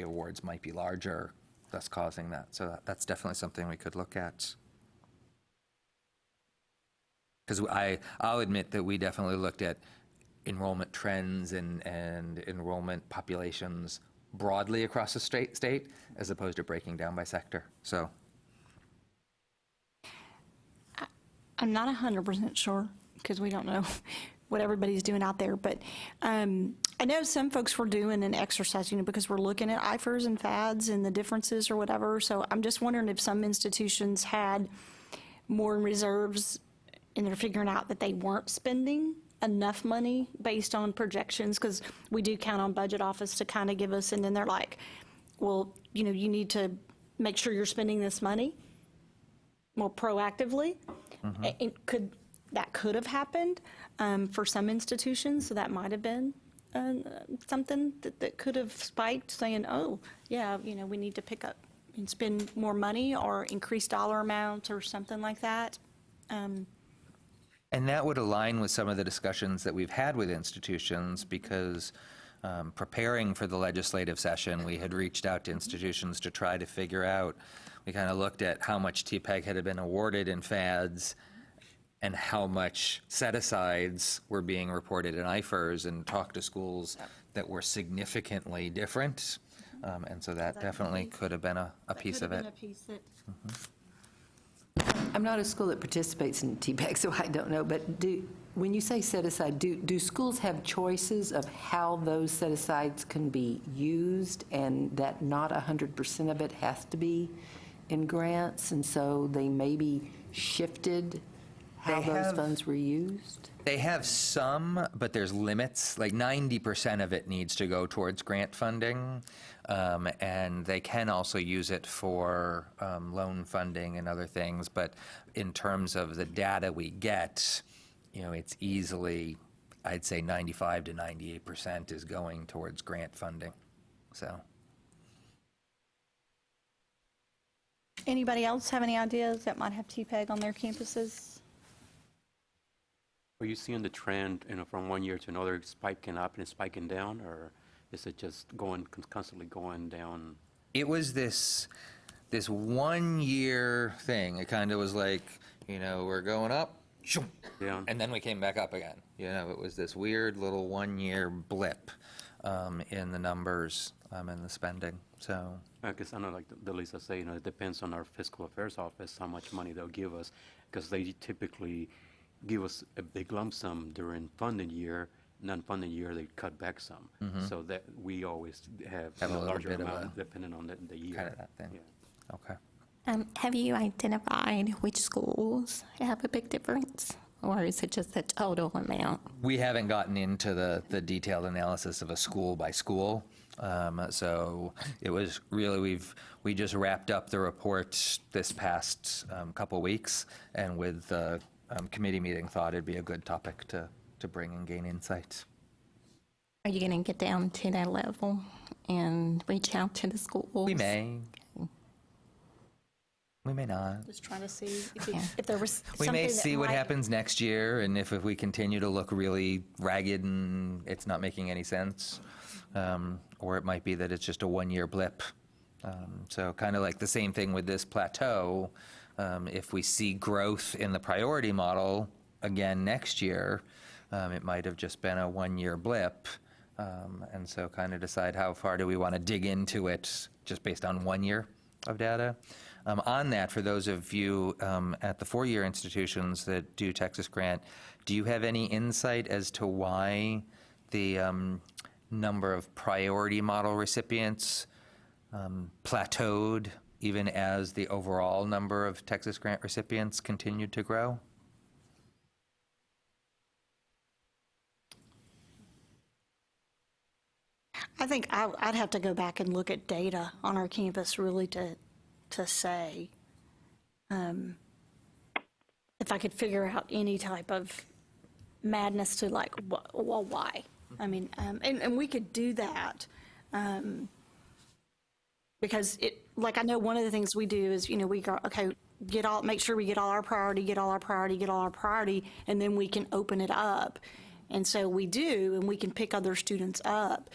awards might be larger, thus causing that. So that's definitely something we could look at. Because I'll admit that we definitely looked at enrollment trends and enrollment populations broadly across the state as opposed to breaking down by sector. So I'm not 100% sure because we don't know what everybody's doing out there, but I know some folks were doing an exercise, because we're looking at IFERs and FADs and the differences or whatever. So I'm just wondering if some institutions had more in reserves and they're figuring out that they weren't spending enough money based on projections, because we do count on budget office to kind of give us, and then they're like, well, you need to make sure you're spending this money more proactively. And that could have happened for some institutions, so that might have been something that could have spiked, saying, oh, yeah, we need to pick up and spend more money or increase dollar amounts or something like that. And that would align with some of the discussions that we've had with institutions, because preparing for the legislative session, we had reached out to institutions to try to figure out, we kind of looked at how much TPEG had been awarded in FADs and how much set-asides were being reported in IFERs, and talked to schools that were significantly different. And so that definitely could have been a piece of it. I'm not a school that participates in TPEG, so I don't know, but when you say set aside, do schools have choices of how those set asides can be used, and that not 100% of it has to be in grants, and so they maybe shifted how those funds were used? They have some, but there's limits. Like 90% of it needs to go towards grant funding, and they can also use it for loan funding and other things. But in terms of the data we get, it's easily, I'd say 95 to 98% is going towards grant funding. So. Anybody else have any ideas that might have TPEG on their campuses? Are you seeing the trend, from one year to another, spiking up and spiking down, or Is it just constantly going down? It was this 1 year thing. It kind of was like, we're going up, Yeah. and then we came back up again. It was this weird little 1 year blip in the numbers and the spending. So, Because I know, like the Lisa say, it depends on our fiscal affairs office how much money they'll give us, because they typically give us a big lump sum during funding year. Non-funding year, they cut back some, so that we always have Have a little larger bit of amount depending on the year. kind of that thing. Yeah. Okay. Have you identified which schools have a big difference, or is it just the total amount? We haven't gotten into the detailed analysis of a school by school. So it was really, we just wrapped up the report this past couple weeks, and with the committee meeting, thought it'd be a good topic to bring and gain insights. Are you going to get down to that level and reach out to the schools? We may. We may not. Just trying to see if there was We may something that see what might- happens next year, and if we continue to look really ragged and it's not making any sense, or it might be that it's just a 1 year blip. So kind of like the same thing with this plateau. If we see growth in the priority model again next year, it might have just been a 1 year blip. And so kind of decide how far do we want to dig into it just based on 1 year of data. On that, for those of you at the 4 year institutions that do Texas Grant, do you have any insight as to why the number of priority model recipients plateaued even as the overall number of Texas Grant recipients continued to grow? I think I'd have to go back and look at data on our campus really to say if I could figure out any type of madness to like, well, why? I mean, and we could do that because like I know one of the things we do is, we go, okay, make sure we get all our priority, and then we can open it up. And so we do, and we can pick other students up.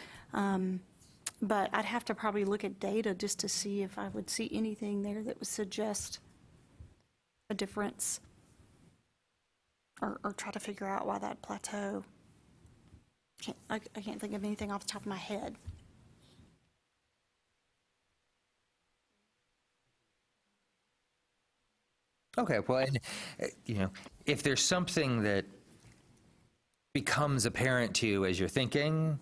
But I'd have to probably look at data just to see if I would see anything there that would suggest a difference or try to figure out why that plateau. I can't think of anything off the top of my head. Okay, well, and, if there's something that becomes apparent to you as you're thinking,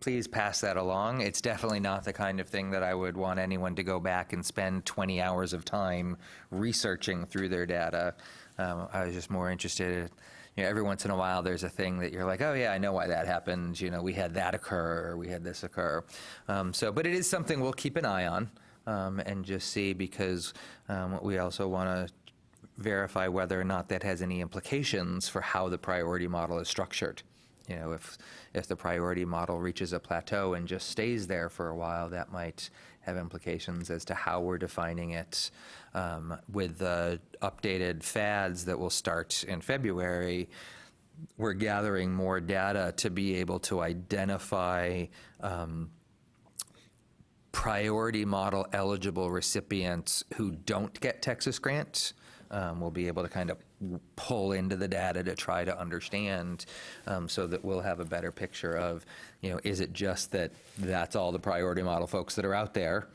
please pass that along. It's definitely not the kind of thing that I would want anyone to go back and spend 20 hours of time researching through their data. I was just more interested, every once in a while there's a thing that you're like, oh yeah, I know why that happened. We had that occur, or we had this occur. But it is something we'll keep an eye on and just see, because we also want to verify whether or not that has any implications for how the priority model is structured. If the priority model reaches a plateau and just stays there for a while, that might have implications as to how we're defining it. With the updated FAACs that will start in February, we're gathering more data to be able to identify priority model eligible recipients who don't get Texas Grant. We'll be able to kind of pull into the data to try to understand, so that we'll have a better picture of, is it just that that's all the priority model folks that are out there?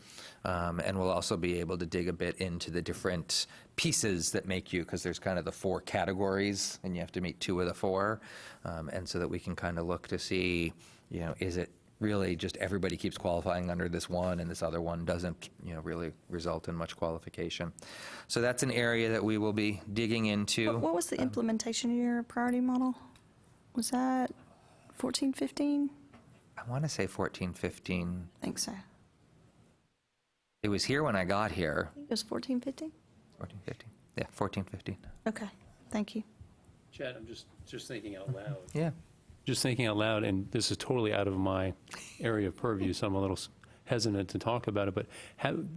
And we'll also be able to dig a bit into the different pieces that make you, because there's kind of the 4 categories, and you have to meet 2 of the 4. And so that we can kind of look to see, is it really just everybody keeps qualifying under this one and this other one doesn't, really result in much qualification. So that's an area that we will be digging into. What was the implementation year priority model? Was that 14, 15? I want to say 14, 15. I think so. It was here when I got here. It was 14, 15? 14, 15. Yeah, 14, 15. Okay, thank you. Chad, I'm just thinking out loud. Yeah. Just thinking out loud, and this is totally out of my area of purview, so I'm a little hesitant to talk about it, but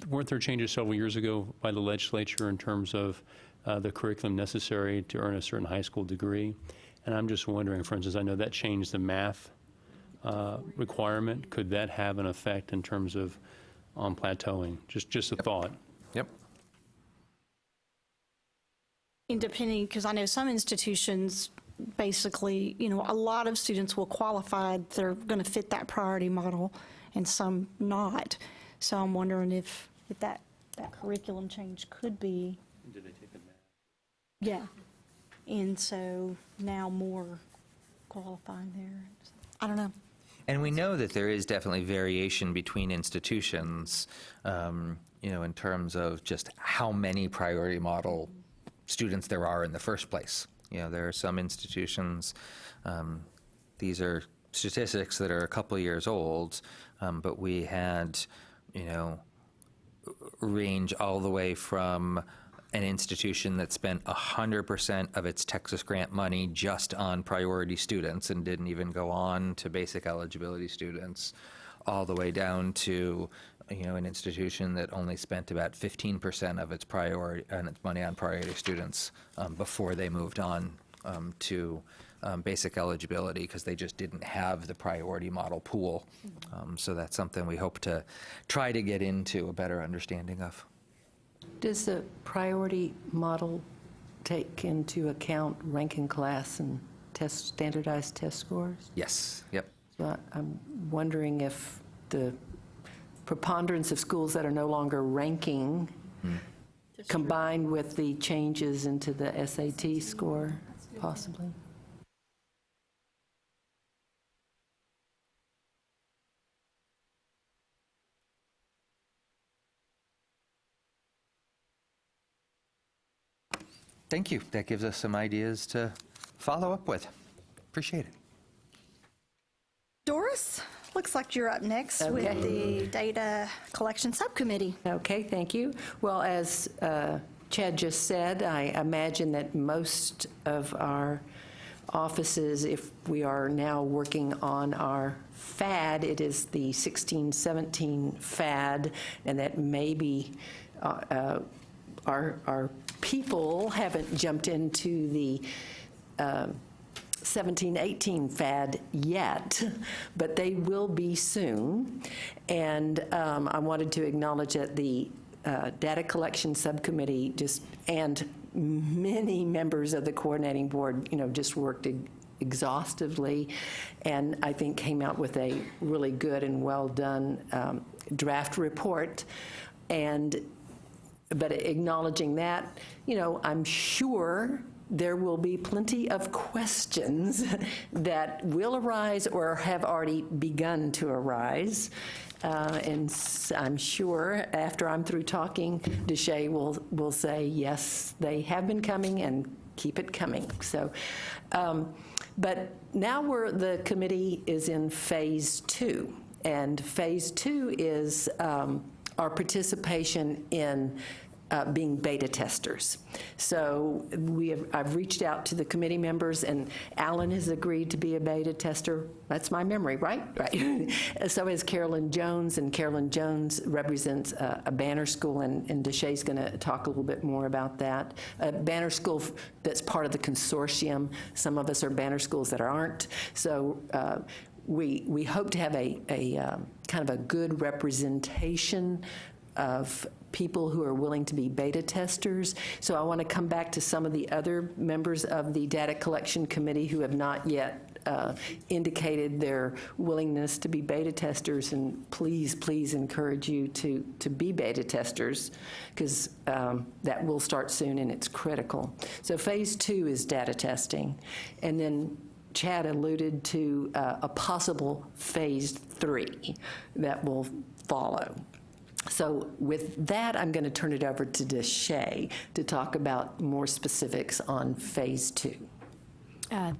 weren't there changes several years ago by the legislature in terms of the curriculum necessary to earn a certain high school degree? And I'm just wondering, for instance, I know that changed the math requirement, could that have an effect in terms of on plateauing? Just a thought. Yep. And depending, because I know some institutions, basically, a lot of students will qualify, they're going to fit that priority model, and some not. So I'm wondering if that curriculum change could be. Did they take a math? Yeah. And so now more qualifying there. I don't know. And we know that there is definitely variation between institutions, in terms of just how many priority model students there are in the first place. There are some institutions, these are statistics that are a couple years old, but we had, range all the way from an institution that spent 100% of its Texas grant money just on priority students and didn't even go on to basic eligibility students, all the way down to an institution that only spent about 15% of its money on priority students before they moved on to basic eligibility because they just didn't have the priority model pool. So that's something we hope to try to get into a better understanding of. Does the priority model take into account ranking class and standardized test scores? Yes. Yep. So I'm wondering if the preponderance of schools that are no longer ranking combined with the changes into the SAT score, possibly. Thank you. That gives us some ideas to follow up with. Appreciate it. Doris, looks like you're up next with the Data Collection Subcommittee. Okay, thank you. Well, as Chad just said, I imagine that most of our offices, if we are now working on our FAD, it is the 16-17 FAD, and that maybe our people haven't jumped into the 17-18 FAD yet, but they will be soon. And I wanted to acknowledge that the Data Collection Subcommittee and many members of the coordinating board, just worked exhaustively, and I think came out with a really good and well done draft report. But acknowledging that, I'm sure there will be plenty of questions that will arise or have already begun to arise. And I'm sure after I'm through talking, Deshay will say, yes, they have been coming and keep it coming. So, but now the committee is in phase 2. And phase 2 is our participation in being beta testers. So I've reached out to the committee members, and Alan has agreed to be a beta tester. That's my memory, right? Right. So has Carolyn Jones, and Carolyn Jones represents a banner school, and Deshay's going to talk a little bit more about that. A banner school that's part of the consortium. Some of us are banner schools that aren't. So we hope to have a kind of a good representation of people who are willing to be beta testers. So I want to come back to some of the other members of the Data Collection Committee who have not yet indicated their willingness to be beta testers, and please encourage you to be beta testers, because that will start soon and it's critical. So phase 2 is data testing, and then Chad alluded to a possible phase 3 that will follow. So with that, I'm going to turn it over to Deshay to talk about more specifics on phase 2.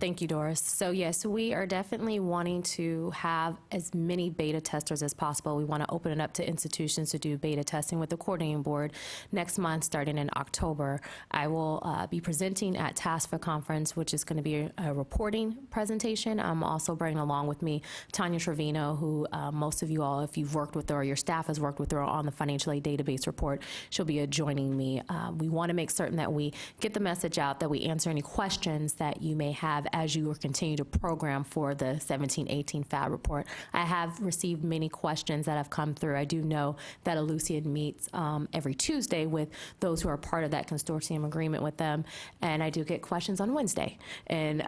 Thank you, Doris. So yes, we are definitely wanting to have as many beta testers as possible. We want to open it up to institutions to do beta testing with the coordinating board next month, starting in October. I will be presenting at TASFA conference, which is going to be a reporting presentation. I'm also bringing along with me Tanya Trevino, who most of you all, if you've worked with her or your staff has worked with her on the financial aid database report, she'll be joining me. We want to make certain that we get the message out, that we answer any questions that you may have as you continue to program for the 17-18 FAB report. I have received many questions that have come through. I do know that Ellucian meets every Tuesday with those who are part of that consortium agreement with them, and I do get questions on Wednesday. And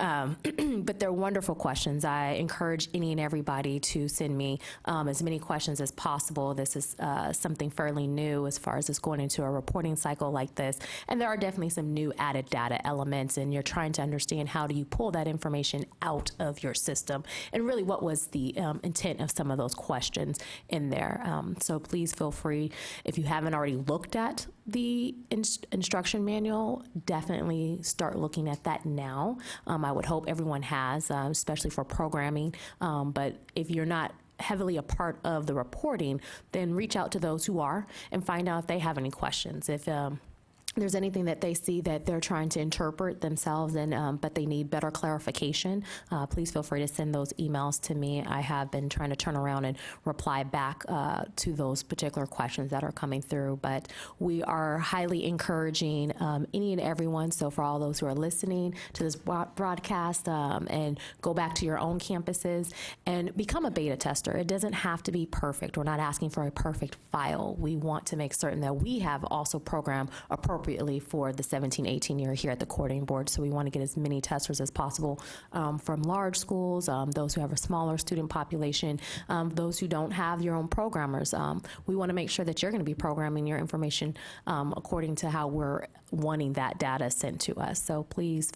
but they're wonderful questions. I encourage any and everybody to send me as many questions as possible. This is something fairly new as far as us going into a reporting cycle like this, and there are definitely some new added data elements, and you're trying to understand how do you pull that information out of your system, and really what was the intent of some of those questions in there. So please feel free, if you haven't already looked at the instruction manual, definitely start looking at that now. I would hope everyone has, especially for programming, but if you're not heavily a part of the reporting, then reach out to those who are and find out if they have any questions. If there's anything that they see that they're trying to interpret themselves, and but they need better clarification, please feel free to send those emails to me. I have been trying to turn around and reply back to those particular questions that are coming through. But we are highly encouraging any and everyone, so for all those who are listening to this broadcast, and go back to your own campuses and become a beta tester. It doesn't have to be perfect. We're not asking for a perfect file. We want to make certain that we have also programmed appropriately for the 17-18 year here at the coordinating board. So we want to get as many testers as possible from large schools, those who have a smaller student population, those who don't have your own programmers. We want to make sure that you're going to be programming your information according to how we're wanting that data sent to us. So please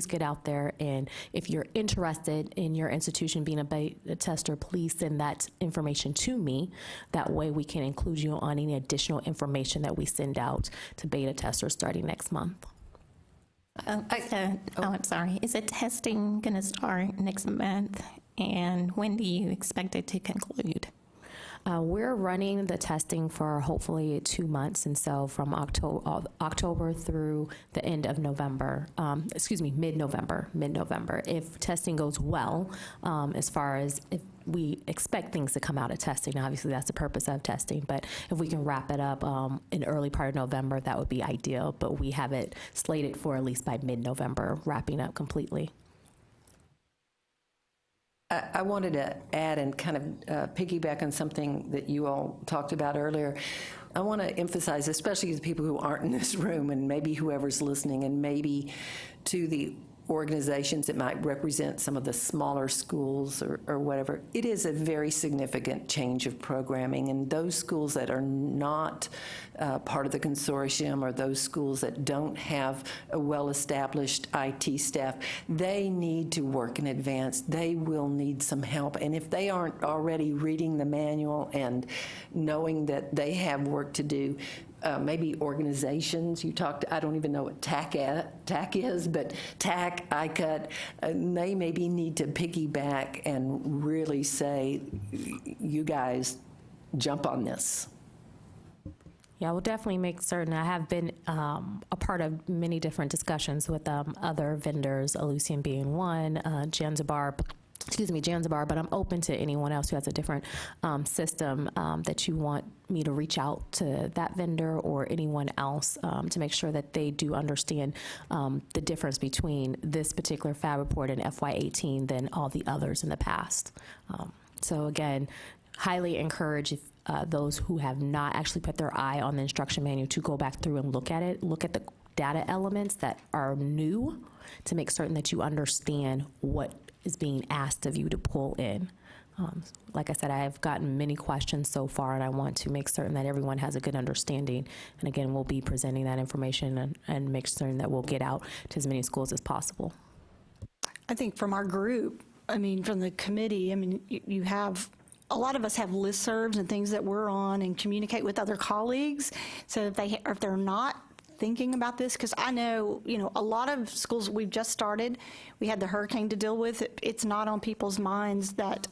get out there, and if you're interested in your institution being a beta tester, please send that information to me. That way we can include you on any additional information that we send out to beta testers starting next month. I'm sorry. Is the testing going to start next month, and when do you expect it to conclude? We're running the testing for hopefully 2 months, and so from October through the end of November, mid-November. If testing goes well, as far as if we expect things to come out of testing, obviously that's the purpose of testing, but if we can wrap it up in early part of November, that would be ideal, but we have it slated for at least by mid-November, wrapping up completely. I wanted to add and kind of piggyback on something that you all talked about earlier. I want to emphasize, especially to the people who aren't in this room, and maybe whoever's listening, and maybe to the organizations that might represent some of the smaller schools or whatever, it is a very significant change of programming. And those schools that are not part of the consortium, or those schools that don't have a well-established IT staff, they need to work in advance. They will need some help. And if they aren't already reading the manual and knowing that they have work to do, maybe organizations, you talked, I don't even know what TAC is, but TAC, ICUT, they maybe need to piggyback and really say, you guys jump on this. Yeah, we'll definitely make certain. I have been a part of many different discussions with other vendors, Ellucian being one, Janzibar, but I'm open to anyone else who has a different system that you want me to reach out to that vendor or anyone else to make sure that they do understand the difference between this particular FAB report and FY18 than all the others in the past. So again, highly encourage those who have not actually put their eye on the instruction manual to go back through and look at it, look at the data elements that are new to make certain that you understand what is being asked of you to pull in. Like I said, I have gotten many questions so far, and I want to make certain that everyone has a good understanding. And again, we'll be presenting that information and make certain that we'll get out to as many schools as possible. I think from our group, from the committee, you have, a lot of us have listservs and things that we're on and communicate with other colleagues. So if they're not thinking about this, because I know, a lot of schools we've just started, we had the hurricane to deal with. It's not on people's minds that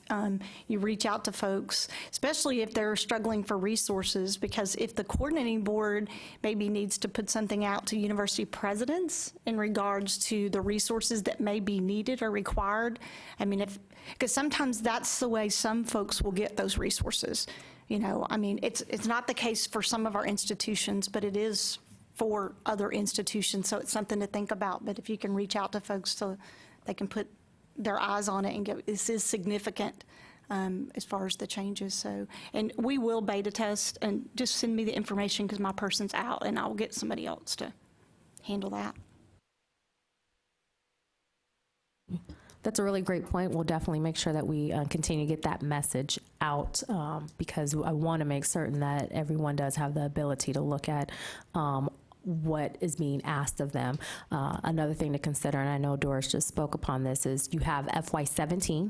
you reach out to folks, especially if they're struggling for resources, because if the coordinating board maybe needs to put something out to university presidents in regards to the resources that may be needed or required, because sometimes that's the way some folks will get those resources. It's not the case for some of our institutions, but it is for other institutions, so it's something to think about. But if you can reach out to folks to they can put their eyes on it and go, this is significant as far as the changes. So, and we will beta test, and just send me the information because my person's out, and I'll get somebody else to handle that. That's a really great point. We'll definitely make sure that we continue to get that message out because I want to make certain that everyone does have the ability to look at what is being asked of them. Another thing to consider, and I know Doris just spoke upon this, is you have FY17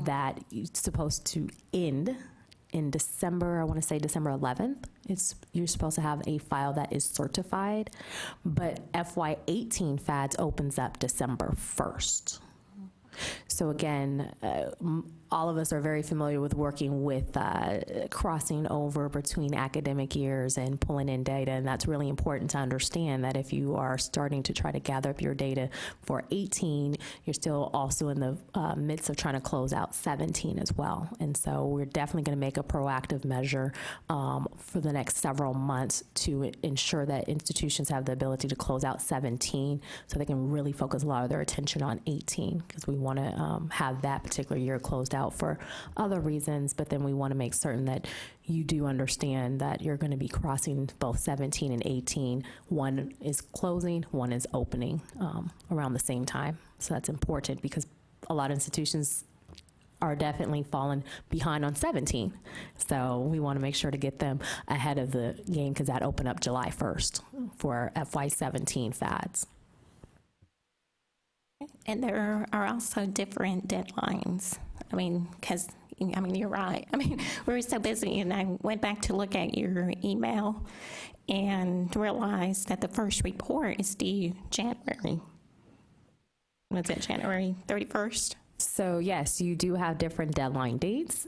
that is supposed to end in December, I want to say December 11th. You're supposed to have a file that is certified, but FY18 FADS opens up December 1st. So again, all of us are very familiar with working with crossing over between academic years and pulling in data, and that's really important to understand that if you are starting to try to gather up your data for 18, you're still also in the midst of trying to close out 17 as well. And so we're definitely going to make a proactive measure for the next several months to ensure that institutions have the ability to close out 17 so they can really focus a lot of their attention on 18, because we want to have that particular year closed out for other reasons, but then we want to make certain that you do understand that you're going to be crossing both 17 and 18. One is closing, one is opening around the same time. So that's important because a lot of institutions are definitely falling behind on 17. So we want to make sure to get them ahead of the game because that opened up July 1st for FY17 FADS. And there are also different deadlines. I mean, because, you're right. We were so busy, and I went back to look at your email and realized that the first report is due January. Was it January 31st? So yes, you do have different deadline dates.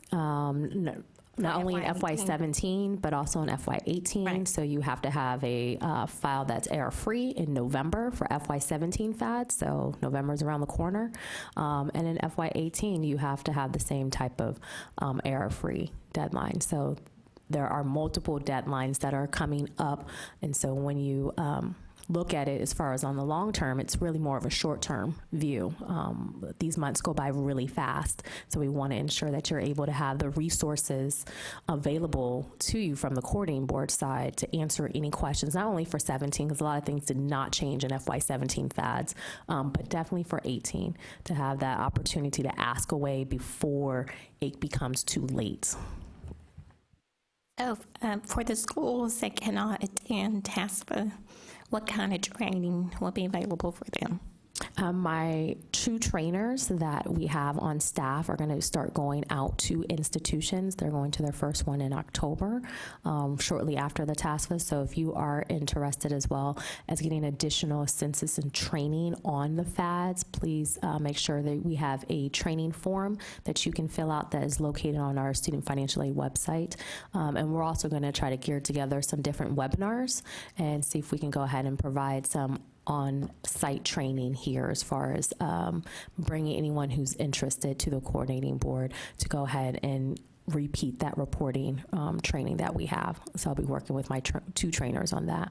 Not only in FY17, but also in FY18. Right. So you have to have a file that's error-free in November for FY17 FAD. So November is around the corner. And in FY18, you have to have the same type of error-free deadline. So there are multiple deadlines that are coming up. And so when you look at it as far as on the long term, it's really more of a short-term view. These months go by really fast, so we want to ensure that you're able to have the resources available to you from the coordinating board side to answer any questions, not only for 17, because a lot of things did not change in FY17 FADS, but definitely for 18, to have that opportunity to ask away before it becomes too late. So for the schools that cannot attend TASFA, what kind of training will be available for them? My 2 trainers that we have on staff are going to start going out to institutions. They're going to their first one in October, shortly after the TASFA. So if you are interested as well as getting additional assistance and training on the FADS, please make sure that we have a training form that you can fill out that is located on our Student Financial Aid website. And we're also going to try to gear together some different webinars and see if we can go ahead and provide some on-site training here as far as bringing anyone who's interested to the coordinating board to go ahead and repeat that reporting training that we have. So I'll be working with my 2 trainers on that.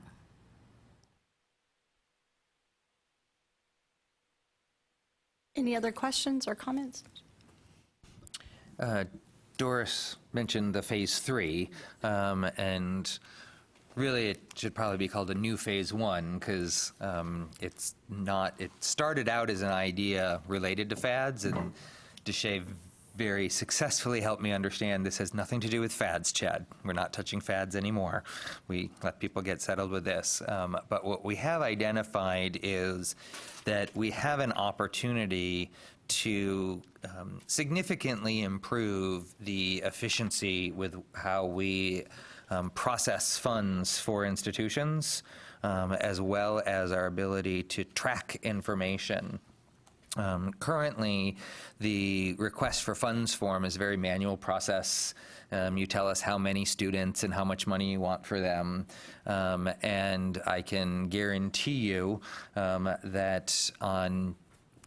Any other questions or comments? Doris mentioned the phase 3, and really, it should probably be called a new phase 1 because it's not. It started out as an idea related to FADS, and Deshay very successfully helped me understand this has nothing to do with FADS, Chad. We're not touching FADS anymore. We let people get settled with this. But what we have identified is that we have an opportunity to significantly improve the efficiency with how we process funds for institutions, as well as our ability to track information. Currently, the request for funds form is a very manual process. You tell us how many students and how much money you want for them, and I can guarantee you that on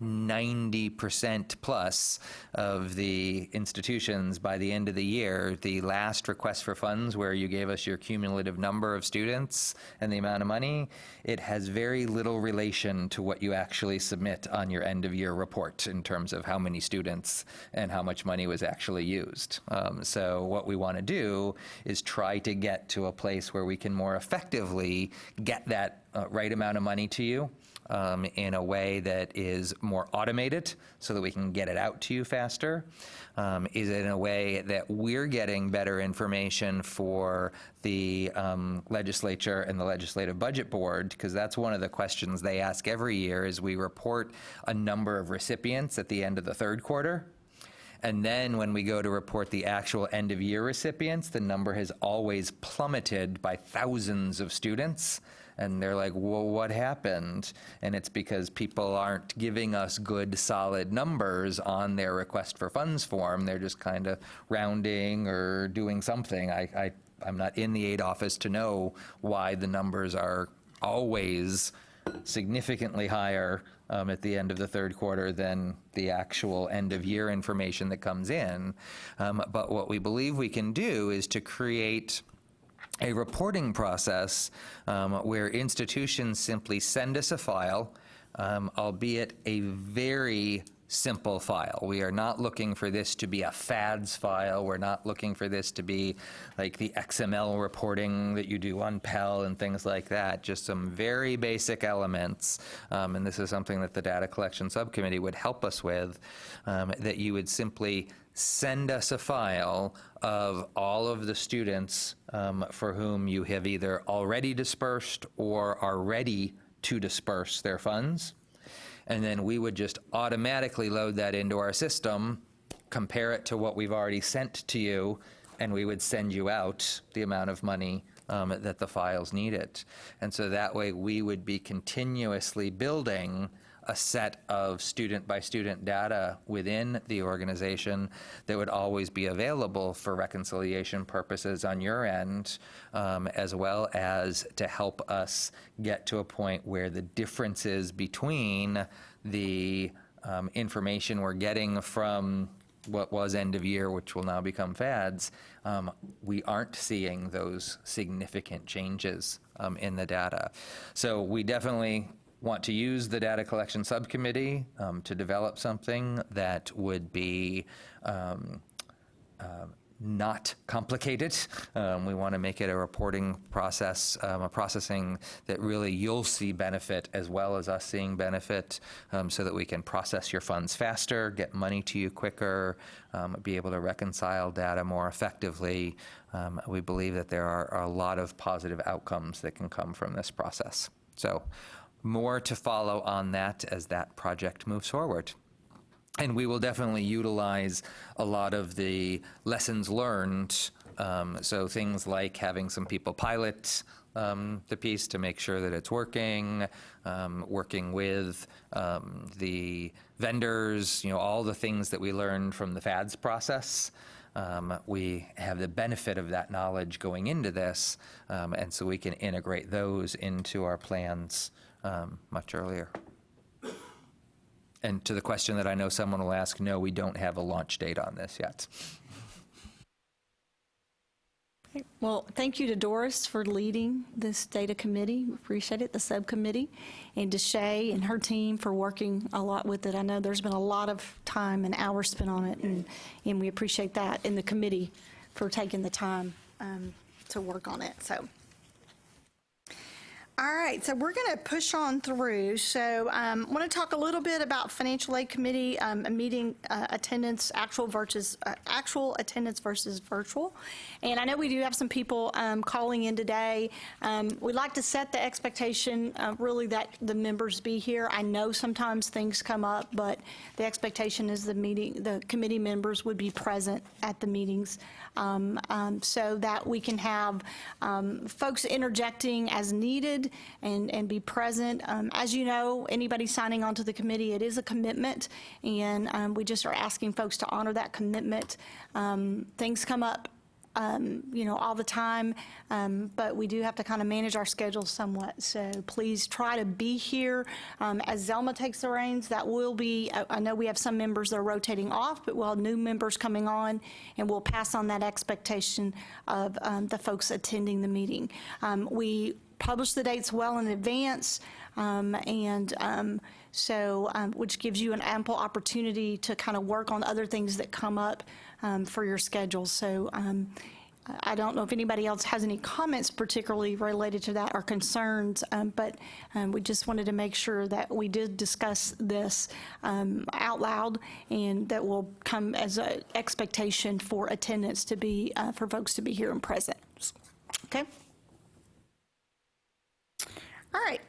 90% plus of the institutions by the end of the year, the last request for funds where you gave us your cumulative number of students and the amount of money, it has very little relation to what you actually submit on your end of year report in terms of how many students and how much money was actually used. So what we want to do is try to get to a place where we can more effectively get that right amount of money to you in a way that is more automated so that we can get it out to you faster, is in a way that we're getting better information for the legislature and the Legislative Budget Board, because that's one of the questions they ask every year is we report a number of recipients at the end of the third quarter. And then when we go to report the actual end of year recipients, the number has always plummeted by thousands of students. And they're like, well, what happened? And it's because people aren't giving us good, solid numbers on their request for funds form. They're just kind of rounding or doing something. I'm not in the aid office to know why the numbers are always significantly higher at the end of the third quarter than the actual end of year information that comes in. But what we believe we can do is to create a reporting process where institutions simply send us a file, albeit a very simple file. We are not looking for this to be a FAAC file. We're not looking for this to be like the XML reporting that you do on Pell and things like that, just some very basic elements. And this is something that the Data Collection Subcommittee would help us with, that you would simply send us a file of all of the students for whom you have either already dispersed or are ready to disperse their funds. And then we would just automatically load that into our system, compare it to what we've already sent to you, and we would send you out the amount of money that the files needed. And so that way we would be continuously building a set of student-by-student data within the organization that would always be available for reconciliation purposes on your end, as well as to help us get to a point where the differences between the information we're getting from what was end of year, which will now become FADs, we aren't seeing those significant changes in the data. So we definitely want to use the Data Collection Subcommittee to develop something that would be not complicated. We want to make it a reporting process, a processing that really you'll see benefit as well as us seeing benefit, so that we can process your funds faster, get money to you quicker, be able to reconcile data more effectively. We believe that there are a lot of positive outcomes that can come from this process. So more to follow on that as that project moves forward. And we will definitely utilize a lot of the lessons learned, so things like having some people pilot the piece to make sure that it's working, working with the vendors, all the things that we learned from the FADS process. We have the benefit of that knowledge going into this, and so we can integrate those into our plans much earlier. And to the question that I know someone will ask, no, we don't have a launch date on this yet. Well, thank you to Doris for leading this data committee. We appreciate it, the subcommittee, and to Shay and her team for working a lot with it. I know there's been a lot of time and hours spent on it, and we appreciate that, and the committee for taking the time to work on it. So. All right, so we're going to push on through. So I want to talk a little bit about Financial Aid Committee meeting attendance, actual attendance versus virtual. And I know we do have some people calling in today. We'd like to set the expectation really that the members be here. I know sometimes things come up, but the expectation is the committee members would be present at the meetings so that we can have folks interjecting as needed and be present. As you know, anybody signing on to the committee, it is a commitment, and we just are asking folks to honor that commitment. Things come up all the time, but we do have to kind of manage our schedules somewhat. So please try to be here. As Zelma takes the reins, that will be, I know we have some members that are rotating off, but we'll have new members coming on, and we'll pass on that expectation of the folks attending the meeting. We publish the dates well in advance, which gives you an ample opportunity to kind of work on other things that come up for your schedule. So I don't know if anybody else has any comments particularly related to that or concerns, but we just wanted to make sure that we did discuss this out loud, and that will come as an expectation for attendance to be, for folks to be here and present. Okay? All right.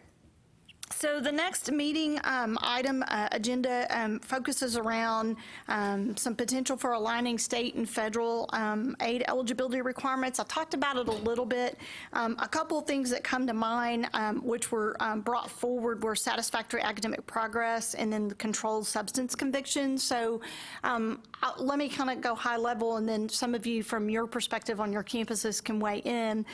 So the next meeting item agenda focuses around some potential for aligning state and federal aid eligibility requirements. I talked about it a little bit. A couple of things that come to mind which were brought forward were satisfactory academic progress and then the controlled substance convictions. So let me kind of go high level, and then some of you from your perspective on your campuses can weigh in.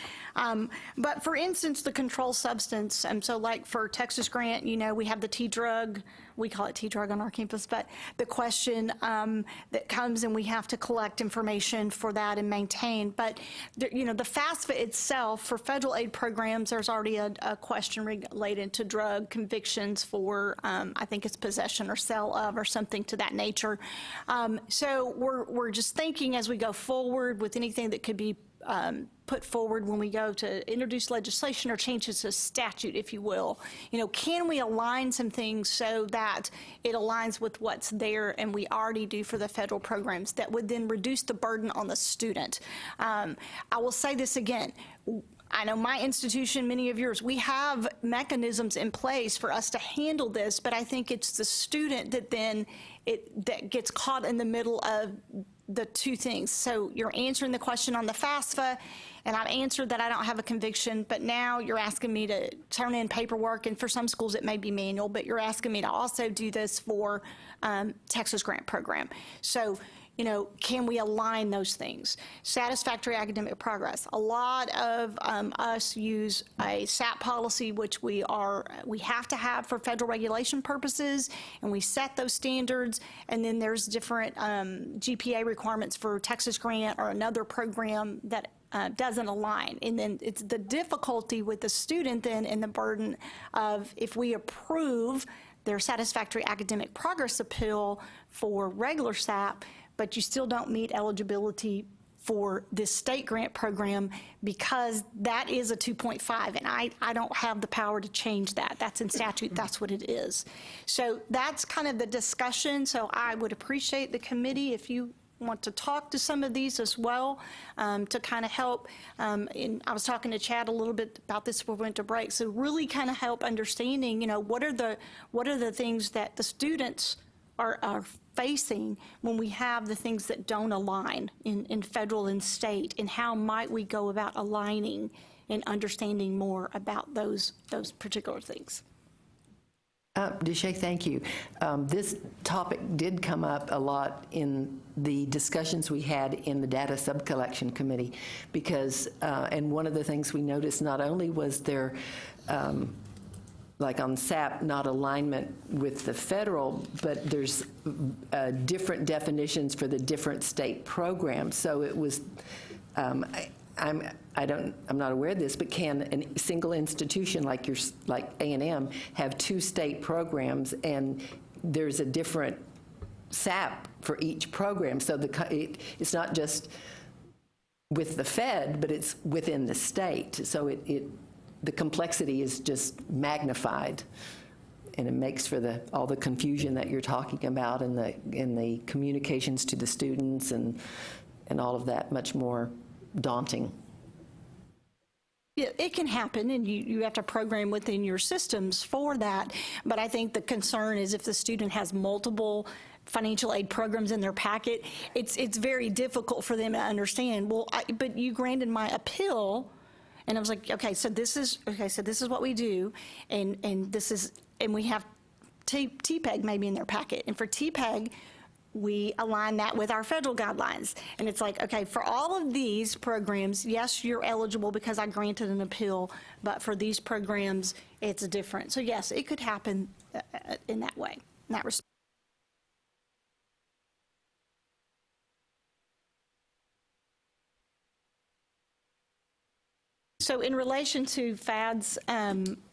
But for instance, the controlled substance, so like for Texas Grant, we have the T-drug, we call it T-drug on our campus, but the question that comes, and we have to collect information for that and maintain. But, the FAFSA itself, for federal aid programs, there's already a question related to drug convictions for, I think it's possession or sale of or something to that nature. So we're just thinking as we go forward with anything that could be put forward when we go to introduce legislation or changes to statute, if you will. Can we align some things so that it aligns with what's there and we already do for the federal programs that would then reduce the burden on the student? I will say this again. I know my institution, many of yours, we have mechanisms in place for us to handle this, but I think it's the student that then that gets caught in the middle of the two things. So you're answering the question on the FAFSA, and I've answered that I don't have a conviction, but now you're asking me to turn in paperwork, and for some schools it may be manual, but you're asking me to also do this for Texas Grant Program. So, can we align those things? Satisfactory academic progress. A lot of us use a SAP policy, which we have to have for federal regulation purposes, and we set those standards, and then there's different GPA requirements for Texas Grant or another program that doesn't align. And then it's the difficulty with the student then and the burden of, if we approve their satisfactory academic progress appeal for regular SAP, but you still don't meet eligibility for this state grant program because that is a 2.5, and I don't have the power to change that. That's in statute, that's what it is. So that's kind of the discussion. So I would appreciate the committee if you want to talk to some of these as well to kind of help. And I was talking to Chad a little bit about this before we went to break. So really kind of help understanding, what are the things that the students are facing when we have the things that don't align in federal and state, and how might we go about aligning and understanding more about those particular things. Deshay, thank you. This topic did come up a lot in the discussions we had in the Data Subcollection Committee, because, and one of the things we noticed, not only was there like on SAP, not alignment with the federal, but there's different definitions for the different state programs. So it was, I'm not aware of this, but can a single institution like A&M have two state programs, and there's a different SAP for each program? So it's not just with the Fed, but it's within the state. So the complexity is just magnified, and it makes for all the confusion that you're talking about, and the communications to the students and all of that much more daunting. Yeah, it can happen, and you have to program within your systems for that. But I think the concern is if the student has multiple financial aid programs in their packet, it's very difficult for them to understand. Well, but you granted my appeal. And I was like, okay, so this is what we do, and we have TPEG maybe in their packet. And for TPEG, we align that with our federal guidelines. And it's like, okay, for all of these programs, yes, you're eligible because I granted an appeal, but for these programs, it's different. So yes, it could happen in that way, in that respect. So in relation to FADs,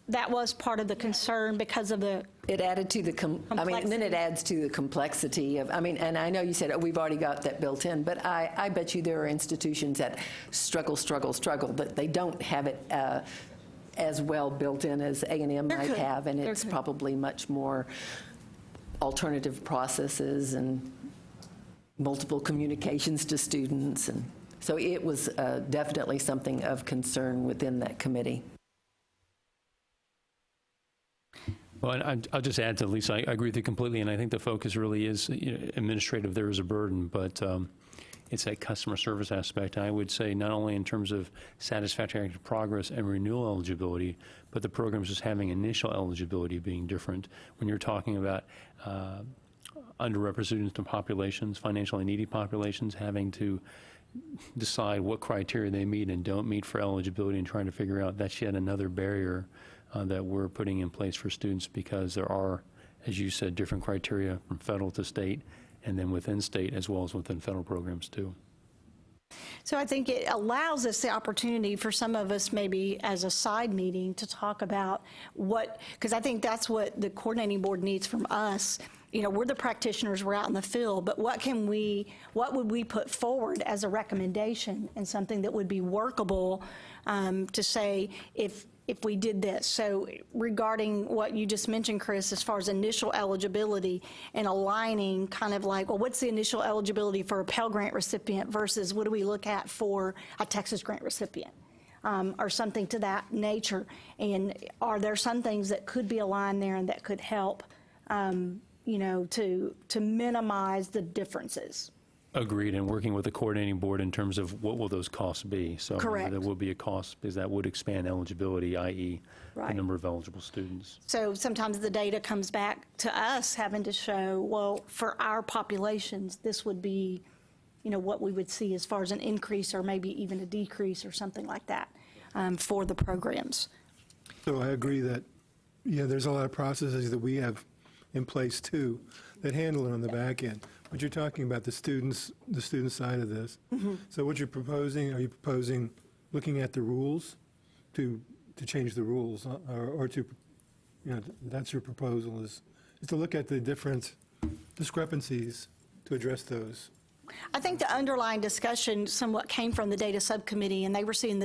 that was part of the concern because of the It added to the, I mean, and then it adds to the complexity of, I mean, and I know you said, oh, we've already got that built in, but I bet you there are institutions that struggle, that they don't have it as well built in as A&M might have, and it's probably much more alternative processes and multiple communications to students. And so it was definitely something of concern within that committee. Well, I'll just add to Lisa, I agree with you completely, and I think the focus really is, administrative, there is a burden, but it's that customer service aspect. I would say not only in terms of satisfactory active progress and renewal eligibility, but the programs just having initial eligibility being different. When you're talking about underrepresented populations, financially needy populations, having to decide what criteria they meet and don't meet for eligibility and trying to figure out, that's yet another barrier that we're putting in place for students, because there are, as you said, different criteria from federal to state, and then within state as well as within federal programs too. So I think it allows us the opportunity for some of us, maybe as a side meeting, to talk about what, because I think that's what the coordinating board needs from us. We're the practitioners, we're out in the field, but what would we put forward as a recommendation and something that would be workable to say if we did this. So regarding what you just mentioned, Chris, as far as initial eligibility and aligning kind of like, well, what's the initial eligibility for a Pell Grant recipient versus what do we look at for a Texas Grant recipient? Or something to that nature. And are there some things that could be aligned there and that could help, to minimize the differences? Agreed, and working with the coordinating board in terms of what will those costs be. So correct. There will be a cost because that would expand eligibility, i.e. Right. the number of eligible students. So sometimes the data comes back to us having to show, well, for our populations, this would be, what we would see as far as an increase or maybe even a decrease or something like that for the programs. So I agree that, there's a lot of processes that we have in place too that handle it on the back end. But you're talking about the student side of this. Mm-hmm. So what you're proposing, are you proposing looking at the rules to change the rules, or to, that's your proposal is to look at the different discrepancies to address those? I think the underlying discussion somewhat came from the data subcommittee, and they were seeing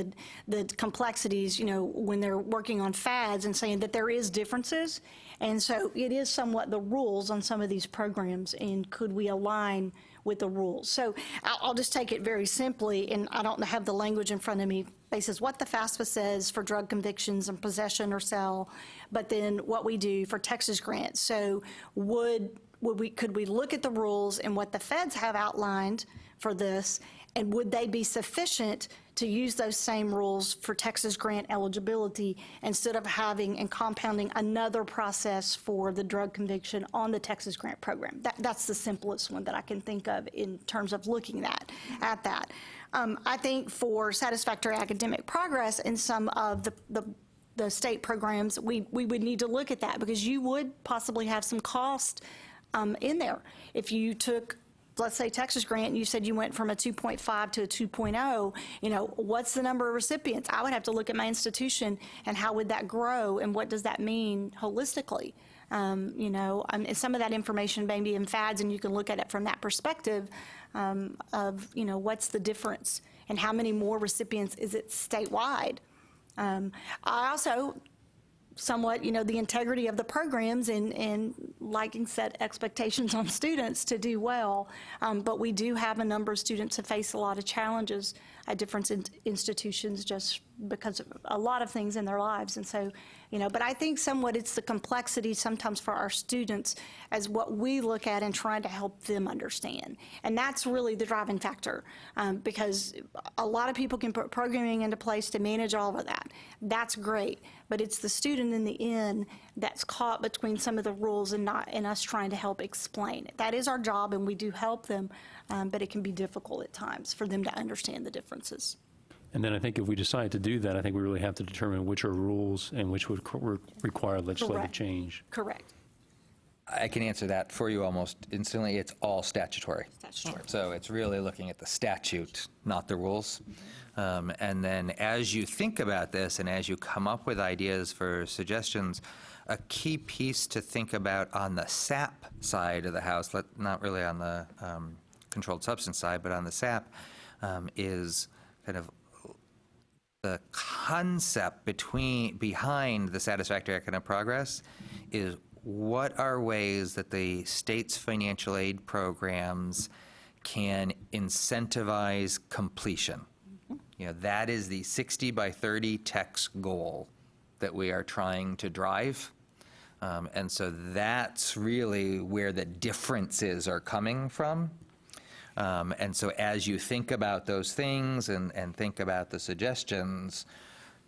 the complexities, when they're working on FADs and saying that there is differences. And so it is somewhat the rules on some of these programs, and could we align with the rules? So I'll just take it very simply, and I don't have the language in front of me. It says what the FAFSA says for drug convictions and possession or sell, but then what we do for Texas grants. So could we look at the rules and what the feds have outlined for this, and would they be sufficient to use those same rules for Texas grant eligibility instead of having and compounding another process for the drug conviction on the Texas grant program? That's the simplest one that I can think of in terms of looking at that. I think for satisfactory academic progress in some of the state programs, we would need to look at that, because you would possibly have some cost in there. If you took, let's say, Texas grant, and you said you went from a 2.5 to a 2.0, what's the number of recipients? I would have to look at my institution and how would that grow and what does that mean holistically? Some of that information may be in FADs, and you can look at it from that perspective of, what's the difference and how many more recipients is it statewide? I also somewhat, the integrity of the programs and liking set expectations on students to do well. But we do have a number of students who face a lot of challenges at different institutions just because of a lot of things in their lives. And so, but I think somewhat it's the complexity sometimes for our students as what we look at and trying to help them understand. And that's really the driving factor, because a lot of people can put programming into place to manage all of that. That's great, but it's the student in the end that's caught between some of the rules and us trying to help explain it. That is our job, and we do help them, but it can be difficult at times for them to understand the differences. And then I think if we decide to do that, I think we really have to determine which are rules and which would require legislative Correct. change. Correct. I can answer that for you almost instantly. It's all statutory. Statutory. So it's really looking at the statute, not the rules. And then as you think about this and as you come up with ideas for suggestions, a key piece to think about on the SAP side of the house, not really on the controlled substance side, but on the SAP, is kind of the concept behind the satisfactory academic progress is what are ways that the state's financial aid programs can incentivize completion. That is the 60 by 30 text goal that we are trying to drive. And so that's really where the differences are coming from. And so as you think about those things and think about the suggestions,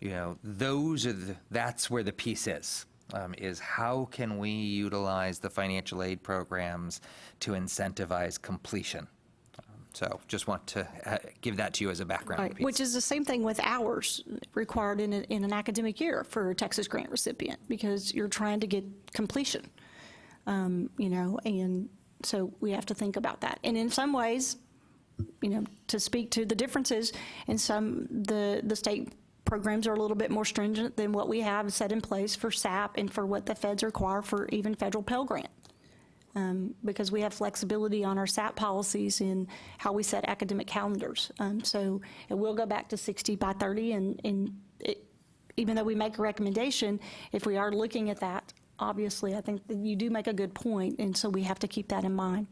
that's where the piece is how can we utilize the financial aid programs to incentivize completion? So just want to give that to you as a background Right, piece. which is the same thing with hours required in an academic year for a Texas grant recipient, because you're trying to get completion, and so we have to think about that. And in some ways, to speak to the differences, in some, the state programs are a little bit more stringent than what we have set in place for SAP and for what the feds require for even federal Pell Grant. Because we have flexibility on our SAP policies in how we set academic calendars. So it will go back to 60 by 30, and even though we make a recommendation, if we are looking at that, obviously, I think that you do make a good point, and so we have to keep that in mind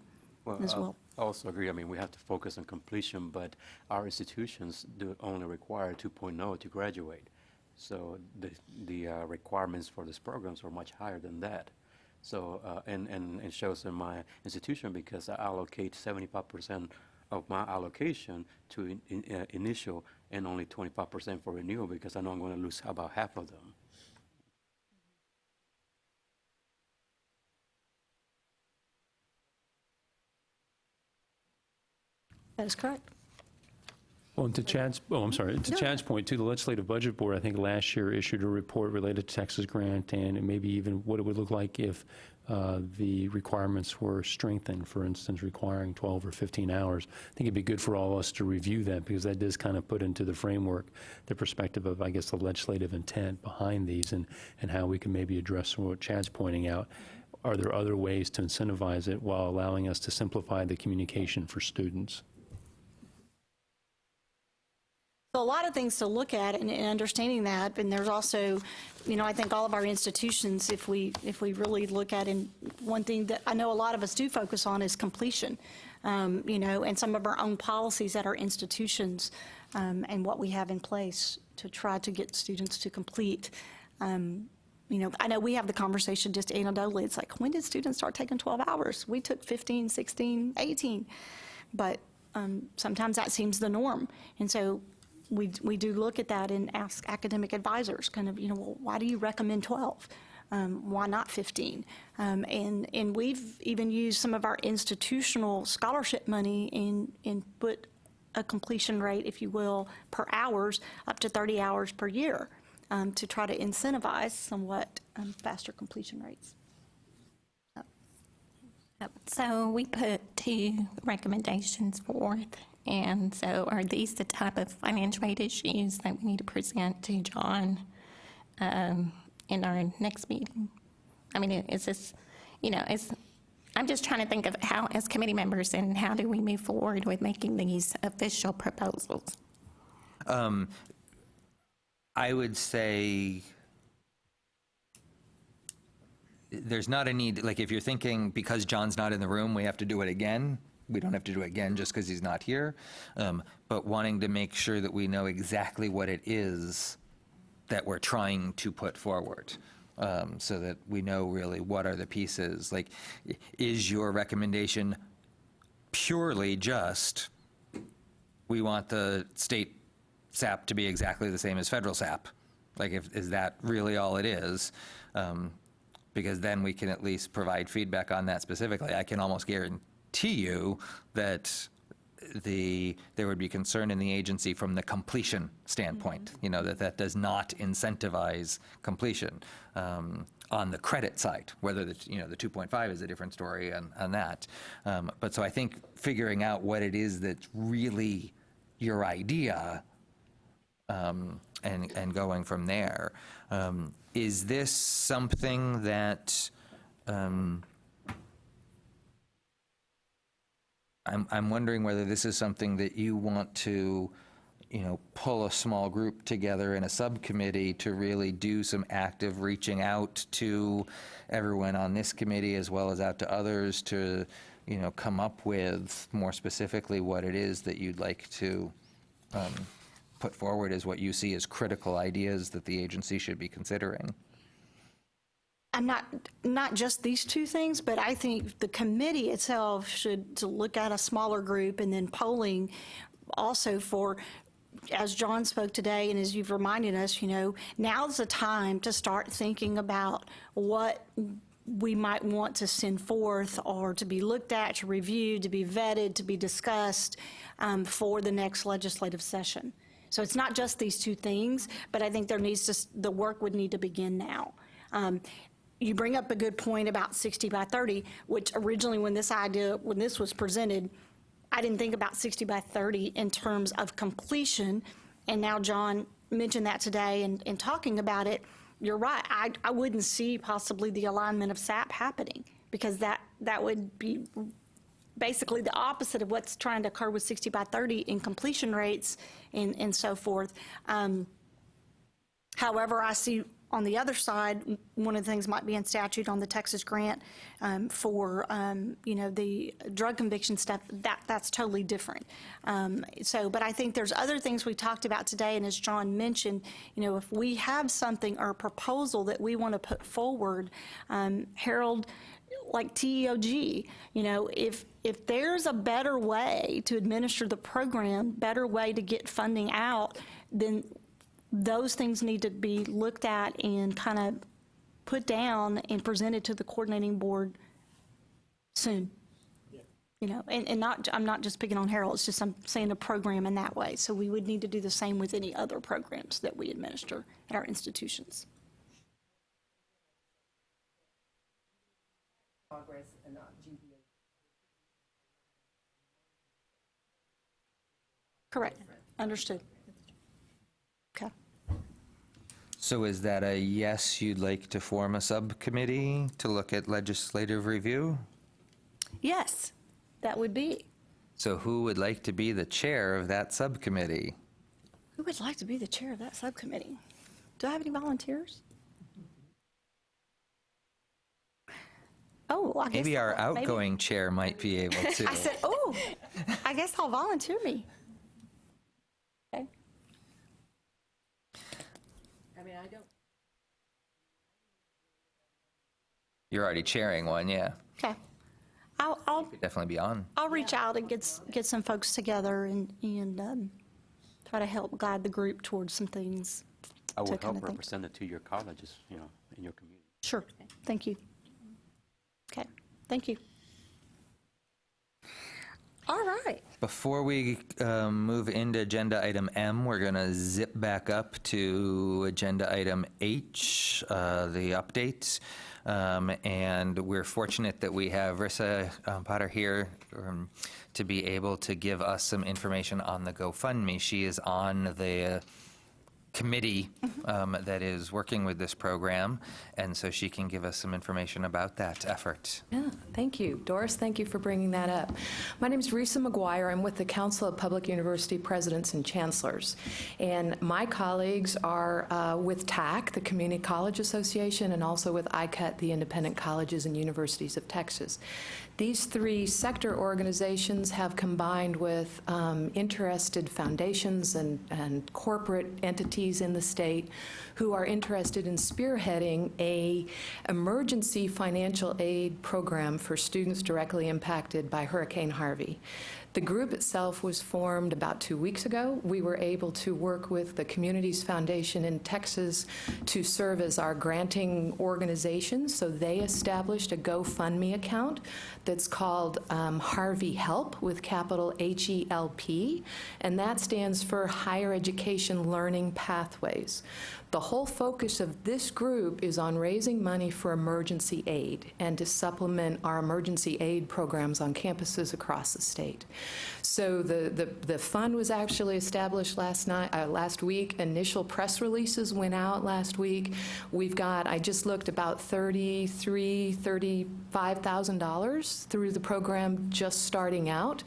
as well. I also agree. I mean, we have to focus on completion, but our institutions do only require 2.0 to graduate. So the requirements for these programs are much higher than that. So, and it shows in my institution because I allocate 75% of my allocation to initial and only 25% for renewal, because I know I'm going to lose about half of them. That is correct. Well, and to Chad's point, too, the Legislative Budget Board, I think last year issued a report related to Texas Grant and maybe even what it would look like if the requirements were strengthened, for instance, requiring 12 or 15 hours. I think it'd be good for all of us to review that, because that does kind of put into the framework the perspective of, I guess, the legislative intent behind these and how we can maybe address what Chad's pointing out. Are there other ways to incentivize it while allowing us to simplify the communication for students? So a lot of things to look at and understanding that, and there's also, I think all of our institutions, if we really look at, and one thing that I know a lot of us do focus on is completion, and some of our own policies at our institutions, and what we have in place to try to get students to complete. I know we have the conversation just anecdotally. It's like, when did students start taking 12 hours? We took 15, 16, 18. But sometimes that seems the norm. And so we do look at that and ask academic advisors kind of, well, why do you recommend 12? Why not 15? And we've even used some of our institutional scholarship money and put a completion rate, if you will, per hours up to 30 hours per year to try to incentivize somewhat faster completion rates. So we put 2 recommendations forth. And so are these the type of financial aid issues that we need to present to John in our next meeting? I mean, is this, I'm just trying to think of how, as committee members, and how do we move forward with making these official proposals? I would say there's not a need, like if you're thinking because John's not in the room, we have to do it again, we don't have to do it again just because he's not here, but wanting to make sure that we know exactly what it is that we're trying to put forward, so that we know really what are the pieces. Like, is your recommendation purely just, we want the state SAP to be exactly the same as federal SAP? Like, is that really all it is? Because then we can at least provide feedback on that specifically. I can almost guarantee you that there would be concern in the agency from the completion standpoint, that does not incentivize completion. On the credit side, whether the 2.5 is a different story on that. But so I think figuring out what it is that's really your idea, and going from there. Is this something that I'm wondering whether this is something that you want to, pull a small group together in a subcommittee to really do some active reaching out to everyone on this committee as well as out to others to, come up with more specifically what it is that you'd like to put forward as what you see as critical ideas that the agency should be considering. I'm not just these two things, but I think the committee itself should to look at a smaller group and then polling also for, as John spoke today and as you've reminded us, now's the time to start thinking about what we might want to send forth or to be looked at, to review, to be vetted, to be discussed for the next legislative session. So it's not just these two things, but I think the work would need to begin now. You bring up a good point about 60 by 30, which originally when this was presented, I didn't think about 60 by 30 in terms of completion. And now John mentioned that today and talking about it, you're right. I wouldn't see possibly the alignment of SAP happening because that would be basically the opposite of what's trying to occur with 60 by 30 in completion rates and so forth. However, I see on the other side, one of the things might be in statute on the Texas grant for, the drug conviction stuff, that's totally different. But I think there's other things we talked about today, and as John mentioned, if we have something or a proposal that we want to put forward, Harold, like TEOG, if there's a better way to administer the program, better way to get funding out, then those things need to be looked at and kind of put down and presented to the coordinating board soon. Yeah. And I'm not just picking on Harold, it's just I'm saying the program in that way. So we would need to do the same with any other programs that we administer at our institutions. Progress and not GBA. Correct. Understood. Okay. So is that a yes, you'd like to form a subcommittee to look at legislative review? Yes, that would be. So who would like to be the chair of that subcommittee? Who would like to be the chair of that subcommittee? Do I have any volunteers? Oh, I guess Maybe our outgoing chair might be able to. I said, oh, I guess I'll volunteer me. Okay. I don't. You're already chairing one, yeah. Okay. I'll Could definitely be on. I'll reach out and get some folks together and try to help guide the group towards some things. I to would kinda help think. represent it to your colleges, in your community. Sure. Thank you. Okay. Thank you. All right. Before we move into agenda item M, we're going to zip back up to agenda item H, the updates. And we're fortunate that we have Rissa Potter here to be able to give us some information on the GoFundMe. She is on the committee that is working with this program, and so she can give us some information about that effort. Yeah, thank you. Doris, thank you for bringing that up. My name is Risa McGuire. I'm with the Council of Public University Presidents and Chancellors. And my colleagues are with TAAC, the Community College Association, and also with ICUT, the Independent Colleges and Universities of Texas. These three sector organizations have combined with interested foundations and corporate entities in the state who are interested in spearheading a emergency financial aid program for students directly impacted by Hurricane Harvey. The group itself was formed about 2 weeks ago. We were able to work with the Communities Foundation in Texas to serve as our granting organization. So they established a GoFundMe account that's called Harvey Help, with capital HELP, and that stands for Higher Education Learning Pathways. The whole focus of this group is on raising money for emergency aid and to supplement our emergency aid programs on campuses across the state. So the fund was actually established last week. Initial press releases went out last week. We've got, I just looked, about $35,000 through the program just starting out.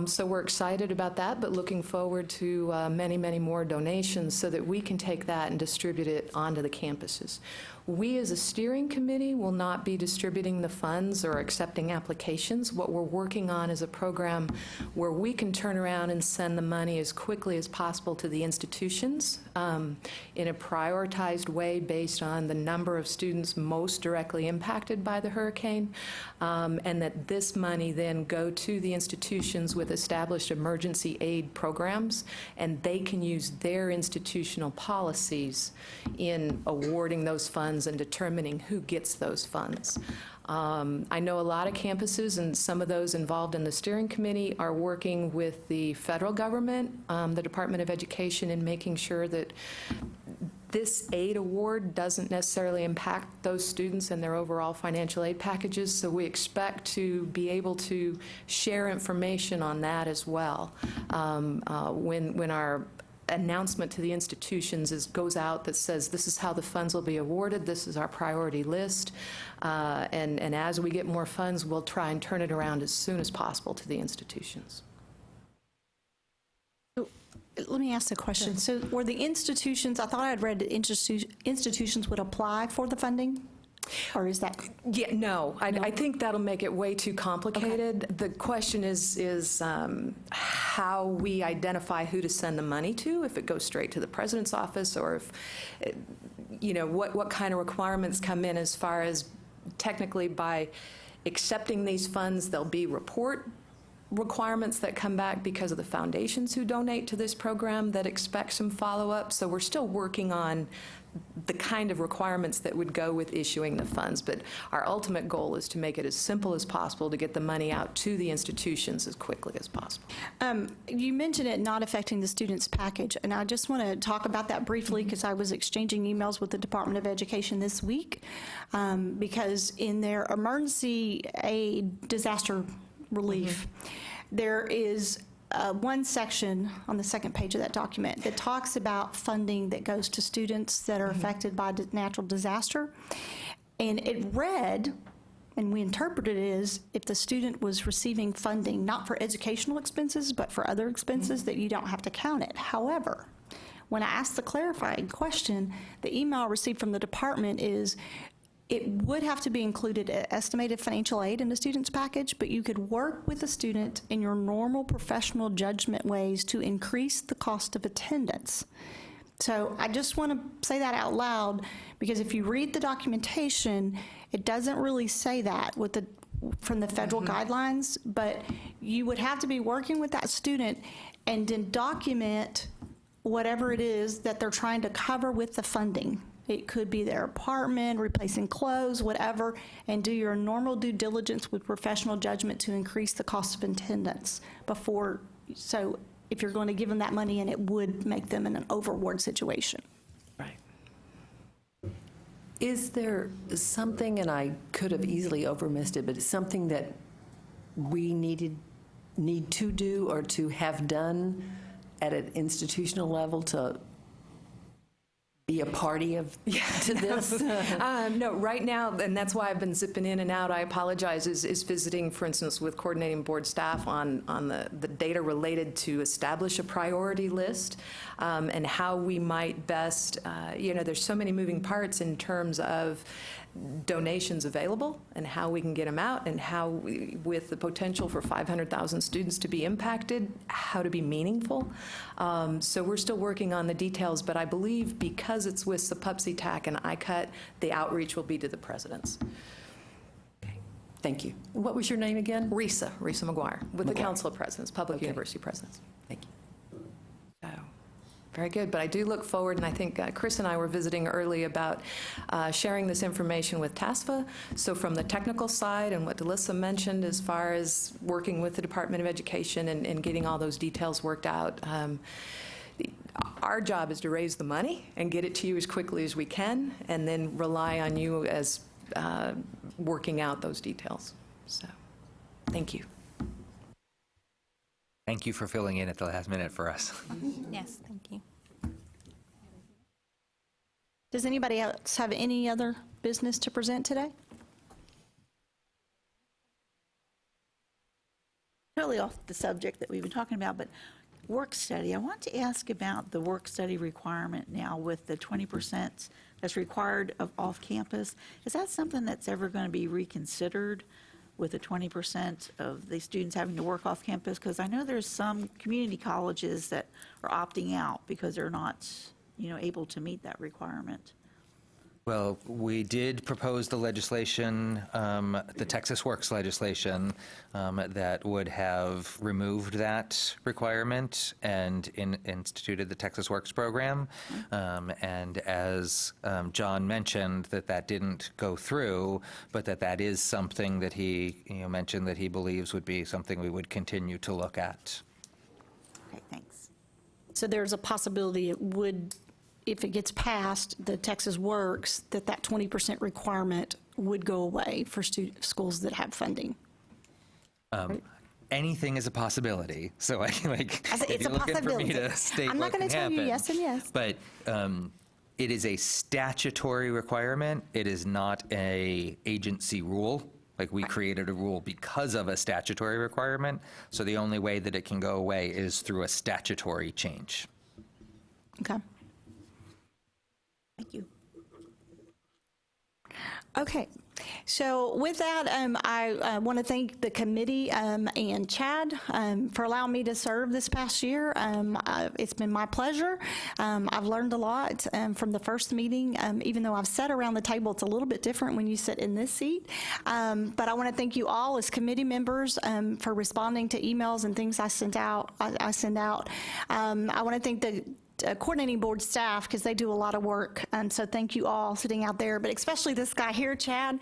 So we're excited about that, but looking forward to many, many more donations so that we can take that and distribute it onto the campuses. We as a steering committee will not be distributing the funds or accepting applications. What we're working on is a program where we can turn around and send the money as quickly as possible to the institutions in a prioritized way based on the number of students most directly impacted by the hurricane, and that this money then go to the institutions with established emergency aid programs, and they can use their institutional policies in awarding those funds and determining who gets those funds. I know a lot of campuses, and some of those involved in the steering committee are working with the federal government, the Department of Education, in making sure that this aid award doesn't necessarily impact those students and their overall financial aid packages, so we expect to be able to share information on that as well. When our announcement to the institutions goes out that says this is how the funds will be awarded, this is our priority list, and as we get more funds, we'll try and turn it around as soon as possible to the institutions. Let me ask a question. So were the institutions, I thought I'd read that institutions would apply for the funding? Or is that? Yeah, no. I think that'll make it way too complicated. Okay. The question is how we identify who to send the money to, if it goes straight to the president's office, or if, what kind of requirements come in as far as technically by accepting these funds, there'll be report requirements that come back because of the foundations who donate to this program that expect some follow-up. So we're still working on the kind of requirements that would go with issuing the funds, but our ultimate goal is to make it as simple as possible to get the money out to the institutions as quickly as possible. You mentioned it not affecting the students' package, and I just want to talk about that briefly because I was exchanging emails with the Department of Education this week because in their emergency aid disaster relief, there is one section on the second page of that document that talks about funding that goes to students that are affected by natural disaster. And it read, and we interpreted it as if the student was receiving funding not for educational expenses but for other expenses, that you don't have to count it. However, when I asked the clarifying question, the email received from the department is it would have to be included as estimated financial aid in the student's package, but you could work with the student in your normal professional judgment ways to increase the cost of attendance. So I just want to say that out loud, because if you read the documentation, it doesn't really say that from the federal guidelines, but you would have to be working with that student and then document whatever it is that they're trying to cover with the funding. It could be their apartment, replacing clothes, whatever, and do your normal due diligence with professional judgment to increase the cost of attendance before, so if you're going to give them that money, and it would make them in an overaward situation. Right. Is there something, and I could have easily overmissed it, but it's something that we need to do or to have done at an institutional level to be a party to this? No, right now, and that's why I've been zipping in and out, I apologize, is visiting, for instance, with coordinating board staff on the data related to establish a priority list and how we might best, there's so many moving parts in terms of donations available and how we can get them out, and how, with the potential for 500,000 students to be impacted, how to be meaningful. So we're still working on the details, but I believe because it's with the PUPSI TAC and ICUT, the outreach will be to the presidents. Thank you. What was your name again? Risa McGuire, with the Council of Presidents, Public University Presidents. Thank you. Very good, but I do look forward, and I think Chris and I were visiting early about sharing this information with TASFA. So from the technical side and what Delissa mentioned as far as working with the Department of Education and getting all those details worked out, our job is to raise the money and get it to you as quickly as we can, and then rely on you as working out those details. So, thank you. Thank you for filling in at the last minute for us. Yes, thank you. Does anybody else have any other business to present today? Totally off the subject that we've been talking about, but work study. I want to ask about the work study requirement now with the 20% that's required of off-campus. Is that something that's ever going to be reconsidered with the 20% of the students having to work off campus? Because I know there's some community colleges that are opting out because they're not, able to meet that requirement. Well, we did propose the legislation, the Texas Works legislation, that would have removed that requirement and instituted the Texas Works program. And as John mentioned, that didn't go through, but that is something that he mentioned that he believes would be something we would continue to look at. Okay, thanks. So there's a possibility it would, if it gets passed, the Texas Works, that 20% requirement would go away for schools that have funding. Right? Anything is a possibility. So if it's you're a looking for me possibility. to state I'm not what going can to tell you happen. yes and yes. But it is a statutory requirement. It is not a agency rule. We created a rule because of a statutory requirement. So the only way that it can go away is through a statutory change. Okay. Thank you. Okay, so with that, I want to thank the committee and Chad for allowing me to serve this past year. It's been my pleasure. I've learned a lot from the first meeting, even though I've sat around the table, it's a little bit different when you sit in this seat. But I want to thank you all as committee members for responding to emails and things I send out. I want to thank the coordinating board staff, because they do a lot of work, and so thank you all sitting out there, but especially this guy here, Chad.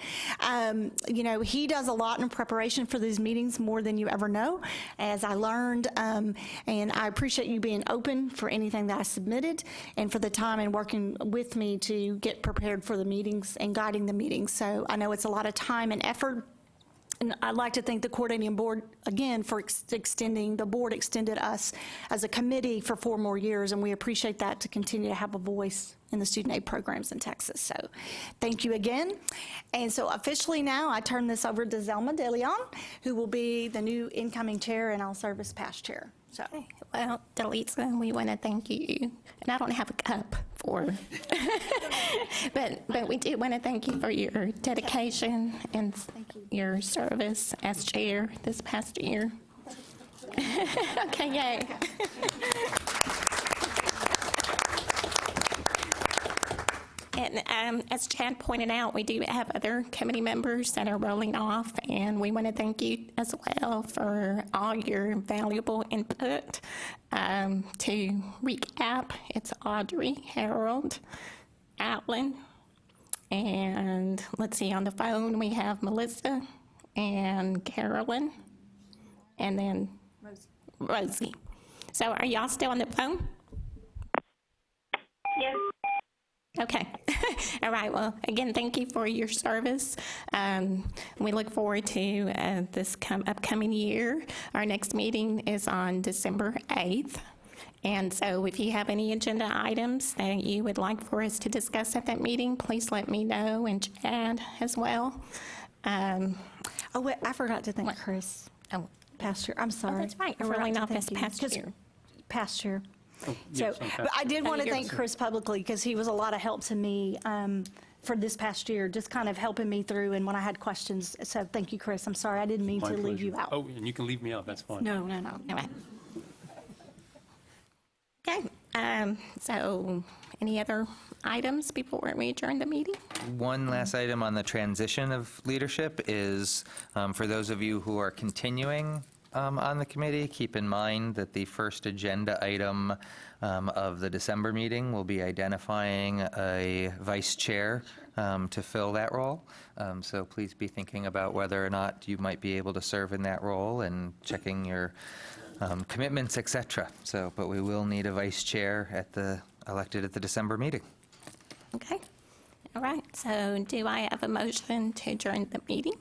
He does a lot in preparation for these meetings, more than you ever know, as I learned, and I appreciate you being open for anything that I submitted, and for the time and working with me to get prepared for the meetings and guiding the meetings. So I know it's a lot of time and effort. And I'd like to thank the coordinating board again for the board extended us as a committee for 4 more years, and we appreciate that, to continue to have a voice in the student aid programs in Texas. So thank you again. And so officially now I turn this over to Zelma DeLeon, who will be the new incoming chair, and I'll serve as past chair. So. Well, Delisa, we want to thank you. And I don't have a cup for, but we do want to thank you for your dedication and your service as chair this past year. Okay, yay. And as Chad pointed out, we do have other committee members that are rolling off, and we want to thank you as well for all your valuable input. To recap, it's Audrey, Harold, Alan, and let's see, on the phone we have Melissa and Carolyn, and then Rosie. So are y'all still on the phone? Yes. Okay. All right. Well, again, thank you for your service. We look forward to this upcoming year. Our next meeting is on December 8th. And so if you have any agenda items that you would like for us to discuss at that meeting, please let me know, and Chad as well. Oh, wait, I forgot to thank Chris. Oh, Pastor, I'm sorry. that's right. I You're really forgot not to this thank you. past 'Cause- year. Past year. Oh, So, yes, I'm but I did want to Yes. thank Chris publicly because he was a lot of help to me for this past year, just kind of helping me through and when I had questions. So thank you, Chris. I'm sorry, I didn't mean My to leave you pleasure. out. Oh, and you can leave me out, that's fine. No. All right. Okay, so any other items before we adjourn the meeting? One last item on the transition of leadership is, for those of you who are continuing on the committee, keep in mind that the first agenda item of the December meeting will be identifying a vice chair to fill that role. So please be thinking about whether or not you might be able to serve in that role and checking your commitments, et cetera. So, but we will need a vice chair elected at the December meeting. Okay, all right, so do I have a motion to adjourn the meeting?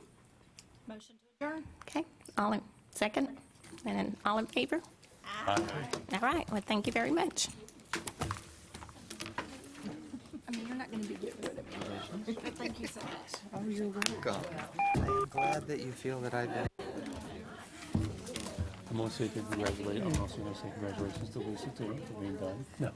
Motion to adjourn. Okay, all in, second, and all in favor? Aye. All right, well, thank you very much. I mean, you're not going to be getting rid of me. Thank you so much. Oh, you're welcome. I'm glad that you feel that I've been. I'm also going to say congratulations to Lisa, too, for being done. No.